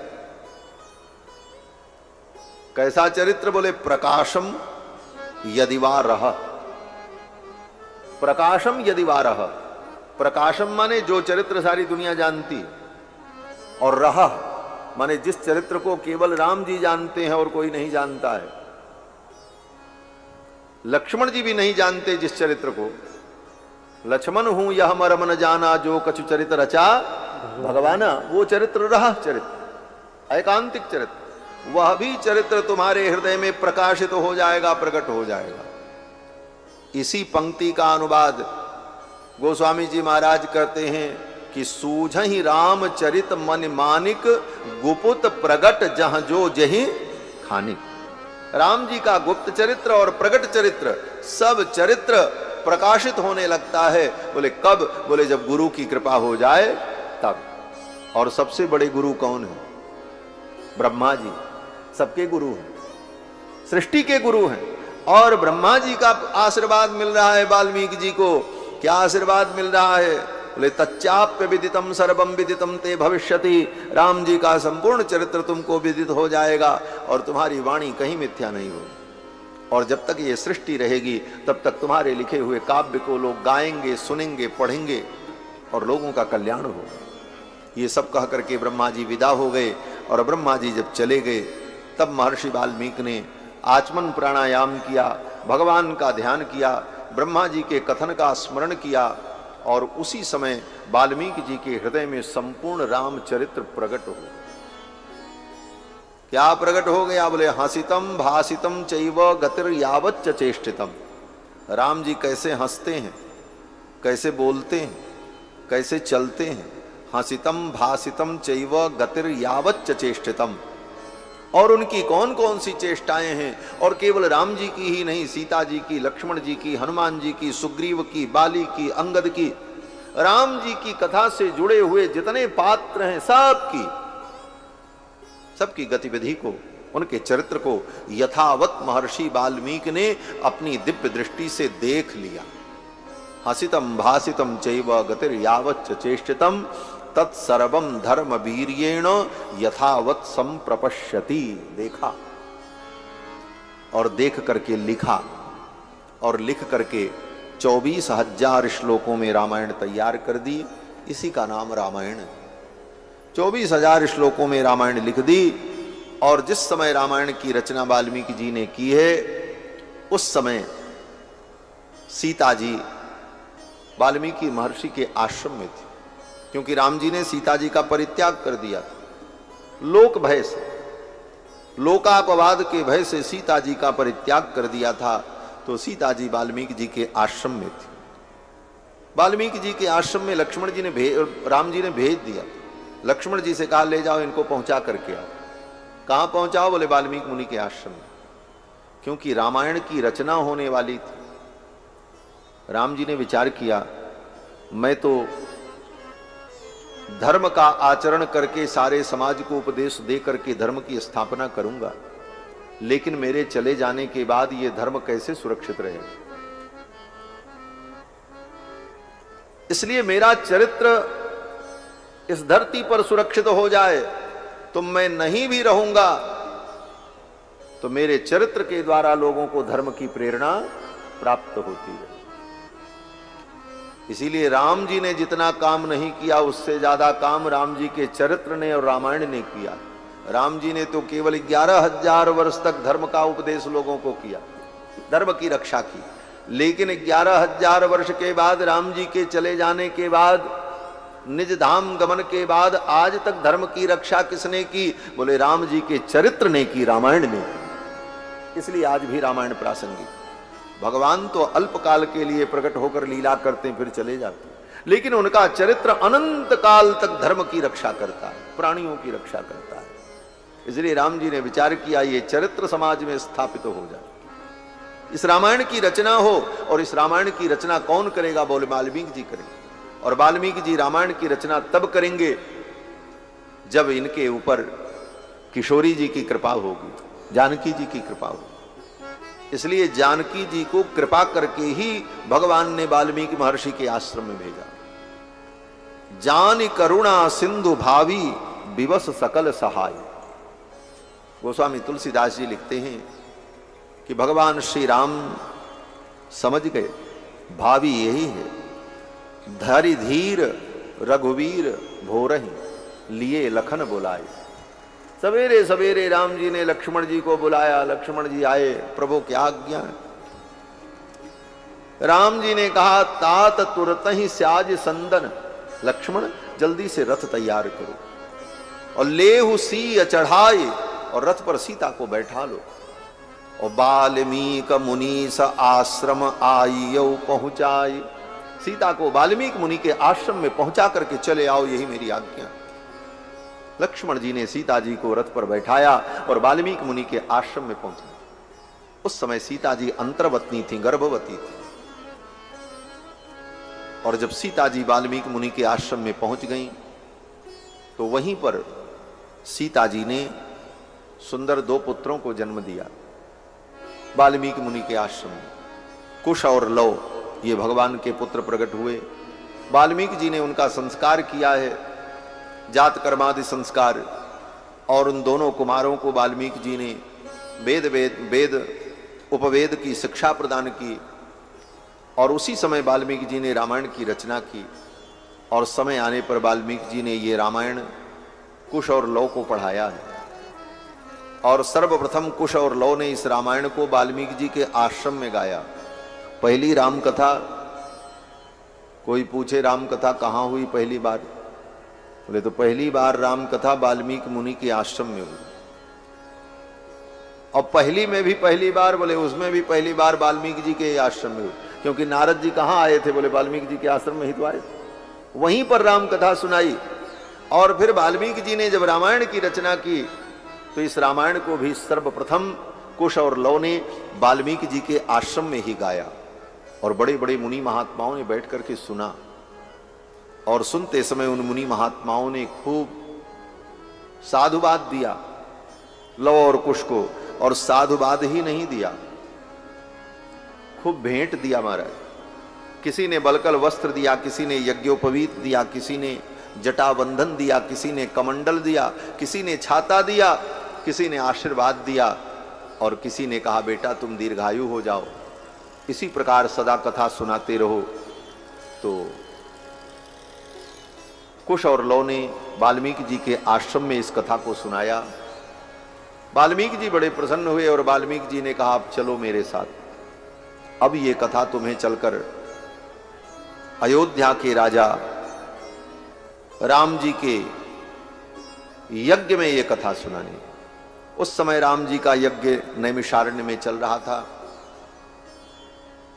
कैसा चरित्र? बोले, प्रकाशम यदि वा रह। प्रकाशम यदि वा रह। प्रकाशम माने जो चरित्र सारी दुनिया जानती, और रह माने जिस चरित्र को केवल राम जी जानते हैं और कोई नहीं जानता है। लक्ष्मण जी भी नहीं जानते जिस चरित्र को। लक्ष्मण हूं यह मरम न जाना जो कछु चरित्र रचा भगवाना। वो चरित्र रहा, चरित्र एकांतिक चरित्र, वह भी चरित्र तुम्हारे हृदय में प्रकाशित हो जाएगा, प्रकट हो जाएगा। इसी पंक्ति का अनुवाद गोस्वामी जी महाराज करते हैं कि सूझहि राम चरित मन मानिक गुपुत प्रगट जहां जो जही खानिक। राम जी का गुप्त चरित्र और प्रगट चरित्र, सब चरित्र प्रकाशित होने लगता है। बोले कब? बोले जब गुरु की कृपा हो जाए तब। और सबसे बड़े गुरु कौन है? ब्रह्मा जी सबके गुरु हैं, सृष्टि के गुरु हैं। और ब्रह्मा जी का आशीर्वाद मिल रहा है वाल्मीकि जी को। क्या आशीर्वाद मिल रहा है? बोले तच्चाप्य विदितम सर्वम विदितम ते भविष्यति। राम जी का संपूर्ण चरित्र तुमको विदित हो जाएगा और तुम्हारी वाणी कहीं मिथ्या नहीं होगी। और जब तक ये सृष्टि रहेगी तब तक तुम्हारे लिखे हुए काव्य को लोग गाएंगे, सुनेंगे, पढ़ेंगे और लोगों का कल्याण होगा। ये सब कह करके ब्रह्मा जी विदा हो गए। और ब्रह्मा जी जब चले गए तब महर्षि वाल्मीकि ने आचमन प्राणायाम किया, भगवान का ध्यान किया, ब्रह्मा जी के कथन का स्मरण किया और उसी समय वाल्मीकि जी के हृदय में संपूर्ण रामचरित्र प्रकट हो। क्या प्रकट हो गया? बोले हंसितम भासितम चैव गतिर यावच्च चेष्टितम। राम जी कैसे हंसते हैं, कैसे बोलते हैं, कैसे चलते हैं। हंसितम भासितम चैव गतिर यावच्च चेष्टितम। और उनकी कौन कौन सी चेष्टाएं हैं, और केवल राम जी की ही नहीं, सीता जी की, लक्ष्मण जी की, हनुमान जी की, सुग्रीव की, बाली की, अंगद की, राम जी की कथा से जुड़े हुए जितने पात्र हैं सबकी गतिविधि को, उनके चरित्र को यथावत महर्षि वाल्मीकि ने अपनी दिव्य दृष्टि से देख लिया। हसितम भासितम चैव गतिर यावच्च चेष्टितम तत्सर्वम धर्म वीर्येण यथावत संप्रपश्यति। देखा और देख करके लिखा, और लिख करके 24,000 श्लोकों में रामायण तैयार कर दी। इसी का नाम रामायण है। 24,000 श्लोकों में रामायण लिख दी। और जिस समय रामायण की रचना वाल्मीकि जी ने की है, उस समय सीता जी वाल्मीकि महर्षि के आश्रम में थी, क्योंकि राम जी ने सीता जी का परित्याग कर दिया था। लोक भय से, लोकापवाद के भय से सीता जी का परित्याग कर दिया था। तो सीता जी वाल्मीकि जी के आश्रम में थी। वाल्मीकि जी के आश्रम में लक्ष्मण जी ने राम जी ने भेज दिया। लक्ष्मण जी से कहा ले जाओ, इनको पहुंचा करके आओ। कहां पहुंचाओ? बोले वाल्मीकि मुनि के आश्रम में, क्योंकि रामायण की रचना होने वाली थी। राम जी ने विचार किया, मैं तो धर्म का आचरण करके सारे समाज को उपदेश दे करके धर्म की स्थापना करूंगा, लेकिन मेरे चले जाने के बाद यह धर्म कैसे सुरक्षित रहेगा? इसलिए मेरा चरित्र इस धरती पर सुरक्षित हो जाए, तो मैं नहीं भी रहूंगा तो मेरे चरित्र के द्वारा लोगों को धर्म की प्रेरणा प्राप्त होती है। इसीलिए राम जी ने जितना काम नहीं किया, उससे ज्यादा काम राम जी के चरित्र ने और रामायण ने किया। राम जी ने तो केवल 11,000 वर्ष तक धर्म का उपदेश लोगों को किया, धर्म की रक्षा की। लेकिन 11,000 वर्ष के बाद, राम जी के चले जाने के बाद, निज धाम गमन के बाद, आज तक धर्म की रक्षा किसने की? बोले राम जी के चरित्र ने की, रामायण ने की। इसलिए आज भी रामायण प्रासंगिक। भगवान तो अल्पकाल के लिए प्रकट होकर लीला करते फिर चले जाते, लेकिन उनका चरित्र अनंत काल तक धर्म की रक्षा करता है, प्राणियों की रक्षा करता है। इसलिए राम जी ने विचार किया ये चरित्र समाज में स्थापित हो जाए, इस रामायण की रचना हो। और इस रामायण की रचना कौन करेगा? बोले वाल्मीकि जी करेंगे। और वाल्मीकि जी रामायण की रचना तब करेंगे जब इनके ऊपर किशोरी जी की कृपा होगी, जानकी जी की कृपा होगी। इसलिए जानकी जी को कृपा करके ही भगवान ने वाल्मीकि महर्षि के आश्रम में भेजा। जान करुणा सिंधु भावी विवश सकल सहाय। गोस्वामी तुलसीदास जी लिखते हैं कि भगवान श्री राम समझ गए भावी यही है, धरि धीर रघुवीर भोरहि लिए लखन बुलाए। सवेरे सवेरे राम जी ने लक्ष्मण जी को बुलाया, लक्ष्मण जी आए, प्रभु क्या आज्ञा है? राम जी ने कहा तात तुरत ही स्याज संदन, लक्ष्मण जल्दी से रथ तैयार करो और लेहु सी चढ़ाए, और रथ पर सीता को बैठा लो। और वाल्मीकि मुनि स आश्रम आइयो पहुंचाए, सीता को वाल्मीकि मुनि के आश्रम में पहुंचा करके चले आओ, यही मेरी आज्ञा। लक्ष्मण जी ने सीता जी को रथ पर बैठाया और वाल्मीकि मुनि के आश्रम में पहुंचा। उस समय सीता जी अंतर्वतनी थी, गर्भवती थी। और जब सीता जी वाल्मीकि मुनि के आश्रम में पहुंच गईं, तो वहीं पर सीता जी ने सुंदर 2 पुत्रों को जन्म दिया वाल्मीकि मुनि के आश्रम में। कुश और लव ये भगवान के पुत्र प्रकट हुए। वाल्मीकि जी ने उनका संस्कार किया है, जात कर्मादि संस्कार। और उन दोनों कुमारों को वाल्मीकि जी ने वेद उपवेद की शिक्षा प्रदान की। और उसी समय वाल्मीकि जी ने रामायण की रचना की। और समय आने पर वाल्मीकि जी ने ये रामायण कुश और लव को पढ़ाया है। और सर्वप्रथम कुश और लव ने इस रामायण को वाल्मीकि जी के आश्रम में गाया। पहली राम कथा कोई पूछे राम कथा कहाँ हुई पहली बार? बोले तो पहली बार राम कथा वाल्मीकि मुनि के आश्रम में हुई। और पहली में भी पहली बार, बोले उसमें भी पहली बार वाल्मीकि जी के आश्रम में हुई, क्योंकि नारद जी कहाँ आए थे? बोले वाल्मीकि जी के आश्रम में ही तो आए, वहीं पर राम कथा सुनाई। और फिर वाल्मीकि जी ने जब रामायण की रचना की तो इस रामायण को भी सर्वप्रथम कुश और लव ने वाल्मीकि जी के आश्रम में ही गाया। और बड़े बड़े मुनि महात्माओं ने बैठ करके सुना, और सुनते समय उन मुनि महात्माओं ने खूब साधुवाद दिया लव और कुश को। और साधुवाद ही नहीं दिया, खूब भेंट दिया महाराज। किसी ने बलकल वस्त्र दिया, किसी ने यज्ञोपवीत दिया, किसी ने जटाबंधन दिया, किसी ने कमंडल दिया, किसी ने छाता दिया, किसी ने आशीर्वाद दिया, और किसी ने कहा बेटा तुम दीर्घायु हो जाओ, इसी प्रकार सदा कथा सुनाते रहो। तो कुश और लव ने वाल्मीकि जी के आश्रम में इस कथा को सुनाया। वाल्मीकि जी बड़े प्रसन्न हुए और वाल्मीकि जी ने कहा अब चलो मेरे साथ, अब ये कथा तुम्हें चलकर अयोध्या के राजा राम जी के यज्ञ में ये कथा सुनानी। उस समय राम जी का यज्ञ नैमिषारण्य में चल रहा था।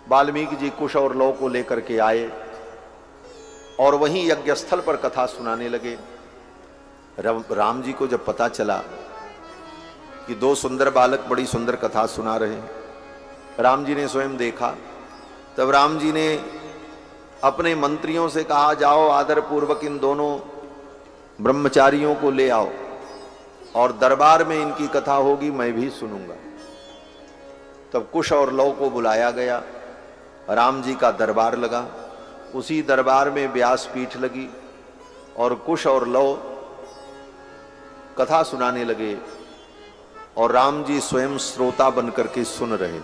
वाल्मीकि जी कुश और लव को लेकर के आए और वहीं यज्ञ स्थल पर कथा सुनाने लगे। राम जी को जब पता चला कि दो सुंदर बालक बड़ी सुंदर कथा सुना रहे हैं, राम जी ने स्वयं देखा। तब राम जी ने अपने मंत्रियों से कहा जाओ आदर पूर्वक इन दोनों ब्रह्मचारियों को ले आओ और दरबार में इनकी कथा होगी, मैं भी सुनूंगा। तब कुश और लव को बुलाया गया, राम जी का दरबार लगा, उसी दरबार में व्यासपीठ लगी और कुश और लव कथा सुनाने लगे और राम जी स्वयं श्रोता बनकर के सुन रहे।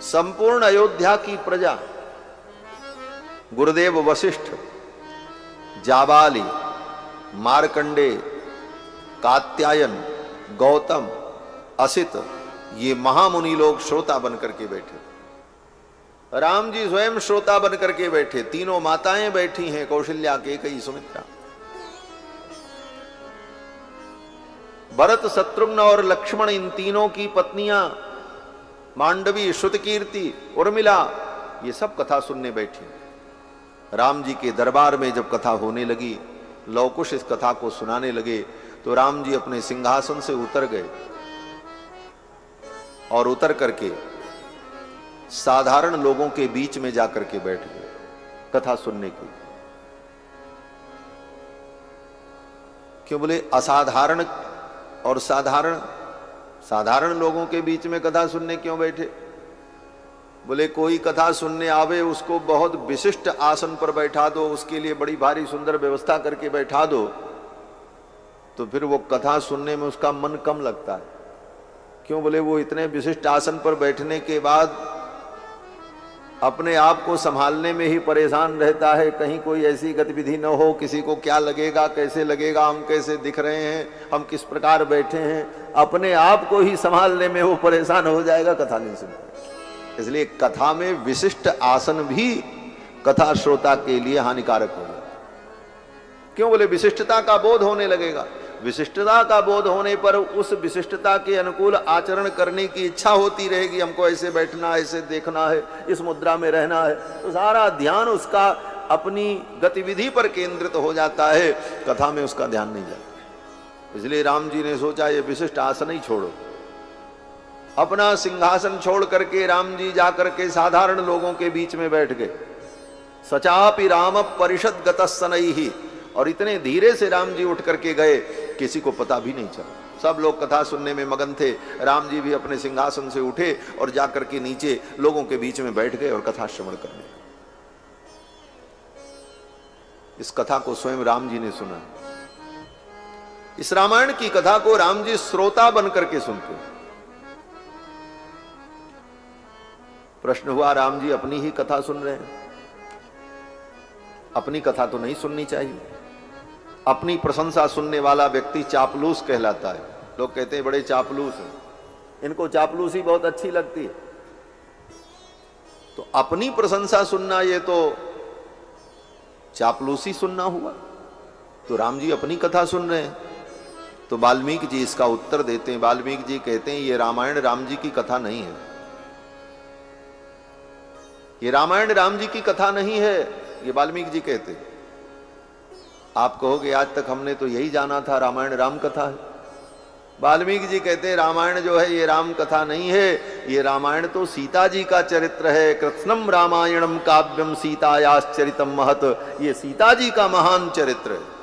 संपूर्ण अयोध्या की प्रजा, गुरुदेव वशिष्ठ, जाबाली, मार्कंडे, कात्यायन, गौतम, असित, ये महामुनि लोग श्रोता बनकर के बैठे। राम जी स्वयं श्रोता बनकर के बैठे। तीनों माताएं बैठी हैं, कौशल्या, केकई, सुमित्रा। भरत, शत्रुघ्न और लक्ष्मण, इन तीनों की पत्नियां मांडवी, श्रुतकीर्ति, उर्मिला, ये सब कथा सुनने बैठी। राम जी के दरबार में जब कथा होने लगी, लव कुश इस कथा को सुनाने लगे, तो राम जी अपने सिंहासन से उतर गए और उतर करके साधारण लोगों के बीच में जाकर के बैठ गए कथा सुनने की। क्यों? बोले असाधारण और साधारण, साधारण लोगों के बीच में कथा सुनने क्यों बैठे? बोले कोई कथा सुनने आवे उसको बहुत विशिष्ट आसन पर बैठा दो, उसके लिए बड़ी भारी सुंदर व्यवस्था करके बैठा दो, तो फिर वो कथा सुनने में उसका मन कम लगता है। क्यों? बोले वो इतने विशिष्ट आसन पर बैठने के बाद अपने आप को संभालने में ही परेशान रहता है, कहीं कोई ऐसी गतिविधि न हो, किसी को क्या लगेगा, कैसे लगेगा, हम कैसे दिख रहे हैं, हम किस प्रकार बैठे हैं, अपने आप को ही संभालने में वो परेशान हो जाएगा, कथा नहीं सुन। इसलिए कथा में विशिष्ट आसन भी कथा श्रोता के लिए हानिकारक होगा। क्यों? बोले विशिष्टता का बोध होने लगेगा। विशिष्टता का बोध होने पर उस विशिष्टता के अनुकूल आचरण करने की इच्छा होती रहेगी, हमको ऐसे बैठना, ऐसे देखना है, इस मुद्रा में रहना है, तो सारा ध्यान उसका अपनी गतिविधि पर केंद्रित हो जाता है, कथा में उसका ध्यान नहीं जाता। इसलिए राम जी ने सोचा ये विशिष्ट आसन ही छोड़ो। अपना सिंहासन छोड़ करके राम जी जाकर के साधारण लोगों के बीच में बैठ गए। सचापि राम परिषद गतस्सनैहि, और इतने धीरे से राम जी उठ करके गए, किसी को पता भी नहीं चला। सब लोग कथा सुनने में मगन थे। राम जी भी अपने सिंहासन से उठे और जाकर के नीचे लोगों के बीच में बैठ गए और कथा श्रवण करने। इस कथा को स्वयं राम जी ने सुना। इस रामायण की कथा को राम जी श्रोता बनकर के सुनते। प्रश्न हुआ, राम जी अपनी ही कथा सुन रहे हैं, अपनी कथा तो नहीं सुननी चाहिए। अपनी प्रशंसा सुनने वाला व्यक्ति चापलूस कहलाता है। लोग कहते हैं बड़े चापलूस हैं, इनको चापलूसी बहुत अच्छी लगती है। तो अपनी प्रशंसा सुनना ये तो चापलूसी सुनना हुआ। तो राम जी अपनी कथा सुन रहे हैं। तो वाल्मीकि जी इसका उत्तर देते हैं। वाल्मीकि जी कहते हैं ये रामायण राम जी की कथा नहीं है, ये रामायण राम जी की कथा नहीं है। ये वाल्मीकि जी कहते हैं। आप कहोगे आज तक हमने तो यही जाना था रामायण राम कथा है। वाल्मीकि जी कहते हैं रामायण जो है ये राम कथा नहीं है, ये रामायण तो सीता जी का चरित्र है। कृत्स्नम रामायणम काव्यम सीतायाश्चरितम महत, ये सीता जी का महान चरित्र है।